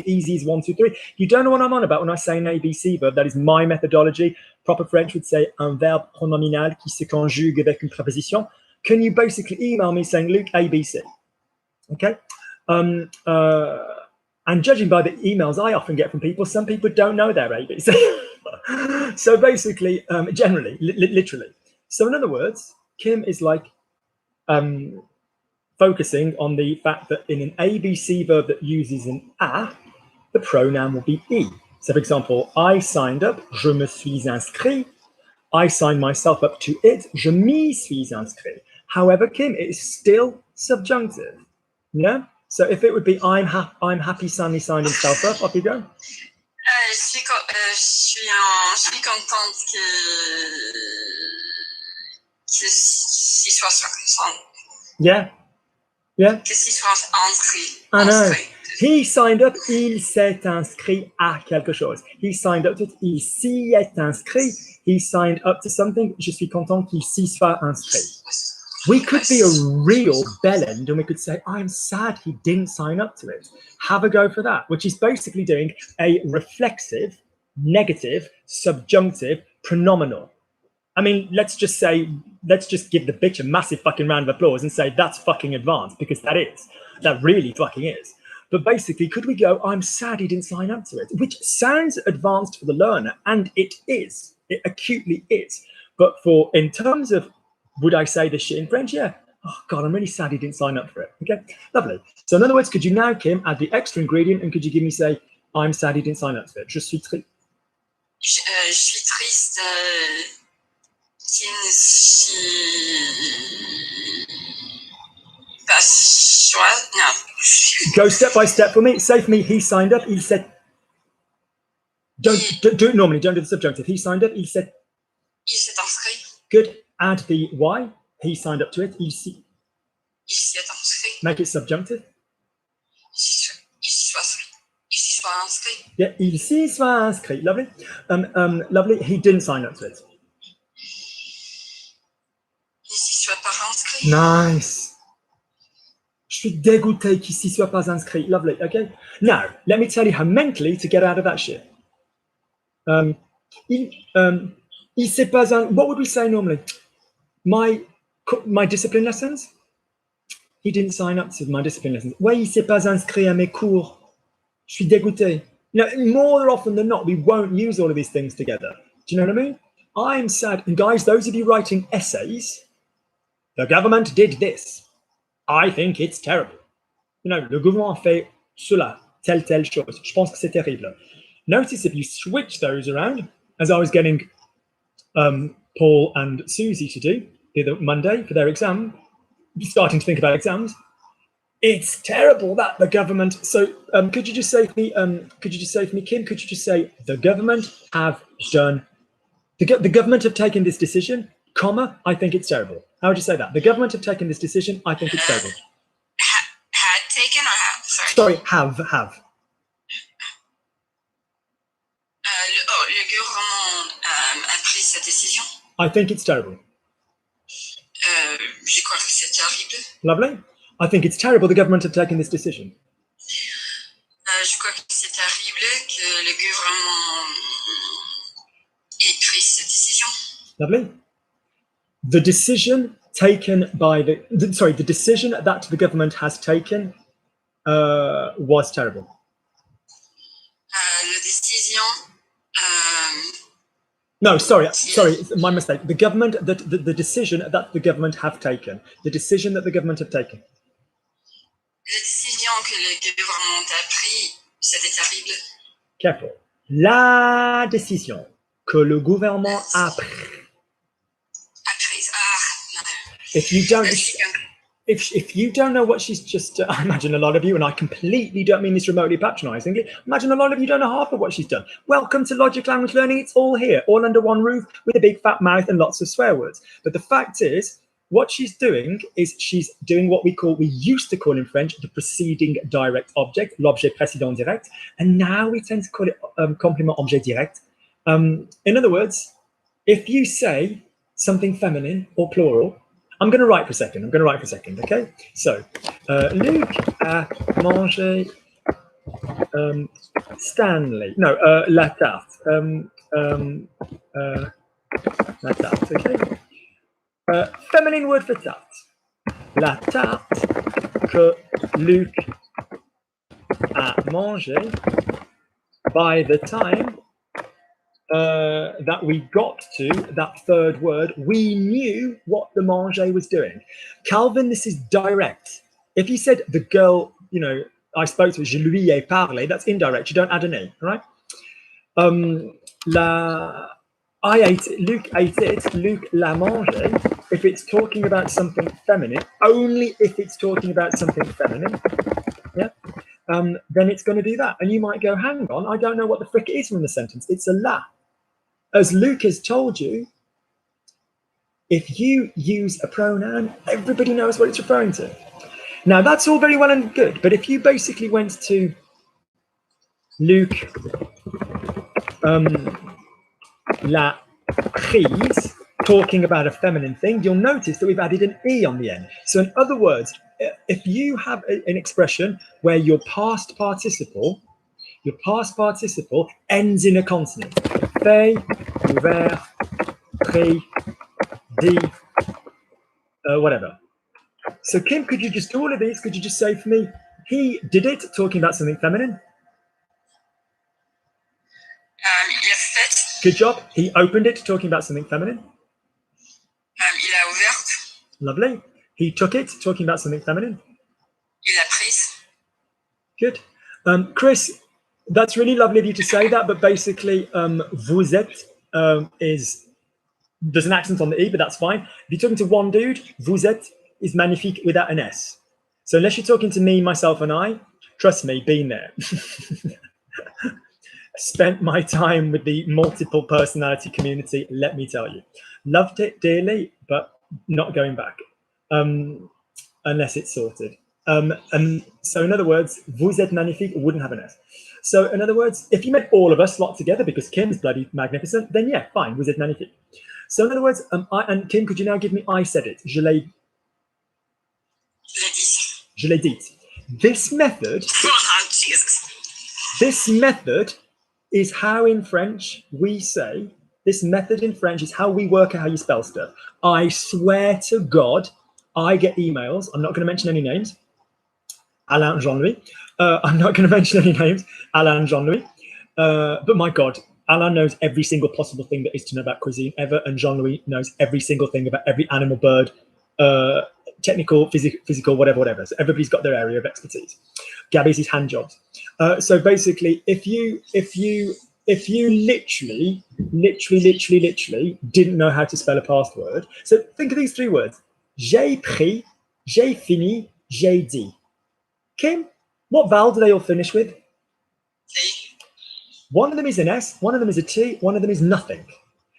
easy is 1, 2, 3, you don't know what I'm on about when I say an ABC verb. That is my methodology. Proper French would say un verbe pronominal qui se conjugue avec une préposition. Can you basically email me saying, Luke, ABC? Okay. And judging by the emails I often get from people, some people don't know their ABC. So basically, generally, literally. So in other words, Kim is like focusing on the fact that in an ABC verb that uses an a, the pronoun will be e. So for example, I signed up, je me suis inscrit. I signed myself up to it, je m'y suis inscrit. However, Kim, it is still subjunctive. Yeah? So if it would be I'm happy Stanley signed himself up, off you go.
Je suis contente que s'y soit
Yeah. Yeah.
que s'y soit inscrit.
I know. He signed up, il s'est inscrit à quelque chose. He signed up to it, il s'y est inscrit. He signed up to something, je suis content qu'il s'y soit inscrit. We could be a real bellend and we could say, I'm sad he didn't sign up to it. Have a go for that, which is basically doing a reflexive, negative, subjunctive, pronominal. I mean, let's just give the bitch a massive fucking round of applause and say that's fucking advanced, because that really fucking is. But basically, could we go, I'm sad he didn't sign up to it, which sounds advanced for the learner, and it is. It acutely is. But in terms of, would I say this shit in French? Yeah. Oh, God, I'm really sad he didn't sign up for it. Okay, lovely. So in other words, could you now, Kim, add the extra ingredient, and could you give me, say, I'm sad he didn't sign up for it? Je suis triste.
Je suis triste qu'il ne s'y pas soit. No.
Go step by step for me. Say for me, he signed up, il s'est. Don't do it normally, don't do the subjunctive. He signed up, il s'est.
Il s'est inscrit.
Good. Add the Y. He signed up to it. Il s'y
est inscrit.
Make it subjunctive.
Il s'y soit inscrit.
Yeah, il s'y soit inscrit. Lovely. Lovely. He didn't sign up to it.
Il s'y soit pas inscrit.
Nice. Je suis dégoûté qu'il s'y soit pas inscrit. Lovely. Okay. Now, let me tell you how mentally to get out of that shit. Il s'est pas. What would we say normally? My discipline lessons? He didn't sign up to my discipline lessons. Ouais, il s'est pas inscrit à mes cours. Je suis dégoûté. You know, more often than not, we won't use all of these things together. Do you know what I mean? I'm sad. And guys, those of you writing essays, the government did this. I think it's terrible. You know, le gouvernement fait cela, telle chose. Je pense que c'est terrible. Notice if you switch those around, as I was getting Paul and Susie to do the other Monday for their exam, starting to think about exams. It's terrible that the government. So could you just say for me? Could you just say for me, Kim? Could you just say the government have done? The government have taken this decision, comma. I think it's terrible. How would you say that? The government have taken this decision. I think it's terrible.
Had taken or have? Sorry.
Have.
Le gouvernement a pris cette décision.
I think it's terrible.
Je crois que c'est terrible.
Lovely. I think it's terrible the government have taken this decision.
Je crois que c'est terrible que le gouvernement ait pris cette décision.
Lovely. The decision taken by the decision that the government has taken was terrible.
La décision.
No, sorry, my mistake. The government, the decision that the government have taken. The decision that the government have taken.
La décision que le gouvernement a prise, c'était terrible.
Careful. La décision que le gouvernement a prise. If you don't know what she's just, I imagine a lot of you, and I completely don't mean this remotely patronizingly, imagine a lot of you don't know half of what she's done. Welcome to Logic Language Learning. It's all here, all under one roof with a big fat mouth and lots of swear words. But the fact is, what she's doing is she's doing what we used to call in French, the preceding direct object, l'objet précédent direct. And now we tend to call it complément objet direct. In other words, if you say something feminine or plural, I'm going to write for a second, okay? So, Luc a mangé Stanley. No, la tarte. La tarte, okay? Feminine word for tarte. La tarte que Luc a mangé. By the time that we got to that third word, we knew what the manger was doing. Calvin, this is direct. If you said the girl, you know, I spoke to her, je lui ai parlé, that's indirect. You don't add an E, right? I ate it, Luc ate it, Luc l'a mangé. If it's talking about something feminine, only if it's talking about something feminine, yeah, then it's going to do that. And you might go, hang on, I don't know what the frick it is from the sentence. It's a la. As Luke has told you, if you use a pronoun, everybody knows what it's referring to. Now, that's all very well and good, but if you basically went to Luc l'a prise, talking about a feminine thing, you'll notice that we've added an E on the end. So in other words, if you have an expression where your past participle ends in a consonant, fait, ouvert, pris, dit, whatever. So Kim, could you just do all of these? Could you just say for me, he did it, talking about something feminine?
Il a fait.
Good job. He opened it, talking about something feminine.
Il a ouvert.
Lovely. He took it, talking about something feminine.
Il a prise.
Good. Chris, that's really lovely of you to say that, but basically, vous êtes there's an accent on the E, but that's fine. If you're talking to one dude, vous êtes is magnifique without an S. So unless you're talking to me, myself, and I, trust me, been there. Spent my time with the multiple personality community, let me tell you. Loved it dearly, but not going back, unless it's sorted. And so in other words, vous êtes magnifique wouldn't have an S. So in other words, if you met all of us lot together because Kim's bloody magnificent, then yeah, fine, vous êtes magnifique. So in other words, and Kim, could you now give me I said it? Je l'ai dit. This method,
Oh, Jesus.
This method is how in French we say, this method in French is how we work out how you spell stuff. I swear to God, I get emails. I'm not going to mention any names. Alain Jean-Louis. I'm not going to mention any names. Alain Jean-Louis. But my God, Alain knows every single possible thing there is to know about cuisine ever. And Jean-Louis knows every single thing about every animal, bird, technical, physical, whatever. So everybody's got their area of expertise. Gabby's is hand jobs. So basically, if you literally didn't know how to spell a password, so think of these 3 words: j'ai pris, j'ai fini, j'ai dit. Kim, what vowel do they all finish with?
T.
One of them is an S, one of them is a T, one of them is nothing.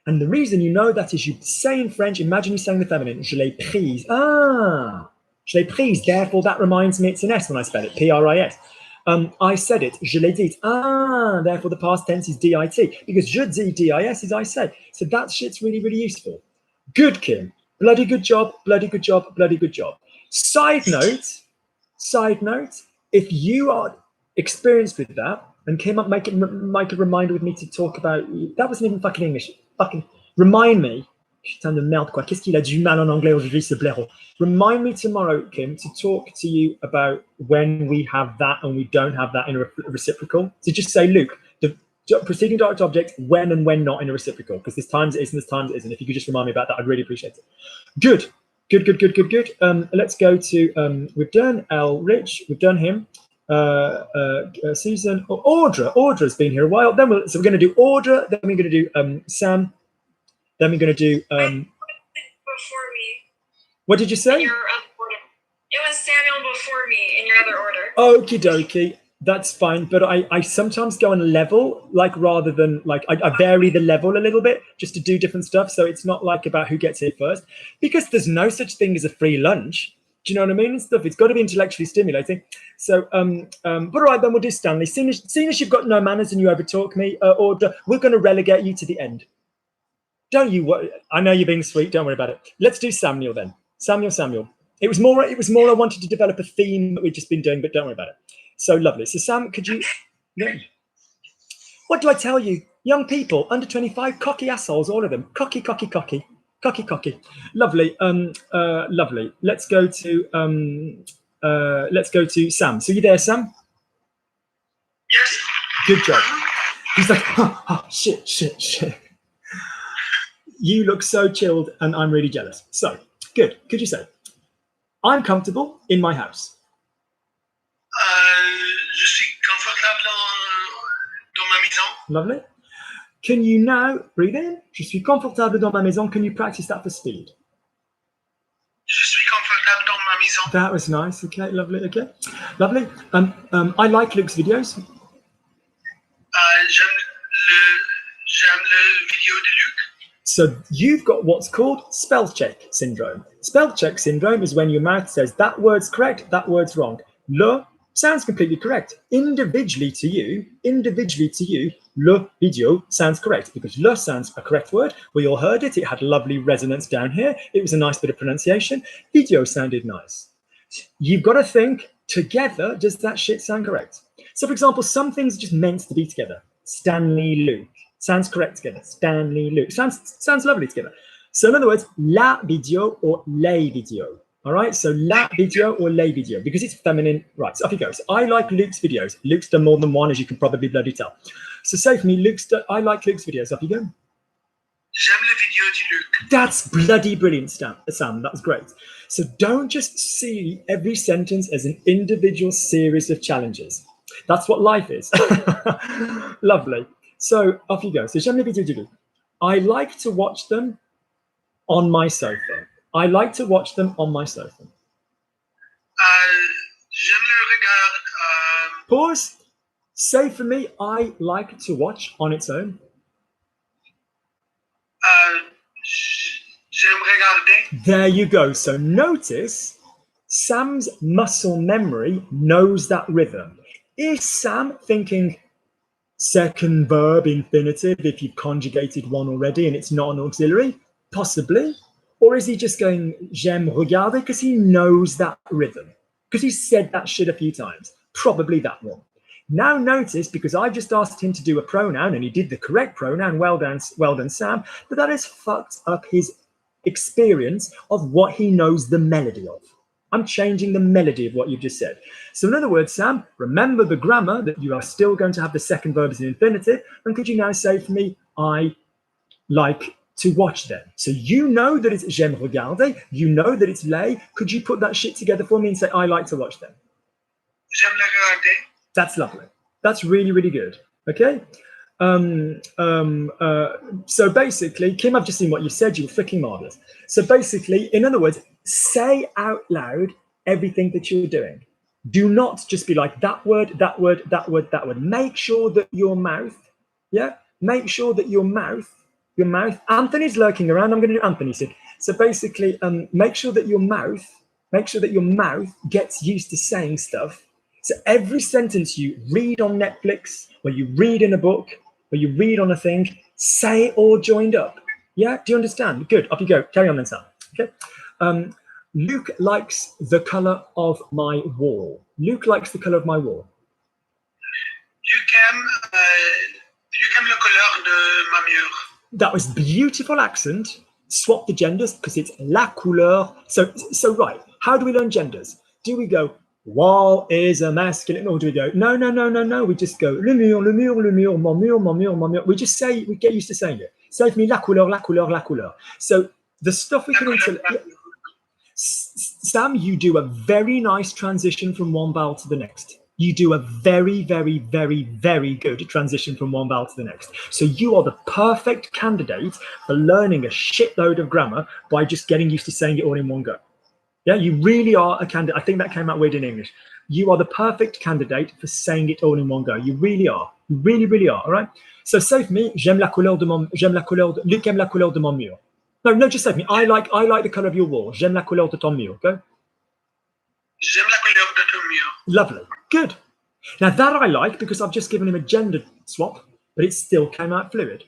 And the reason you know that is you say in French, imagine you saying the feminine, je l'ai prise. Ah, je l'ai prise. Therefore, that reminds me it's an S when I spell it, P-R-I-S. I said it, je l'ai dit. Ah, therefore the past tense is D-I-T. Because je dis, D-I-S is I say. So that shit's really, really useful. Good, Kim. Bloody good job, bloody good job, bloody good job. Side note, if you are experienced with that, and came up, make a reminder with me to talk about, that wasn't even fucking English. Fucking remind me. Putain de merde, quoi. Qu'est-ce qu'il a du mal en anglais aujourd'hui, ce blaireau? Remind me tomorrow, Kim, to talk to you about when we have that and we don't have that in a reciprocal. So just say, Luke, the preceding direct object, when and when not in a reciprocal, because there's times it is and there's times it isn't. If you could just remind me about that, I'd really appreciate it. Good. Let's go to, we've done L. Rich, we've done him. Susan, Audra's been here a while. So we're going to do Audra, then we're going to do Sam, then we're going to do
before me.
What did you say?
In your other order. It was Samuel before me in your other order.
Okie dokie, that's fine. But I sometimes go on level, like rather than like I vary the level a little bit just to do different stuff. So it's not like about who gets here first, because there's no such thing as a free lunch. Do you know what I mean? And stuff. It's got to be intellectually stimulating. So, but all right, then we'll do Stanley. Seeing as you've got no manners and you overtalk me, Audra, we're going to relegate you to the end. Don't you worry. I know you're being sweet. Don't worry about it. Let's do Samuel then. Samuel. It was more. I wanted to develop a theme that we've just been doing, but don't worry about it. So lovely. So Sam, could you? Yeah. What do I tell you? Young people under 25, cocky assholes, all of them. Cocky. Lovely. Lovely. Let's go to Sam. So you there, Sam?
Yes.
Good job. He's like, shit. You look so chilled and I'm really jealous. So good. Could you say, I'm comfortable in my house?
Je suis confortable dans ma maison.
Lovely. Can you now breathe in? Je suis confortable dans ma maison. Can you practice that for speed?
Je suis confortable dans ma maison.
That was nice. Okay, lovely. Okay, lovely. I like Luke's videos.
J'aime le vidéo de Luke.
So you've got what's called spell check syndrome. Spell check syndrome is when your mouth says that word's correct, that word's wrong. Le sounds completely correct. Individually to you, le video sounds correct because le sounds a correct word. We all heard it. It had lovely resonance down here. It was a nice bit of pronunciation. Video sounded nice. You've got to think together, does that shit sound correct? So for example, some things are just meant to be together. Stanley, Luke. Sounds correct together. Stanley, Luke. Sounds lovely together. So in other words, la video or les video. All right, so la video or les video, because it's feminine. Right, so off he goes. I like Luke's videos. Luke's done more than one, as you can probably bloody tell. So say for me, I like Luke's videos. Off you go.
J'aime le vidéo de Luke.
That's bloody brilliant, Sam. That was great. So don't just see every sentence as an individual series of challenges. That's what life is. Lovely. So off you go. So j'aime les vidéos de Luke. I like to watch them on my sofa. I like to watch them on my sofa.
J'aime le regard.
Pause. Say for me, I like to watch on its own.
J'aime regarder.
There you go. So notice Sam's muscle memory knows that rhythm. Is Sam thinking second verb infinitive if you've conjugated one already and it's not an auxiliary? Possibly. Or is he just going, j'aime regarder, because he knows that rhythm? Because he's said that shit a few times. Probably that one. Now notice, because I just asked him to do a pronoun and he did the correct pronoun, well done, Sam, but that has fucked up his experience of what he knows the melody of. I'm changing the melody of what you've just said. So in other words, Sam, remember the grammar that you are still going to have the second verb as an infinitive. And could you now say for me, I like to watch them. So you know that it's j'aime regarder, you know that it's les. Could you put that shit together for me and say, I like to watch them?
J'aime les regarder.
That's lovely. That's really, really good. Okay. So basically, Kim, I've just seen what you said. You were freaking marvelous. So basically, in other words, say out loud everything that you're doing. Do not just be like that word, that word, that word, that word. Make sure that your mouth, make sure that your mouth, Anthony's lurking around. I'm going to do Anthony. So basically, make sure that your mouth gets used to saying stuff. So every sentence you read on Netflix, or you read in a book, or you read on a thing, say it all joined up. Yeah, do you understand? Good, up you go. Carry on then, Sam. Okay. Luke likes the color of my wall. Luke likes the color of my wall.
Luc aime le couleur de ma mur.
That was beautiful accent. Swap the genders because it's la couleur. So right, how do we learn genders? Do we go, wall is a masculine, or do we go, no, we just go, le mur, le mur, le mur, mon mur, mon mur, mon mur. We just say, we get used to saying it. Say for me, la couleur, la couleur, la couleur. So the stuff we can into, Sam, you do a very nice transition from one vowel to the next. You do a very, very, very, very good transition from one vowel to the next. So you are the perfect candidate for learning a shitload of grammar by just getting used to saying it all in one go. Yeah, you really are a candidate. I think that came out weird in English. You are the perfect candidate for saying it all in one go. You really are. You really, really are. All right. So say for me, j'aime la couleur de mon, Luc aime la couleur de mon mur. No, just say for me, I like the color of your wall. J'aime la couleur de ton mur. Okay.
J'aime la couleur de ton mur.
Lovely. Good. Now that I like because I've just given him a gender swap, but it still came out fluid.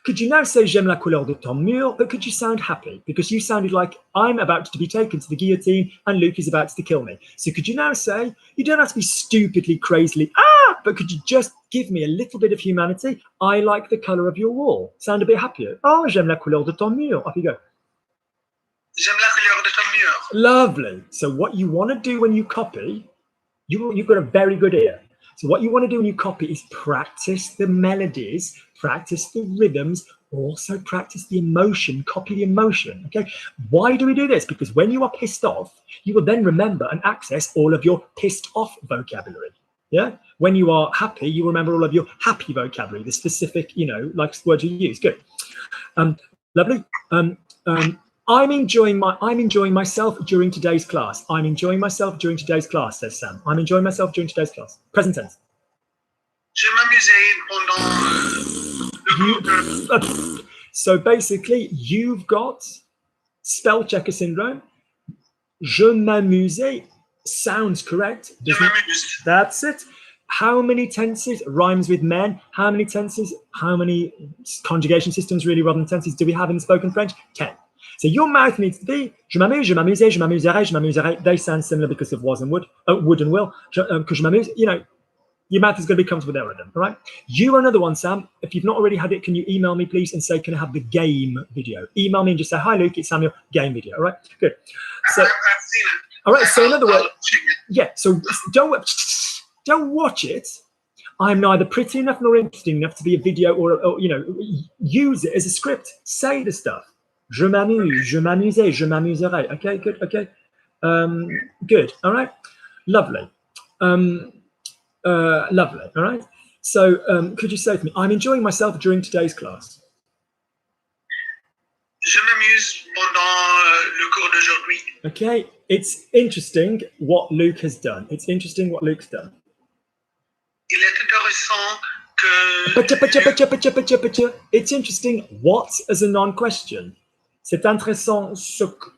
Could you now say j'aime la couleur de ton mur, but could you sound happy? Because you sounded like I'm about to be taken to the guillotine and Luke is about to kill me. So could you now say, you don't have to be stupidly, crazily, but could you just give me a little bit of humanity? I like the color of your wall. Sound a bit happier. Oh, j'aime la couleur de ton mur. Off you go.
J'aime la couleur de ton mur.
Lovely. So what you want to do when you copy, you've got a very good ear. So what you want to do when you copy is practice the melodies, practice the rhythms, also practice the emotion, copy the emotion, okay? Why do we do this? Because when you are pissed off, you will then remember and access all of your pissed off vocabulary, yeah? When you are happy, you remember all of your happy vocabulary, the specific, like words you use, good. Lovely. I'm enjoying myself during today's class. I'm enjoying myself during today's class, says Sam. I'm enjoying myself during today's class. Present tense.
Je m'amusais pendant
So basically, you've got spell checker syndrome. Je m'amusais sounds correct.
Je m'amuse.
That's it. How many tenses rhymes with men? How many tenses? How many conjugation systems, really, rather than tenses, do we have in spoken French? 10. So your mouth needs to be je m'amuse, je m'amusais, je m'amuserai, je m'amuserai. They sound similar because of was and would and will. Because je m'amuse, your mouth is going to be comfortable there with them, all right? You are another one, Sam. If you've not already had it, can you email me, please, and say, can I have the game video? Email me and just say, hi, Luke, it's Samuel, game video, all right? Good. So,
I've seen it.
all right, so in other words, yeah, so don't watch it. I'm neither pretty enough nor interesting enough to be a video or use it as a script. Say the stuff. Je m'amuse, je m'amusais, je m'amuserai. Okay, good, okay. Good, all right. Lovely. Lovely, all right. So could you say to me, I'm enjoying myself during today's class.
Je m'amuse pendant le cours d'aujourd'hui.
Okay, it's interesting what Luke has done. It's interesting what Luke's done.
Il est intéressant que...
It's interesting what as a non-question. C'est intéressant ce que...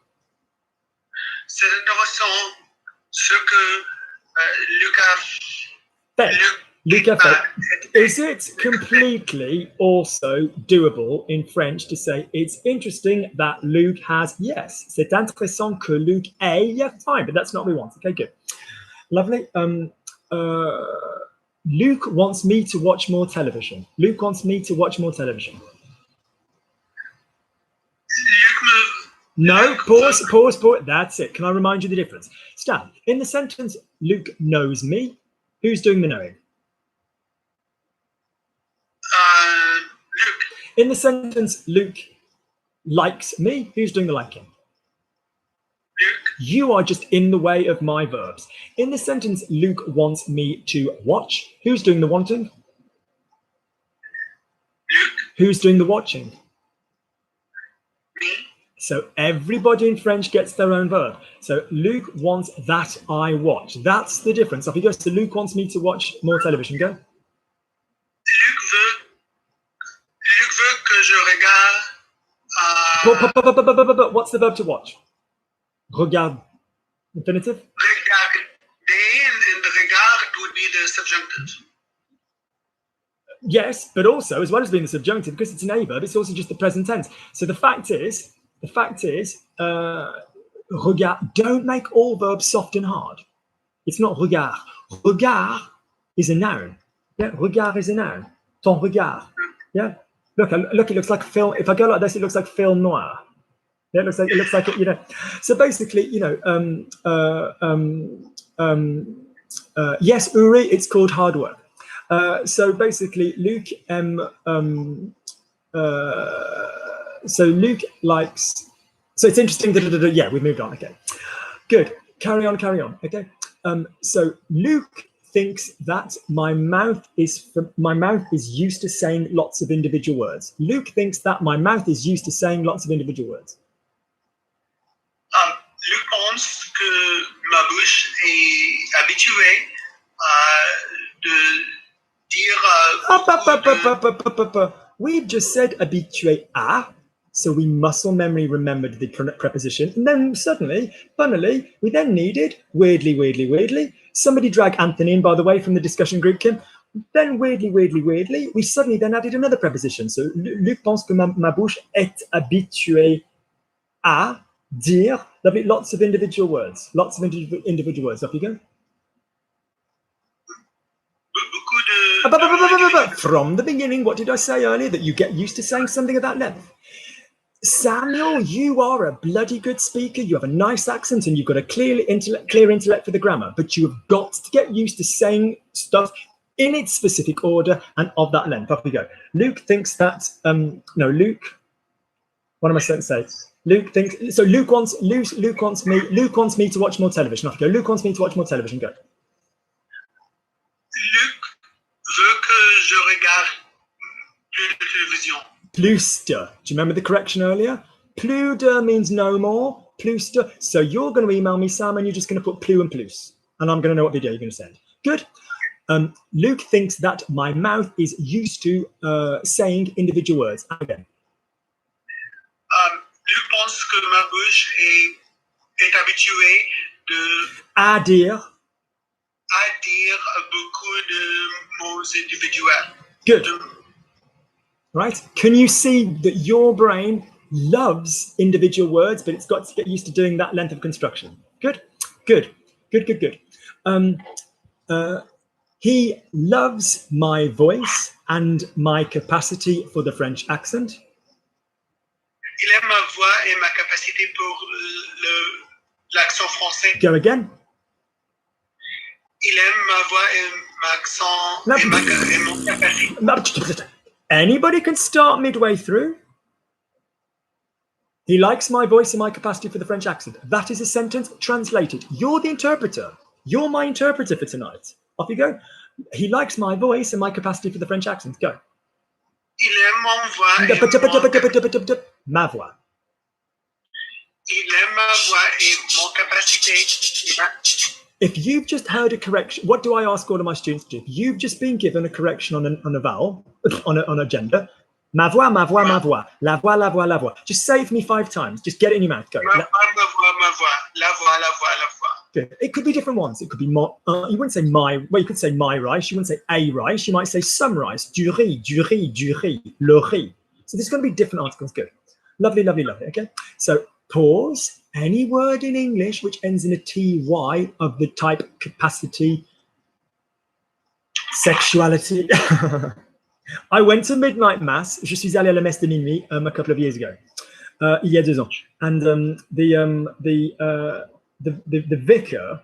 C'est intéressant ce que Luc a fait.
Is it completely also doable in French to say it's interesting that Luke has, yes, c'est intéressant que Luke ait, yeah, fine, but that's not what we want. Okay, good. Lovely. Luke wants me to watch more television. Luke wants me to watch more television. No, pause. That's it. Can I remind you the difference? Stan, in the sentence, Luke knows me. Who's doing the knowing?
Luke.
In the sentence, Luke likes me. Who's doing the liking?
Luc,
You are just in the way of my verbs. In the sentence, Luke wants me to watch. Who's doing the wanting?
Luc,
Who's doing the watching?
me,
So everybody in French gets their own verb. So Luke wants that I watch. That's the difference. If he goes to Luke wants me to watch more television, go.
Luc veut que je regarde.
What's the verb to watch? Regarde. Infinitive?
Regarder, and the regard would be the subjunctive.
Yes, but also, as well as being the subjunctive, because it's an a verb, it's also just the present tense. So the fact is, regard, don't make all verbs soft and hard. It's not regard. Regard is a noun. Yeah, regard is a noun. Ton regard. Yeah. Look, it looks like film. If I go like this, it looks like film noir. Yeah, it looks like it, you know. So basically, you know, yes, Uri, it's called hard work. So basically, Luke, so Luke likes. So it's interesting. Yeah, we've moved on. Okay, good. Carry on. Okay. So Luke thinks that my mouth is used to saying lots of individual words. Luke thinks that my mouth is used to saying lots of individual words.
Luc pense que ma bouche est habituée de dire.
We've just said habitué à, so we muscle memory remembered the preposition, and then suddenly, funnily, we then needed, weirdly, somebody drag Anthony in, by the way, from the discussion group, Kim. Then weirdly, we suddenly then added another preposition. So Luc pense que ma bouche est habituée à dire, lots of individual words. Off you go. From the beginning, what did I say earlier? That you get used to saying something of that length. Samuel, you are a bloody good speaker. You have a nice accent and you've got a clear intellect for the grammar, but you have got to get used to saying stuff in its specific order and of that length. Off we go. Luke thinks that, Luke, what am I saying to say? Luke thinks, so Luke wants me to watch more television. Off you go. Luke wants me to watch more television. Go.
Luc veut que je regarde plus de télévision.
Plus de. Do you remember the correction earlier? Plus de means no more. Plus de. So you're going to email me, Sam, and you're just going to put plus and plus. And I'm going to know what video you're going to send. Good. Luke thinks that my mouth is used to saying individual words. Again.
Luc pense que ma bouche est habituée
à dire
beaucoup de mots individuels.
Good. Right? Can you see that your brain loves individual words, but it's got to get used to doing that length of construction? Good. He loves my voice and my capacity for the French accent.
Il aime ma voix et ma capacité pour l'accent français.
Go again.
Il aime ma voix et mon capacité.
Anybody can start midway through. He likes my voice and my capacity for the French accent. That is a sentence translated. You're the interpreter. You're my interpreter for tonight. Off you go. He likes my voice and my capacity for the French accent. Go.
Il aime ma voix et
ma voix.
Il aime ma voix et mon capacité.
If you've just heard a correction, what do I ask all of my students to do? If you've just been given a correction on a vowel, on a gender, ma voix, la voix, la voix. Just say it for me 5 times. Just get it in your mouth. Go.
Ma voix, la voix.
Good. It could be different ones. It could be you wouldn't say my, well, you could say my rice. You wouldn't say a rice. You might say some rice. Du riz, le riz. So there's going to be different articles. Good. Lovely. Okay. So pause. Any word in English which ends in a ty of the type capacity, sexuality. I went to midnight mass. Je suis allé à la messe de minuit a couple of years ago, il y a 2 ans, and the vicar.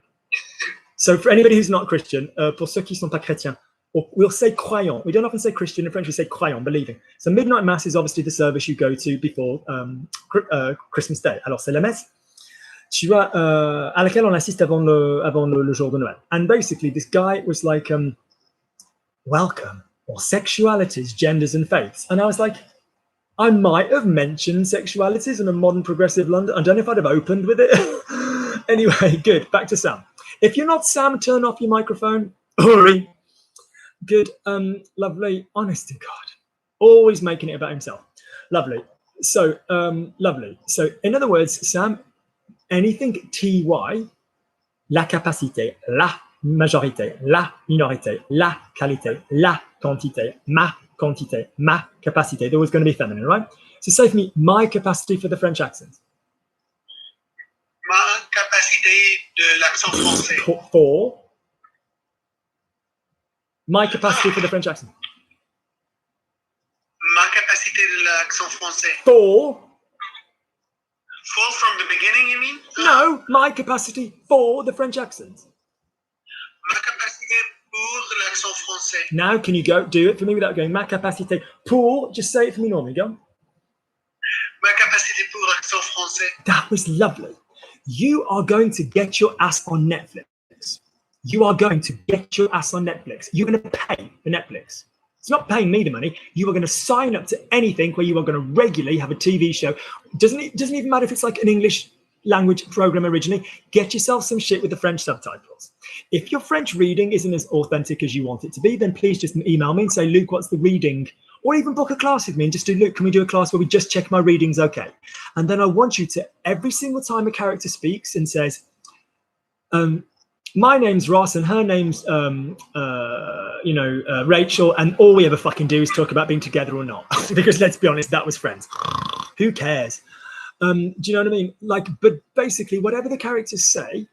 So for anybody who's not Christian, pour ceux qui sont pas chrétiens, or we'll say croyant. We don't often say Christian in French, we say croyant, believing. So midnight mass is obviously the service you go to before Christmas Day. Alors c'est la messe à laquelle on assiste avant le jour de Noël. And basically this guy was like, welcome, or sexualities, genders and faiths. And I was like, I might have mentioned sexualities in a modern progressive London. I don't know if I'd have opened with it. Anyway, good. Back to Sam. If you're not Sam, turn off your microphone. Hurry. Good. Lovely. Honest to God. Always making it about himself. Lovely. So, lovely. So, in other words, Sam, anything TY, la capacité, la majorité, la minorité, la qualité, la quantité, ma quantité, ma capacité. They're always going to be feminine, right? So say for me, my capacity for the French accent.
Ma capacité de l'accent français.
For my capacity for the French accent.
Ma capacité de l'accent français.
For.
Full from the beginning, you mean?
No, my capacity for the French accent.
Ma capacité pour l'accent français.
Now, can you go do it for me without going ma capacité pour? Just say it for me normally. Go.
Ma capacité pour l'accent français.
That was lovely. You are going to get your ass on Netflix. You are going to get your ass on Netflix. You're going to pay for Netflix. It's not paying me the money. You are going to sign up to anything where you are going to regularly have a TV show. Doesn't even matter if it's like an English language program originally. Get yourself some shit with the French subtitles. If your French reading isn't as authentic as you want it to be, then please just email me and say, Luke, what's the reading? Or even book a class with me and just do, Luke, can we do a class where we just check my readings okay? And then I want you to, every single time a character speaks and says, my name's Ross and her name's, Rachel, and all we ever fucking do is talk about being together or not. Because let's be honest, that was Friends. Who cares? Do you know what I mean? Like, but basically, whatever the characters say,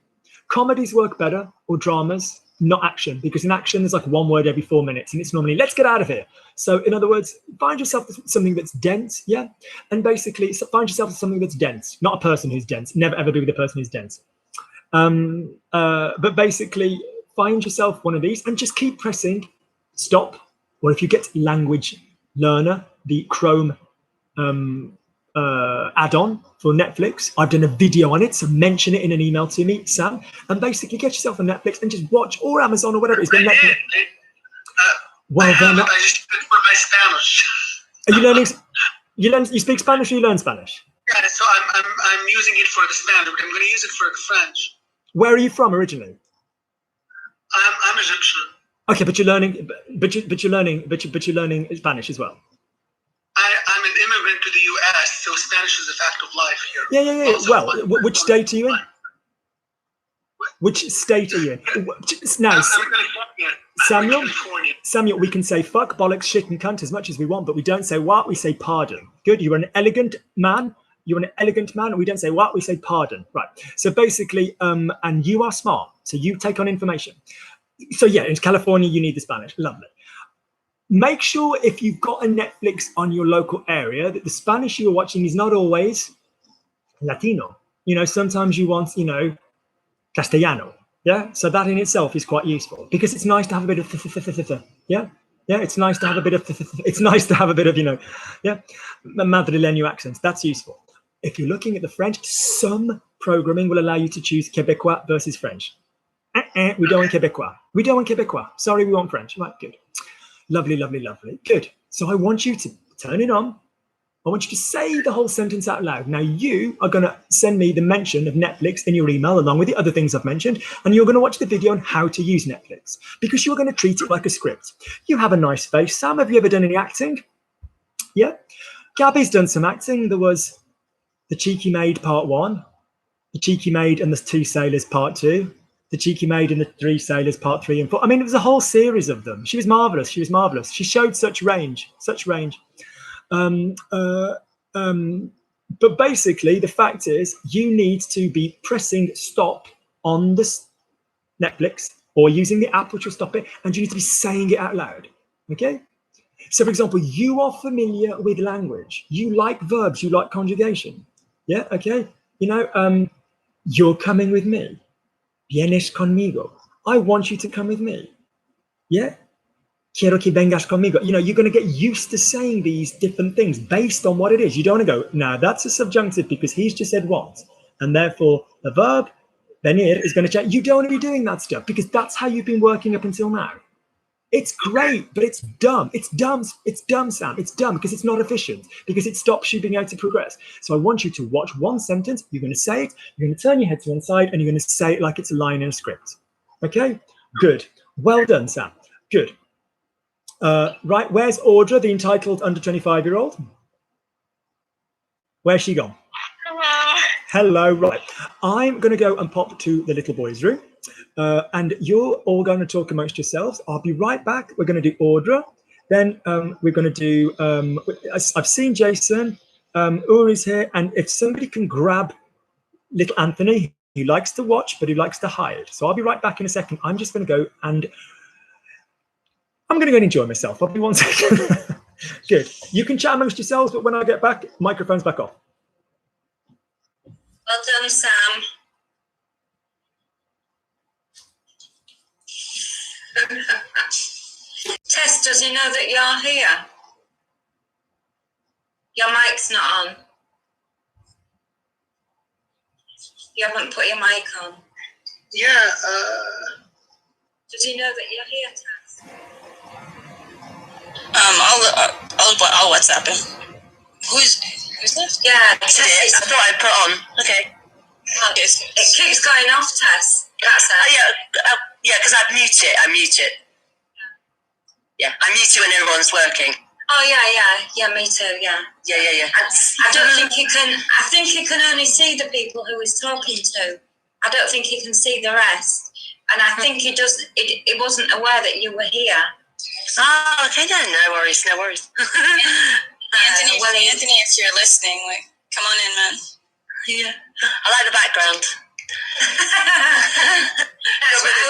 comedies work better or dramas, not action, because in action there's like one word every 4 minutes, and it's normally let's get out of here. So, in other words, find yourself something that's dense, yeah, and basically find yourself something that's dense, not a person who's dense. Never ever be with a person who's dense. But basically find yourself one of these and just keep pressing stop. Or if you get Language Learner, the Chrome add-on for Netflix, I've done a video on it, so mention it in an email to me, Sam, and basically get yourself on Netflix and just watch, or Amazon or whatever it is. But Netflix. Well, then
I just put for my Spanish.
Are you learning? You speak Spanish or you learn Spanish?
Yeah, so I'm using it for the Spanish, but I'm going to use it for the French.
Where are you from originally?
I'm Egyptian.
Okay, but you're learning, but you're learning Spanish as well.
I'm an immigrant to the U.S., so Spanish is a fact of life here.
Yeah.
Also,
well, which state are you in? Which state are you in? Now,
I'm California.
Samuel,
California.
Samuel, we can say fuck, bollocks, shit, and cunt as much as we want, but we don't say what. We say pardon. Good. You're an elegant man. You're an elegant man. We don't say what. We say pardon. Right. So basically, and you are smart. So you take on information. So yeah, in California, you need the Spanish. Lovely. Make sure if you've got a Netflix on your local area that the Spanish you're watching is not always Latino. You know, sometimes you want, Castellano. Yeah. So that in itself is quite useful because it's nice to have a bit of yeah. Yeah, it's nice to have a bit of Madrileño accents. That's useful. If you're looking at the French, some programming will allow you to choose Québécois versus French. We don't want Québécois. We don't want Québécois. Sorry, we want French. Right, good. Lovely, lovely, lovely. Good. So I want you to turn it on. I want you to say the whole sentence out loud. Now you are going to send me the mention of Netflix in your email along with the other things I've mentioned, and you're going to watch the video on how to use Netflix because you're going to treat it like a script. You have a nice face. Sam, have you ever done any acting? Yeah. Gabby's done some acting. There was The Cheeky Maid Part 1, The Cheeky Maid and the Two Sailors Part 2, The Cheeky Maid and the Three Sailors Part 3 and 4. I mean, it was a whole series of them. She was marvelous. She was marvelous. She showed such range, But basically, the fact is, you need to be pressing stop on this Netflix or using the app which will stop it, and you need to be saying it out loud. Okay? So, for example, you are familiar with language. You like verbs. You like conjugation. Yeah? Okay? You're coming with me. Vienes conmigo. I want you to come with me. Yeah? quiero que vengas conmigo. You know, you're going to get used to saying these different things based on what it is. You don't want to go, nah, that's a subjunctive because he's just said want. And therefore, the verb, venir, is going to change. You don't want to be doing that stuff because that's how you've been working up until now. It's great, but it's dumb. It's dumb. It's dumb, Sam. It's dumb because it's not efficient, because it stops you being able to progress. So I want you to watch one sentence. You're going to say it. You're going to turn your head to one side, and you're going to say it like it's a line in a script. Okay? Good. Well done, Sam. Good. Right. Where's Audra, the entitled under 25-year-old? Where's she gone?
Hello.
Hello. Right. I'm going to go and pop to the little boy's room. And you're all going to talk amongst yourselves. I'll be right back. We're going to do Audra. Then we're going to do, I've seen Jason, Uri's here. And if somebody can grab little Anthony, he likes to watch, but he likes to hide. So I'll be right back in a second. I'm just going to go and I'm going to go and enjoy myself. I'll be 1 second. Good. You can chat amongst yourselves, but when I get back, microphone's back off.
Well done, Sam. Tess, does he know that you're here? Your mic's not on. You haven't put your mic on.
Yeah,
Does he know that you're here, Tess?
I'll WhatsApp him. Who's this?
Yeah, Tess.
I thought I put on. Okay.
Oh, it keeps going off, Tess. That's it.
Yeah, because I mute it. Yeah, I mute it when everyone's working.
Oh yeah, me too. Yeah. I don't think he can. I think he can only see the people who he's talking to. I don't think he can see the rest. And I think he doesn't. He wasn't aware that you were here.
Oh, okay then. No worries.
Anthony,
if you're listening, like, come on in, man. Yeah, I like the background.
That's what I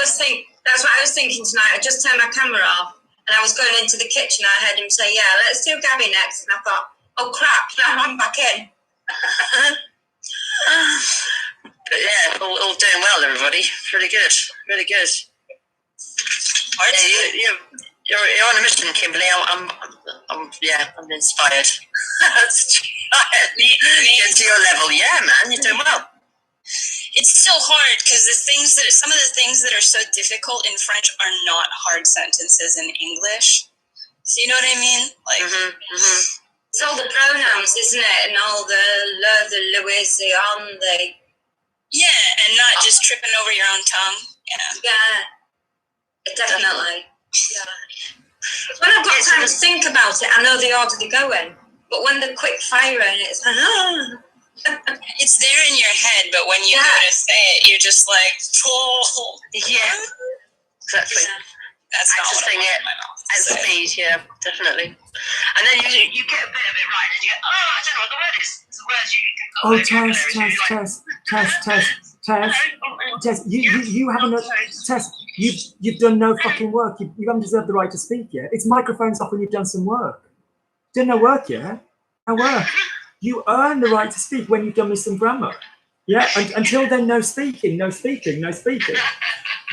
was thinking tonight. I just turned my camera off. And I was going into the kitchen. I heard him say, yeah, let's do Gabby next. And I thought, oh, crap, now I'm back in.
But yeah, all doing well, everybody. Really good. Yeah, you're on a mission, Kimberly. I'm inspired. Get to your level. Yeah, man, you're doing well.
It's so hard because some of the things that are so difficult in French are not hard sentences in English. So you know what I mean? Like,
It's all the pronouns, isn't it? And all the le, the Louis, the on, the...
Yeah, and not just tripping over your own tongue.
Yeah, definitely. Yeah. When I've got time to think about it, I know the order they go in. But when they're quick firing, it's like,
It's there in your head, but when you go to say it, you're just like, oh.
Yeah, exactly.
Yeah. That's not what I want in my mouth.
At speed, yeah, definitely. And then you get a bit of it right, and you go, oh, I don't know what the word is. It's the words
Tess, you haven't, Tess, you've done no fucking work. You haven't deserved the right to speak yet. It's microphones off when you've done some work. Done no work yet? No work. You earn the right to speak when you've done with some grammar. Yeah, until then, no speaking.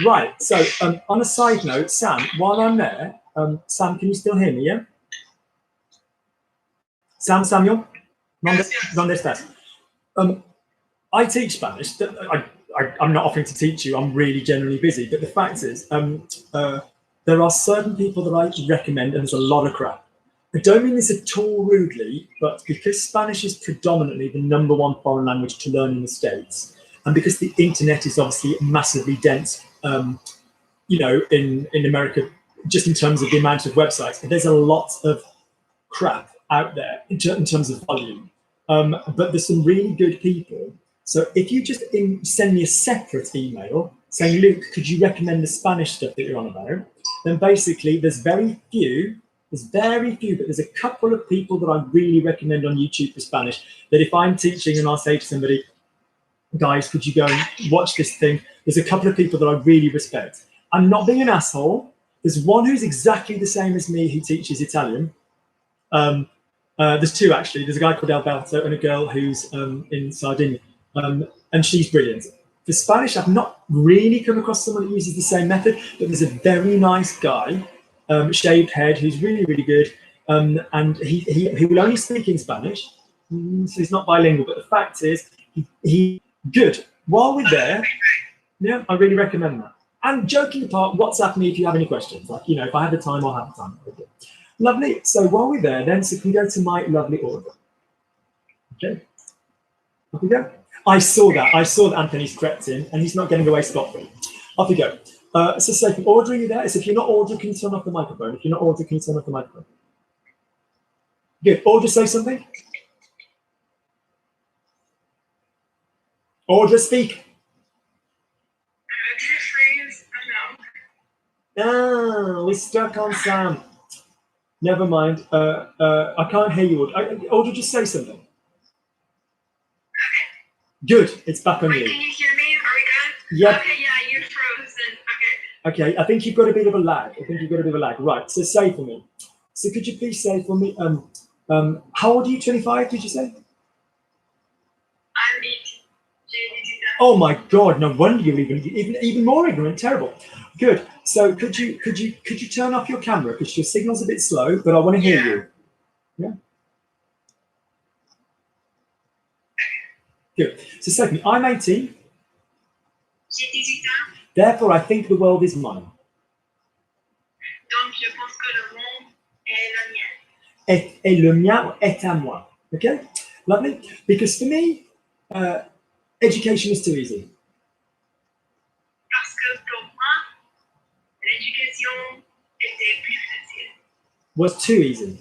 Right, so on a side note, Sam, while I'm there, Sam, can you still hear me, yeah? Samuel? ¿Dónde estás? I teach Spanish. I'm not offering to teach you, I'm really generally busy, but the fact is, there are certain people that I recommend, and there's a lot of crap. I don't mean this at all rudely, but because Spanish is predominantly the #1 foreign language to learn in the States, and because the internet is obviously massively dense, in America, just in terms of the amount of websites, there's a lot of crap out there in terms of volume. But there's some really good people. So if you just send me a separate email saying, Luke, could you recommend the Spanish stuff that you're on about? Then basically there's very few, but there's a couple of people that I really recommend on YouTube for Spanish, that if I'm teaching and I'll say to somebody, guys, could you go and watch this thing? There's a couple of people that I really respect. I'm not being an asshole. There's one who's exactly the same as me who teaches Italian. There's two, actually. There's a guy called Alberto and a girl who's in Sardinia. And she's brilliant. For Spanish, I've not really come across someone that uses the same method, but there's a very nice guy shaved head, who's really, really good. And he will only speak in Spanish, so he's not bilingual. But the fact is, he good. While we're there, yeah, I really recommend that. And joking apart, WhatsApp me if you have any questions. Like, if I have the time, I'll have the time. Okay. Lovely. So while we're there, then, so can we go to my lovely Audra? Okay. Off we go. I saw that Anthony's crept in, and he's not getting away scot-free. Off we go. So say, Audra, are you there? So if you're not Audra, can you turn off the microphone? If you're not Audra, can you turn off the microphone? Good. Audra, say something. Audra, speak. Ah, we're stuck on Sam. Never mind. I can't hear you, Audra. Audra, just say something.
Okay.
Good. It's back on
Wait,
you.
can you hear me? Are we good?
Yep.
Okay, yeah, you're frozen. Okay.
Okay, I think you've got a bit of a lag. Right, so say for me. So could you please say for me, how old are you, 25, did you say?
I'm 8.
Oh my God, no wonder you're even more ignorant, terrible. Good, so could you turn off your camera, because your signal's a bit slow, but I want to hear you. Yeah? Good, so say for me, I'm 18.
J'ai 18 ans.
Therefore, I think the world is mine.
Donc, je pense que le monde est le mien.
Et le mien est à moi. Okay, lovely. Because for me, education is too easy.
Parce que pour moi, l'éducation était plus facile.
Was too easy.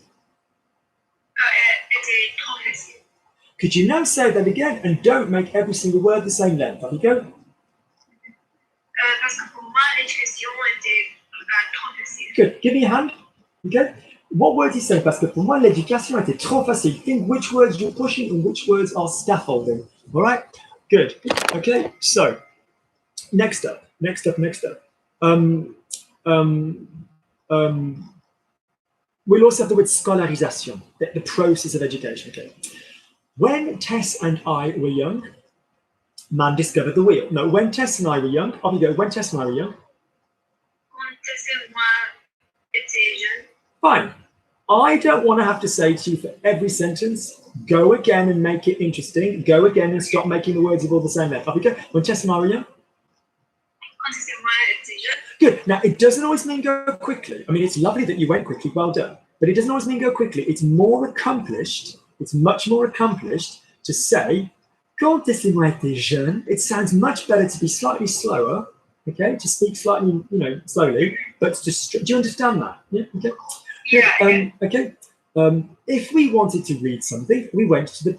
Était trop facile.
Could you now say that again and don't make every single word the same length? Off you go.
Parce que pour moi, l'éducation était trop facile.
Good. Give me a hand. Okay. What words you say? Parce que pour moi, l'éducation était trop facile. Think which words you're pushing and which words are scaffolding. All right. Good. Okay. So, next up. We'll also have the word scolarisation, the process of education. Okay. When Tess and I were young, man discovered the wheel. No, when Tess and I were young, off you go. When Tess and I were young.
Quand Tess et moi étions jeunes.
Fine. I don't want to have to say to you for every sentence, go again and make it interesting. Go again and stop making the words of all the same length. Off you go. When Tess and I were young.
Quand Tess et moi étions jeunes.
Good. Now, it doesn't always mean go quickly. I mean, it's lovely that you went quickly. Well done. But it doesn't always mean go quickly. It's more accomplished. It's much more accomplished to say, quand Tess et moi étions jeunes. It sounds much better to be slightly slower. Okay, to speak slightly, slowly, but do you understand that? Yeah. Okay.
Yeah.
Okay. If we wanted to read something, we went to the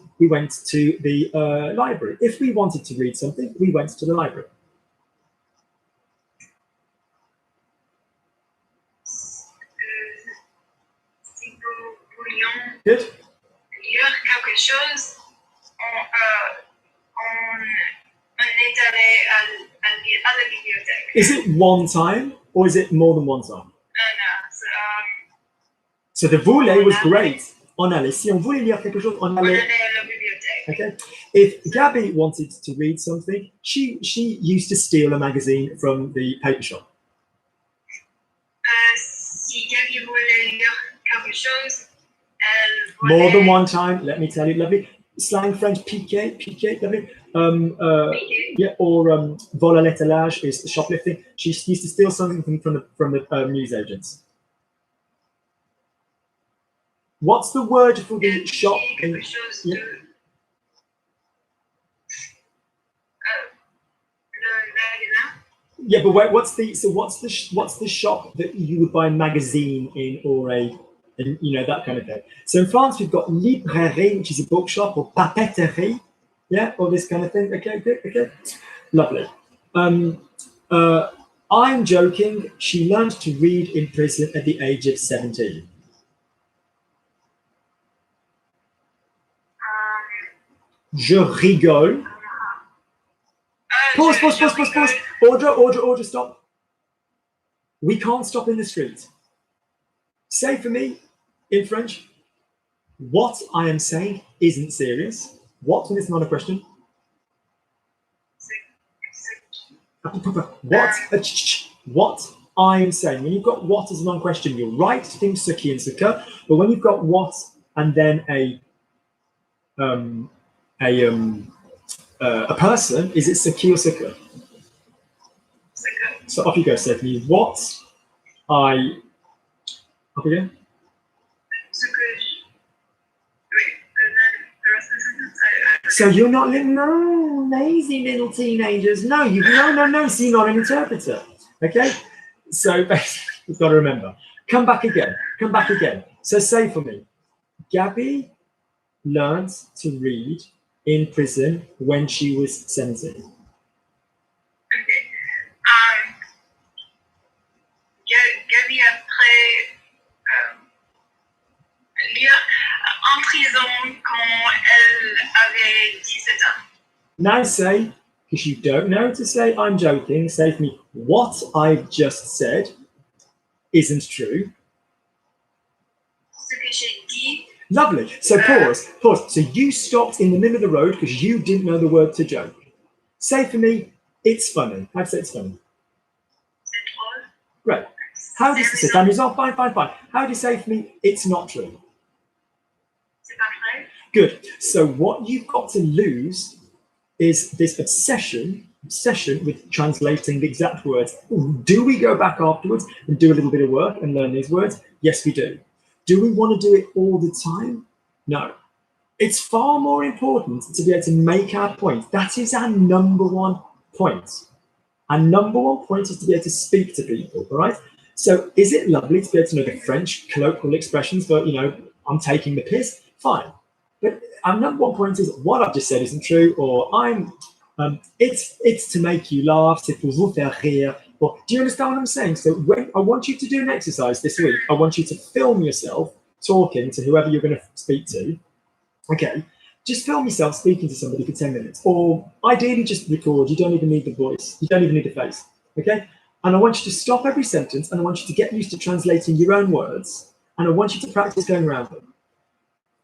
library. If we wanted to read something, we went to the library.
Si nous voulions
Good.
lire quelque chose, on est allé à la bibliothèque.
Is it one time or is it more than one time? So the voulait was great. On allait. Si on voulait lire quelque chose, on
On
allait.
allait à la bibliothèque.
Okay. If Gabby wanted to read something, she used to steal a magazine from the paper shop.
Si Gabby voulait lire quelque chose, elle
More than
voulait
one time, let me tell you, lovely. Slang French, piqué, lovely.
piquer.
Yeah, or vol à l'étalage is the shoplifting. She used to steal something from the newsagents. What's the word for the shop?
Quelque chose
Yeah.
de le magasin.
Yeah, but wait, what's the shop that you would buy a magazine in, or that kind of thing? So in France, we've got librairie, which is a bookshop, or papeterie, yeah, or this kind of thing. Okay, good, okay, lovely. I'm joking. She learned to read in prison at the age of 17. Je rigole. Pause. Order, stop. We can't stop in the street. Say for me, in French, what I am saying isn't serious. What when it's not a question? What I am saying. When you've got what as a non-question, you're right to think ce qui and ce que, but when you've got what and then a person, is it ce qui or ce que? So off you go, Stephanie. What I, off you go. So you're not no lazy little teenagers. No, no. So you're not an interpreter. Okay. So basically, you've got to remember. Come back again. So say for me, Gabby learned to read in prison when she was 17.
Okay. Gabby après lire en prison quand elle avait 17 ans.
Now say, because you don't know to say I'm joking, say for me, what I've just said isn't true.
Ce que j'ai dit.
Lovely. So pause. So you stopped in the middle of the road because you didn't know the word to joke. Say for me, it's funny. I'd say it's funny.
C'est drôle.
Great. How do you say, fine. How do you say for me, it's not true?
C'est pas vrai.
Good. So what you've got to lose is this obsession with translating the exact words. Do we go back afterwards and do a little bit of work and learn these words? Yes, we do. Do we want to do it all the time? No. It's far more important to be able to make our point. That is our number one point. Our number one point is to be able to speak to people, all right? So is it lovely to be able to know the French colloquial expressions for, I'm taking the piss? Fine. But our number one point is what I've just said isn't true, or it's to make you laugh, c'est pour vous faire rire. Or, do you understand what I'm saying? So when I want you to do an exercise this week, I want you to film yourself talking to whoever you're going to speak to. Okay, just film yourself speaking to somebody for 10 minutes, or ideally just record. You don't even need the voice. You don't even need the face. Okay, and I want you to stop every sentence, and I want you to get used to translating your own words, and I want you to practice going around them.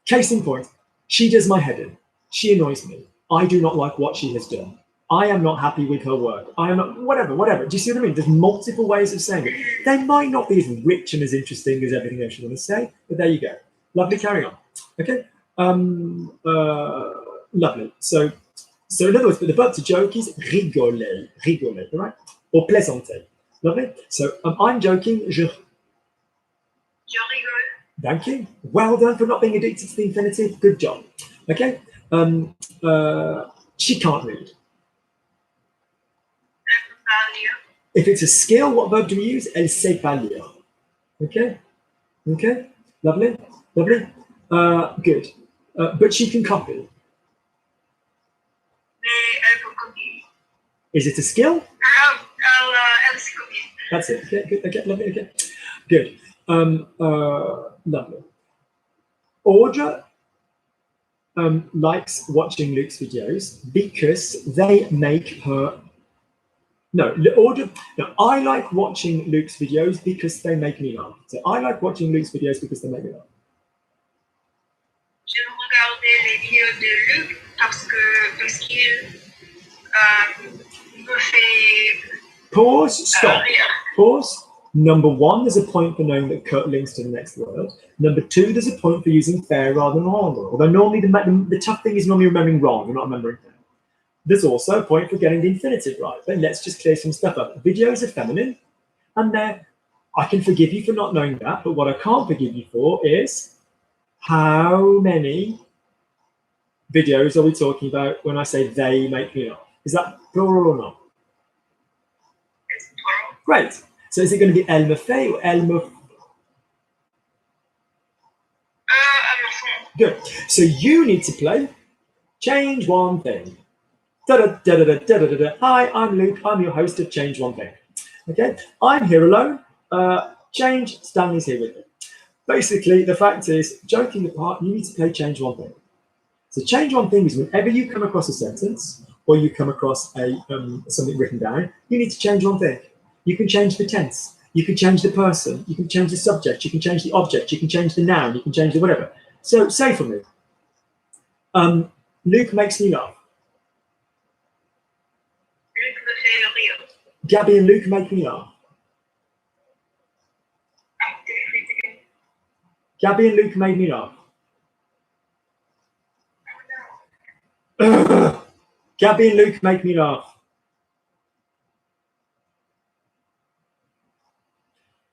Case in point, she does my head in. She annoys me. I do not like what she has done. I am not happy with her work. I am not, whatever. Do you see what I mean? There's multiple ways of saying it. They might not be as rich and as interesting as everything else you want to say, but there you go. Lovely, carry on. Okay. Lovely. So in other words, the verb to joke is rigoler, all right? Or plaisanter. Lovely. So I'm joking. Je
rigole.
Thank you. Well done for not being addicted to the infinitive. Good job. Okay. She can't read. If it's a skill, what verb do we use? Elle sait pas lire. Okay. Lovely. Good. But she can copy. Is it a skill?
Elle sait copier.
That's it. Okay. Good. Okay. Lovely. Okay. Good. Lovely. Audra likes watching Luke's videos because they make her. No, I like watching Luke's videos because they make me laugh. So I like watching Luke's videos because they make me laugh.
J'aime regarder les vidéos de Luc parce qu'il me fait
Pause, stop.
rire.
Pause. Number one, there's a point for knowing that cut links to the next word. Number two, there's a point for using fair rather than wrong. Although normally the tough thing is normally remembering wrong, you're not remembering fair. There's also a point for getting the infinitive right. But let's just clear some stuff up. Videos are feminine, and I can forgive you for not knowing that, but what I can't forgive you for is how many videos are we talking about when I say they make me laugh? Is that plural or not?
It's plural.
Great. So is it going to be elle me fait or elle me? Good. So you need to play Change One Thing. Hi, I'm Luke. I'm your host of Change One Thing. Okay, I'm here alone. Stanley's here with me. Basically, the fact is, joking apart, you need to play Change One Thing. So Change One Thing is whenever you come across a sentence or you come across a something written down, you need to change one thing. You can change the tense. You can change the person. You can change the subject. You can change the object. You can change the noun. You can change the whatever. So say for me, Luke makes me laugh.
Luc me fait rire.
Gabby and Luke make me laugh. Gabby and Luke made me laugh. Ugh. Gabby and Luke make me laugh.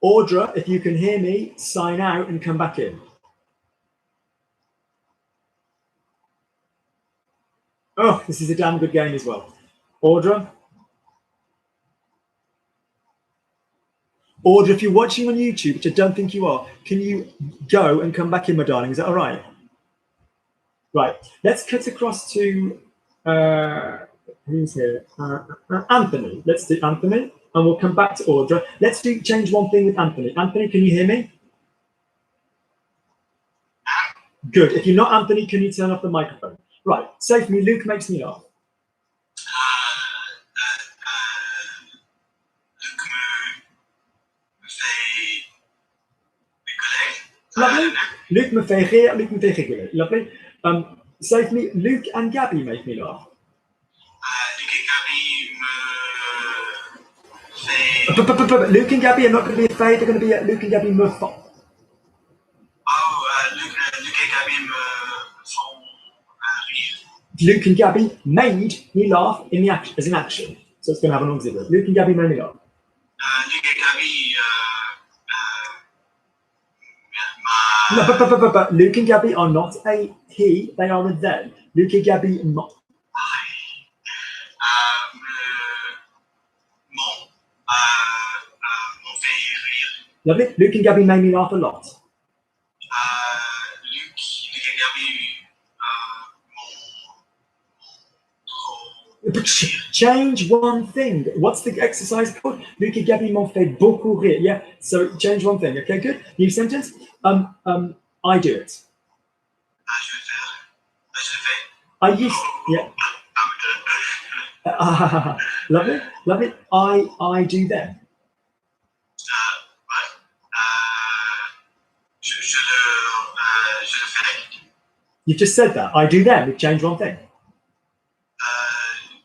Audra, if you can hear me, sign out and come back in. Oh, this is a damn good game as well. Audra? Audra, if you're watching on YouTube, which I don't think you are, can you go and come back in, my darling? Is that all right? Right, let's cut across to, who's here? Anthony. Let's do Anthony, and we'll come back to Audra. Let's change one thing with Anthony. Anthony, can you hear me? Good. If you're not Anthony, can you turn off the microphone? Right, say for me, Luke makes me laugh. Lovely. Luke me fait rire, Luke me fait rigoler. Lovely. Say for me, Luke and Gabby make me laugh.
Luke et Gabby me fait...
Luke and Gabby are not going to be a fade, they're going to be Luke and Gabby me font.
Oh, Luke et Gabby me font rire.
Luke and Gabby made me laugh in the action, as in action. So it's going to have an auxiliary. Luke and Gabby made me laugh.
Luke et Gabby...
No, but Luke and Gabby are not a he, they are a they. Luke and Gabby not.
M'ont fait rire.
Lovely. Luke and Gabby made me laugh a lot.
Luke et Gabby m'ont trop rire.
Change one thing. What's the exercise called? Luke and Gabby m'ont fait beaucoup rire. Yeah. So change one thing. Okay, good. New sentence. I do it.
Je vais faire. Je le fais.
I used. Yeah. Lovely. Lovely. I do them.
Je le fais.
You've just said that. I do them. We've changed one thing.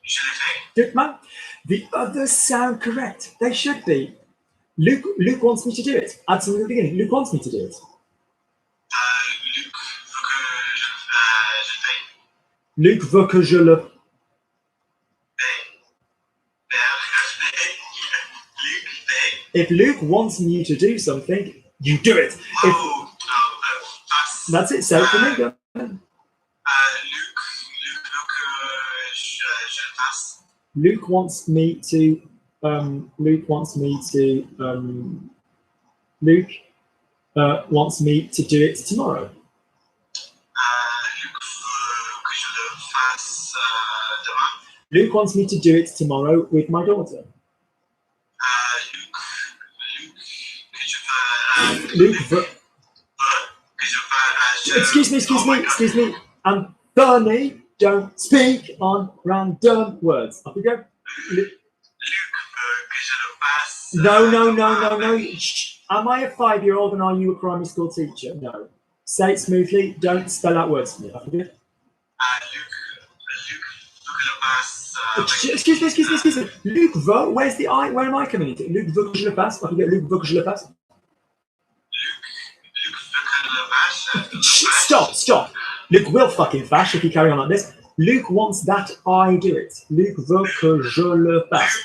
Je le fais.
Good man. The others sound correct. They should be. Luke wants me to do it. Add something at the beginning. Luke wants me to do it.
Luke veut que je le fais.
Luke veut que je le. If Luke wants you to do something, you do it. That's it. Say it for me. Go. Luke wants me to. Luke wants me to do it tomorrow. Luke wants me to do it tomorrow with my daughter. Excuse me. Bernie, don't speak on random words. Off we go. No. Shh. Am I a 5-year-old and are you a primary school teacher? No. Say it smoothly. Don't spell out words for me. Off we go. Excuse me. Luke veut, where's the I? Where am I coming into? Luke veut que je le fasse. Off we go. Luke veut que je le fasse. Stop. Luke will fucking fash if you carry on like this. Luke wants that I do it. Luke veut que je le fasse.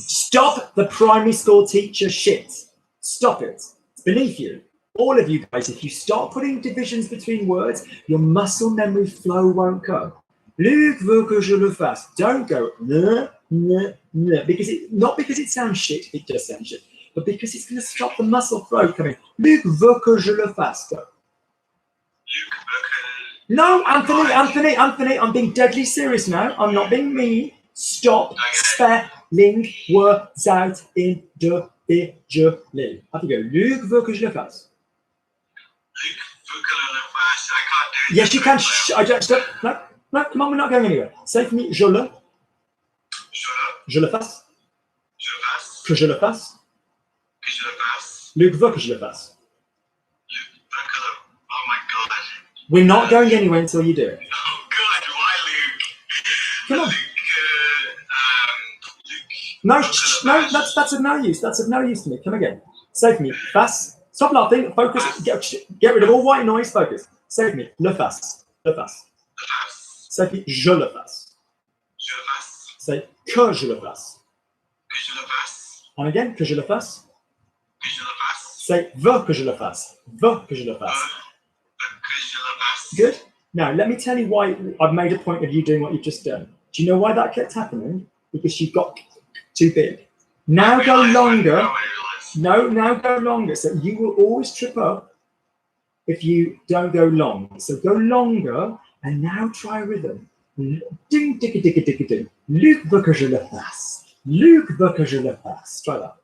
Stop the primary school teacher shit. Stop it. It's beneath you. All of you guys, if you start putting divisions between words, your muscle memory flow won't go. Luke veut que je le fasse. Don't go ne, because not because it sounds shit, it does sound shit, but because it's going to stop the muscle flow coming. Luke veut que je le fasse. Go. No, Anthony, I'm being deadly serious now. I'm not being mean. Stop spelling words out individually. I have to go. Luke veut que je le fasse. Yes, you can. I don't. Stop. No, come on, we're not going anywhere. Say for me, je le fasse. Que je le fasse. Luke veut que je le fasse.
Oh my God.
We're not going anywhere until you do it.
Oh God, why Luke?
Come on.
Luke.
No, that's of no use. That's of no use to me. Come again. Say for me, face. Stop laughing. Focus. Get rid of all white noise. Focus. Say for me, le face. Le face.
Le fasse.
Say for me, je le fasse.
Je le fasse.
Say que je le fasse.
Que je le fasse.
And again, que je le fasse.
Que je le fasse.
Say veux que je le fasse. Veux que je le fasse.
Que je le fasse.
Good. Now, let me tell you why I've made a point of you doing what you've just done. Do you know why that kept happening? Because you got too big. Now go longer. No, now go longer. So you will always trip up if you don't go long. So go longer and now try rhythm. Ding, digga, digga, digga, ding. Luc veut que je le fasse. Luc veut que je le fasse. Try that.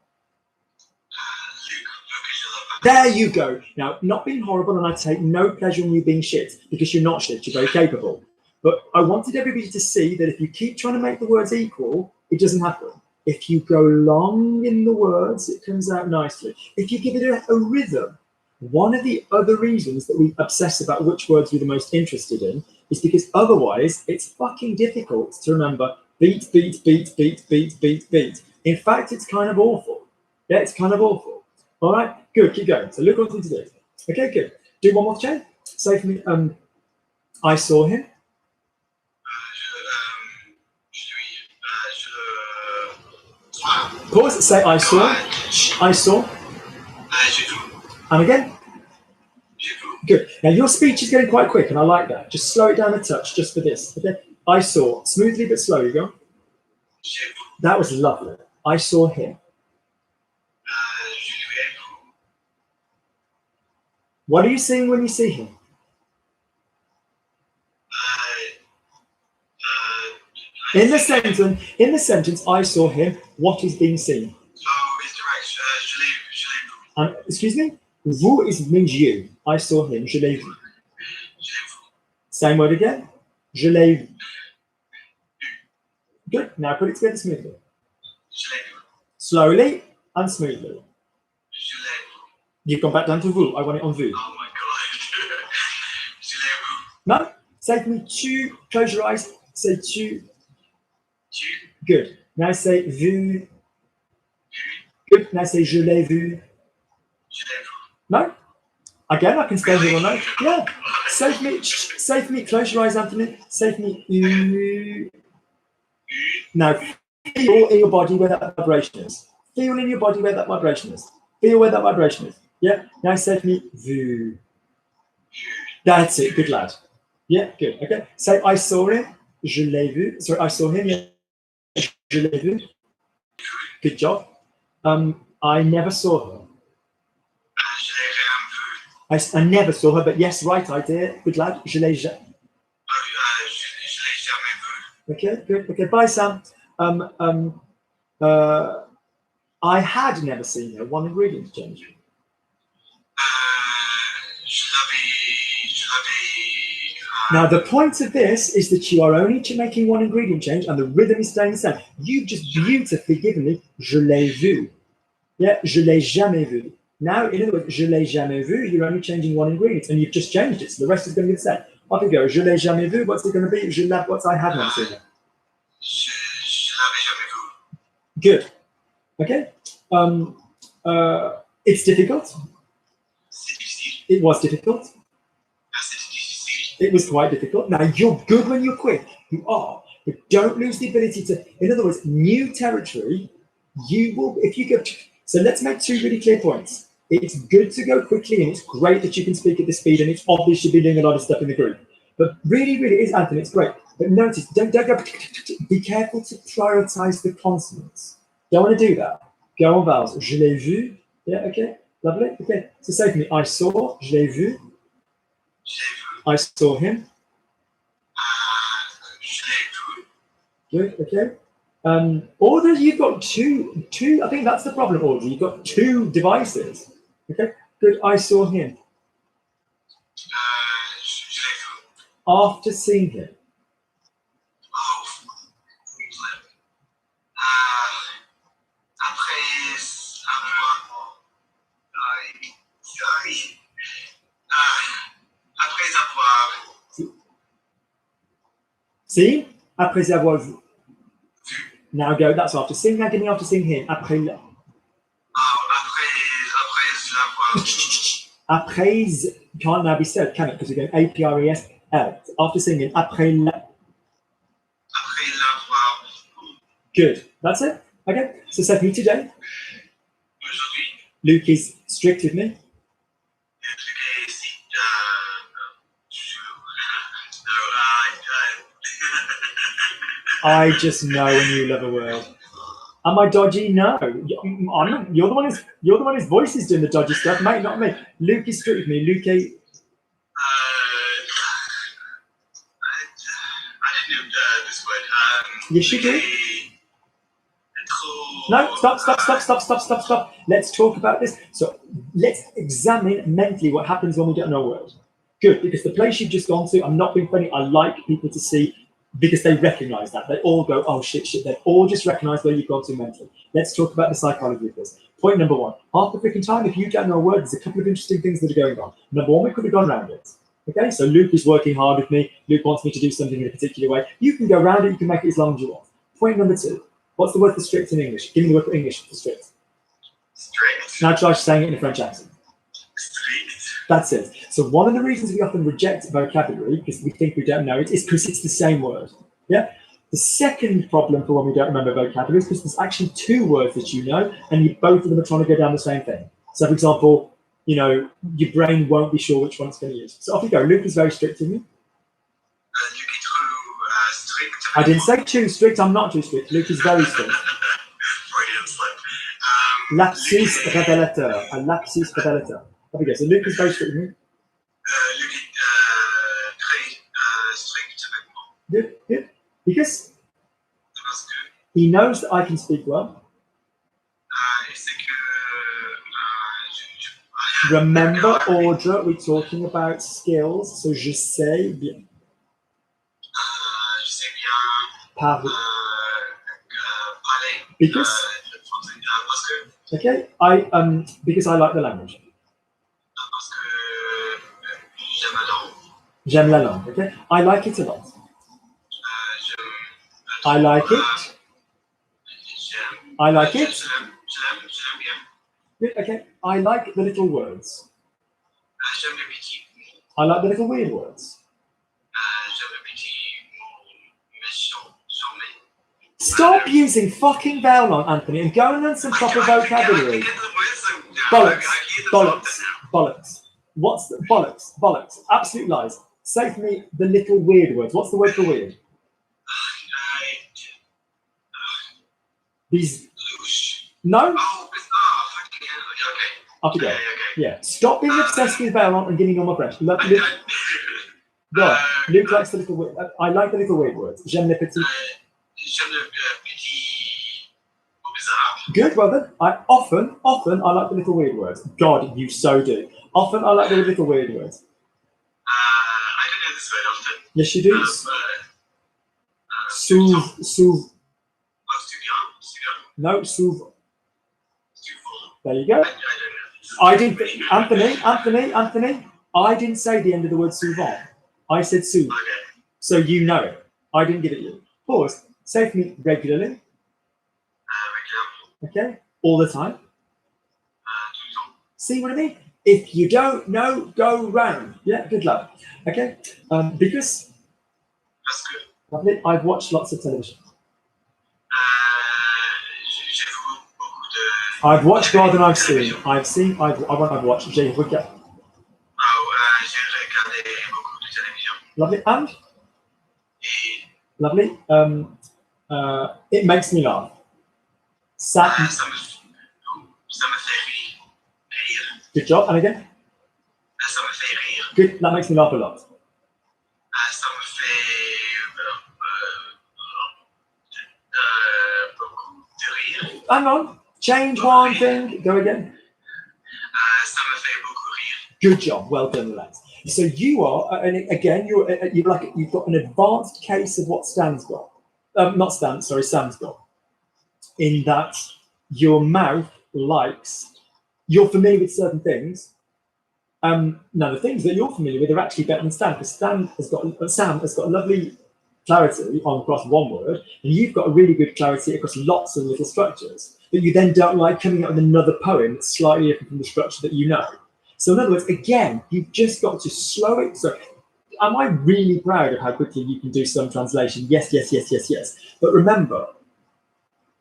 There you go. Now, not being horrible, and I take no pleasure in you being shit, because you're not shit, you're very capable. But I wanted everybody to see that if you keep trying to make the words equal, it doesn't happen. If you go long in the words, it comes out nicely. If you give it a rhythm, one of the other reasons that we obsess about which words we're the most interested in is because otherwise it's fucking difficult to remember beat, beat, beat, beat, beat, beat, beat. In fact, it's kind of awful. Yeah, it's kind of awful. All right, good, keep going. So look what to do. Okay, good. Do one more chain. Say for me, I saw him. Pause, say I saw. I saw. And again. Good. Now your speech is getting quite quick and I like that. Just slow it down a touch just for this. Okay. I saw. Smoothly but slowly, go. That was lovely. I saw him. What are you seeing when you see him? In the sentence, I saw him. What is being seen?
So it's direct. Je l'ai vu.
Excuse me. Vous means you. I saw him. Je l'ai vu.
Je l'ai vu.
Same word again. Je l'ai vu. Good. Now put it together smoothly.
Je l'ai vu.
Slowly and smoothly.
Je l'ai vu.
You've gone back down to vous. I want it on vous.
Oh my god. Je l'ai vu.
No. Say to me tu. Close your eyes. Say tu.
Tu.
Good. Now say vu.
Vu.
Good. Now say je l'ai vu.
Je l'ai vu.
No. Again, I can spell here or no. Yeah. Say for me. Close your eyes, Anthony. Say for me. Now feel in your body where that vibration is. Feel in your body where that vibration is. Feel where that vibration is. Yeah. Now say for me. Vu. That's it. Good lad. Yeah. Good. Okay. Say I saw him. Je l'ai vu. Sorry, I saw him. Yeah. Je l'ai vu. Good job. I never saw her.
Je l'ai rien vu.
I never saw her, but yes, right idea. Good lad. Je l'ai jamais.
Je l'ai jamais vu.
Okay, good. Okay, bye, Sam. I had never seen her. One ingredient change.
Je l'avais.
Now, the point of this is that you are only making one ingredient change and the rhythm is staying the same. You've just beautifully given me je l'ai vu. Yeah, je l'ai jamais vu. Now, in other words, je l'ai jamais vu, you're only changing one ingredient and you've just changed it. So the rest is going to be the same. Off you go. Je l'ai jamais vu. What's it going to be? Je l'ai, what's I had never seen her?
Je l'avais jamais vu.
Good. Okay. It's difficult.
C'est difficile.
It was difficult.
C'est difficile.
It was quite difficult. Now, you're good when you're quick. You are. But don't lose the ability to, in other words, new territory, you will, if you go, so let's make two really clear points. It's good to go quickly and it's great that you can speak at the speed and it's obvious you've been doing a lot of stuff in the group. But really, really is, Anthony, it's great. But notice, don't go, be careful to prioritize the consonants. Don't want to do that. Go on vowels. Je l'ai vu. Yeah, okay. Lovely. Okay. So say to me, I saw, je l'ai vu.
Je l'ai vu.
I saw him.
Je l'ai vu.
Good, okay. Audrey, you've got two, I think that's the problem, Audrey. You've got two devices. Okay, good. I saw him.
Je l'ai vu.
After seeing him.
Oh. Après avoir.
See? Après avoir vu. Now go, that's after seeing. Now give me after seeing him. Après le.
Après
Après can't now be said, can it? Because we're going A-P-R-E-S-L. After singing, après la.
Après l'avoir
Good. That's it. Okay. So Stephanie, today,
aujourd'hui,
Luke is strict with me.
le truc est si
I just know when you love a word. Am I dodgy? No. I'm not. You're the one whose voice is doing the dodgy stuff, mate, not me. Luke is strict with me. Luke,
I didn't know this word.
Yes, you do.
Trop...
No, stop. Let's talk about this. So let's examine mentally what happens when we don't know a word. Good, because the place you've just gone to, I'm not being funny, I like people to see, because they recognize that. They all go, oh shit. They all just recognize where you've gone to mentally. Let's talk about the psychology of this. Point number one, half the freaking time, if you don't know a word, there's a couple of interesting things that are going on. Number one, we could have gone around it. Okay, so Luke is working hard with me. Luke wants me to do something in a particular way. You can go around it, you can make it as long as you want. Point number two, what's the word for strict in English? Give me the word for English for strict.
Strict.
Now try saying it in a French accent.
Strict.
That's it. So one of the reasons we often reject vocabulary, because we think we don't know it, is because it's the same word. Yeah. The second problem for when we don't remember vocabulary is because there's actually two words that you know, and both of them are trying to go down the same thing. So, for example, you know, your brain won't be sure which one it's going to use. So off you go. Luke is very strict with me.
Luke est trop strict.
I didn't say too strict. I'm not too strict. Luke is very strict.
Freudian slip.
Lapsus révélateur. A lapsus révélateur. Off you go. So Luke is very strict with me.
Luc est très strict avec moi.
Good. Because
Parce que
he knows that I can speak well.
il sait que je
Remember, Audra, we're talking about skills. So je sais bien
je sais bien
parler.
parler.
Because
Parce que
okay, because I like the language.
j'aime la langue.
J'aime la langue. Okay, I like it a lot. I like it. I like it.
Je l'aime bien.
Good, okay, I like the little words.
J'aime les petits.
I like the little weird words.
J'aime les petits mots méchants, charmés.
Stop using fucking vowel, Anthony, and go and learn some proper vocabulary. Bollocks. What's the bollocks? Absolute lies. Say for me the little weird words. What's the word for weird? These. No? Up you go. Yeah. Stop being obsessed with vowel and getting on my breath. Go on. Luke likes the little weird. I like the little weird words. J'aime les petits.
J'aime le petit mot bizarre.
Good, well then. I often I like the little weird words. God, you so do. Often I like the little weird words.
I don't know this word often.
Yes, you do. Souv. No, souv. There you go. I didn't. Anthony. I didn't say the end of the word souvent. I said souv.
Okay.
So you know it. I didn't give it you. Pause. Say for me regularly. Okay. All the time. See what I mean? If you don't know, go round. Yeah. Good luck. Okay. Because
Parce que
lovely, I've watched lots of television.
j'ai vu beaucoup de.
I've watched more than I've seen. I've watched. J'ai regardé.
J'ai regardé beaucoup de télévision.
Lovely. And
Et
lovely. It makes me laugh.
ça me fait rire.
Good job. And again.
Ça me fait rire.
Good. That makes me laugh a lot.
Ça me fait beaucoup de rire.
Hang on. Change one thing. Go again.
Ça me fait beaucoup rire.
Good job. Well done, lads. So you are, and again, you've got an advanced case of what Sam's got. Sam's got. In that your mouth likes. You're familiar with certain things. Now the things that you're familiar with are actually better than Stan, because Sam has got lovely clarity on across one word, and you've got a really good clarity across lots of little structures that you then don't like coming up with another poem that's slightly different from the structure that you know. So in other words, again, you've just got to slow it. So am I really proud of how quickly you can do some translation? Yes, yes, yes, yes, yes. But remember,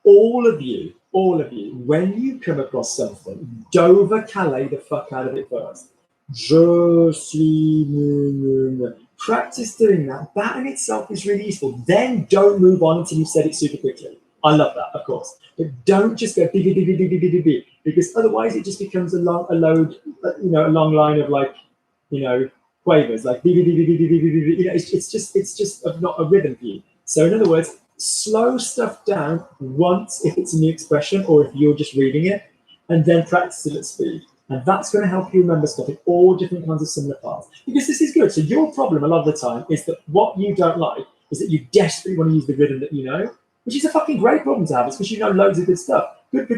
all of you, when you come across something, dover-calais the fuck out of it first. Je suis... Practice doing that. That in itself is really useful. Then don't move on until you've said it super quickly. I love that, of course. But don't just go beep, beep, beep, beep, beep, beep, beep, because otherwise it just becomes a long line of like, quavers, like beep, beep, beep, beep, beep, beep, beep, beep. It's just not a rhythm for you. So in other words, slow stuff down once if it's a new expression or if you're just reading it, and then practice it at speed. And that's going to help you remember stuff in all different kinds of similar parts. Because this is good. So your problem a lot of the time is that what you don't like is that you desperately want to use the rhythm that you know, which is a fucking great problem to have. It's because you know loads of good stuff. Good.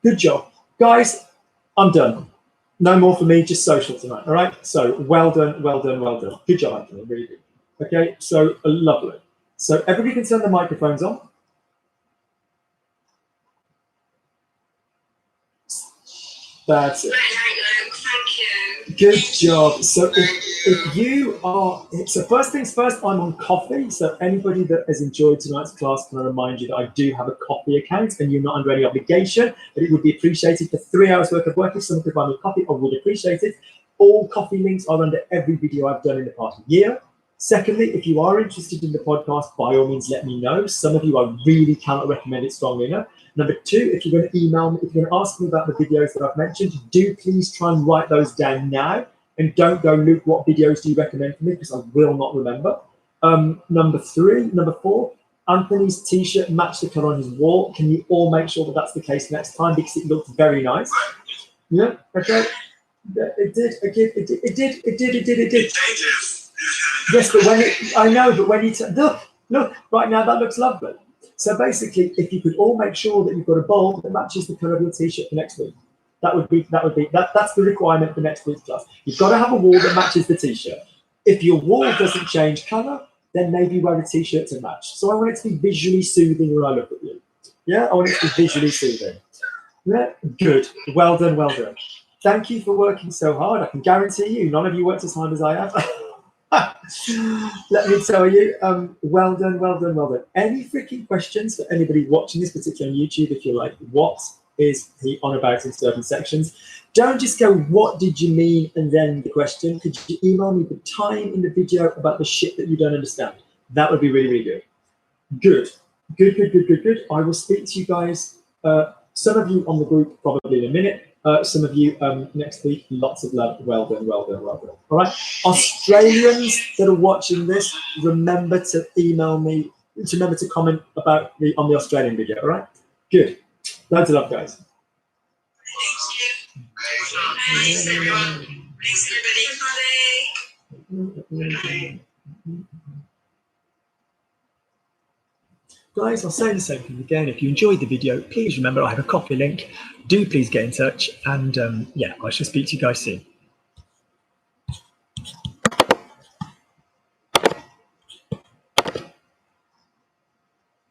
Good job. Guys, I'm done. No more for me, just social tonight, all right? So well done. Good job, Anthony, really good. Okay, so lovely. So everybody can turn the microphones on. That's it.
Thank you.
Good job. So if you are, so first things first, I'm on Coffee. So anybody that has enjoyed tonight's class, can I remind you that I do have a Coffee account and you're not under any obligation, but it would be appreciated for 3 hours worth of work. If someone could buy me coffee, I would appreciate it. All Coffee links are under every video I've done in the past year. Secondly, if you are interested in the podcast, by all means, let me know. Some of you, I really cannot recommend it strongly enough. Number two, if you're going to email me, if you're going to ask me about the videos that I've mentioned, do please try and write those down now. And don't go, Luke, what videos do you recommend for me? Because I will not remember. Number four, Anthony's t-shirt matched the color on his wall. Can you all make sure that that's the case next time? Because it looks very nice. Yeah, okay. It did. Yes, but when you look, right now that looks lovely. So basically, if you could all make sure that you've got a bowl that matches the colour of your t-shirt for next week, that's the requirement for next week's class. You've got to have a wall that matches the t-shirt. If your wall doesn't change colour, then maybe wear a t-shirt to match. So I want it to be visually soothing when I look at you. Yeah, I want it to be visually soothing. Yeah, good. Well done. Thank you for working so hard. I can guarantee you, none of you worked as hard as I have. Let me tell you, well done. Any freaking questions for anybody watching this, particularly on YouTube, if you're like, what is he on about in certain sections? Don't just go, what did you mean? And then the question, could you email me the time in the video about the shit that you don't understand? That would be really, really good. Good. I will speak to you guys, some of you on the group probably in a minute. Some of you next week. Lots of love. Well done. All right. Australians that are watching this, remember to email me. Remember to comment about on the Australian video. All right. Good. Loads of love, guys.
Thanks, everyone. Thanks, everybody.
Guys, I'll say the same thing again. If you enjoyed the video, please remember I have a Coffee link. Do please get in touch. And yeah, I shall speak to you guys soon.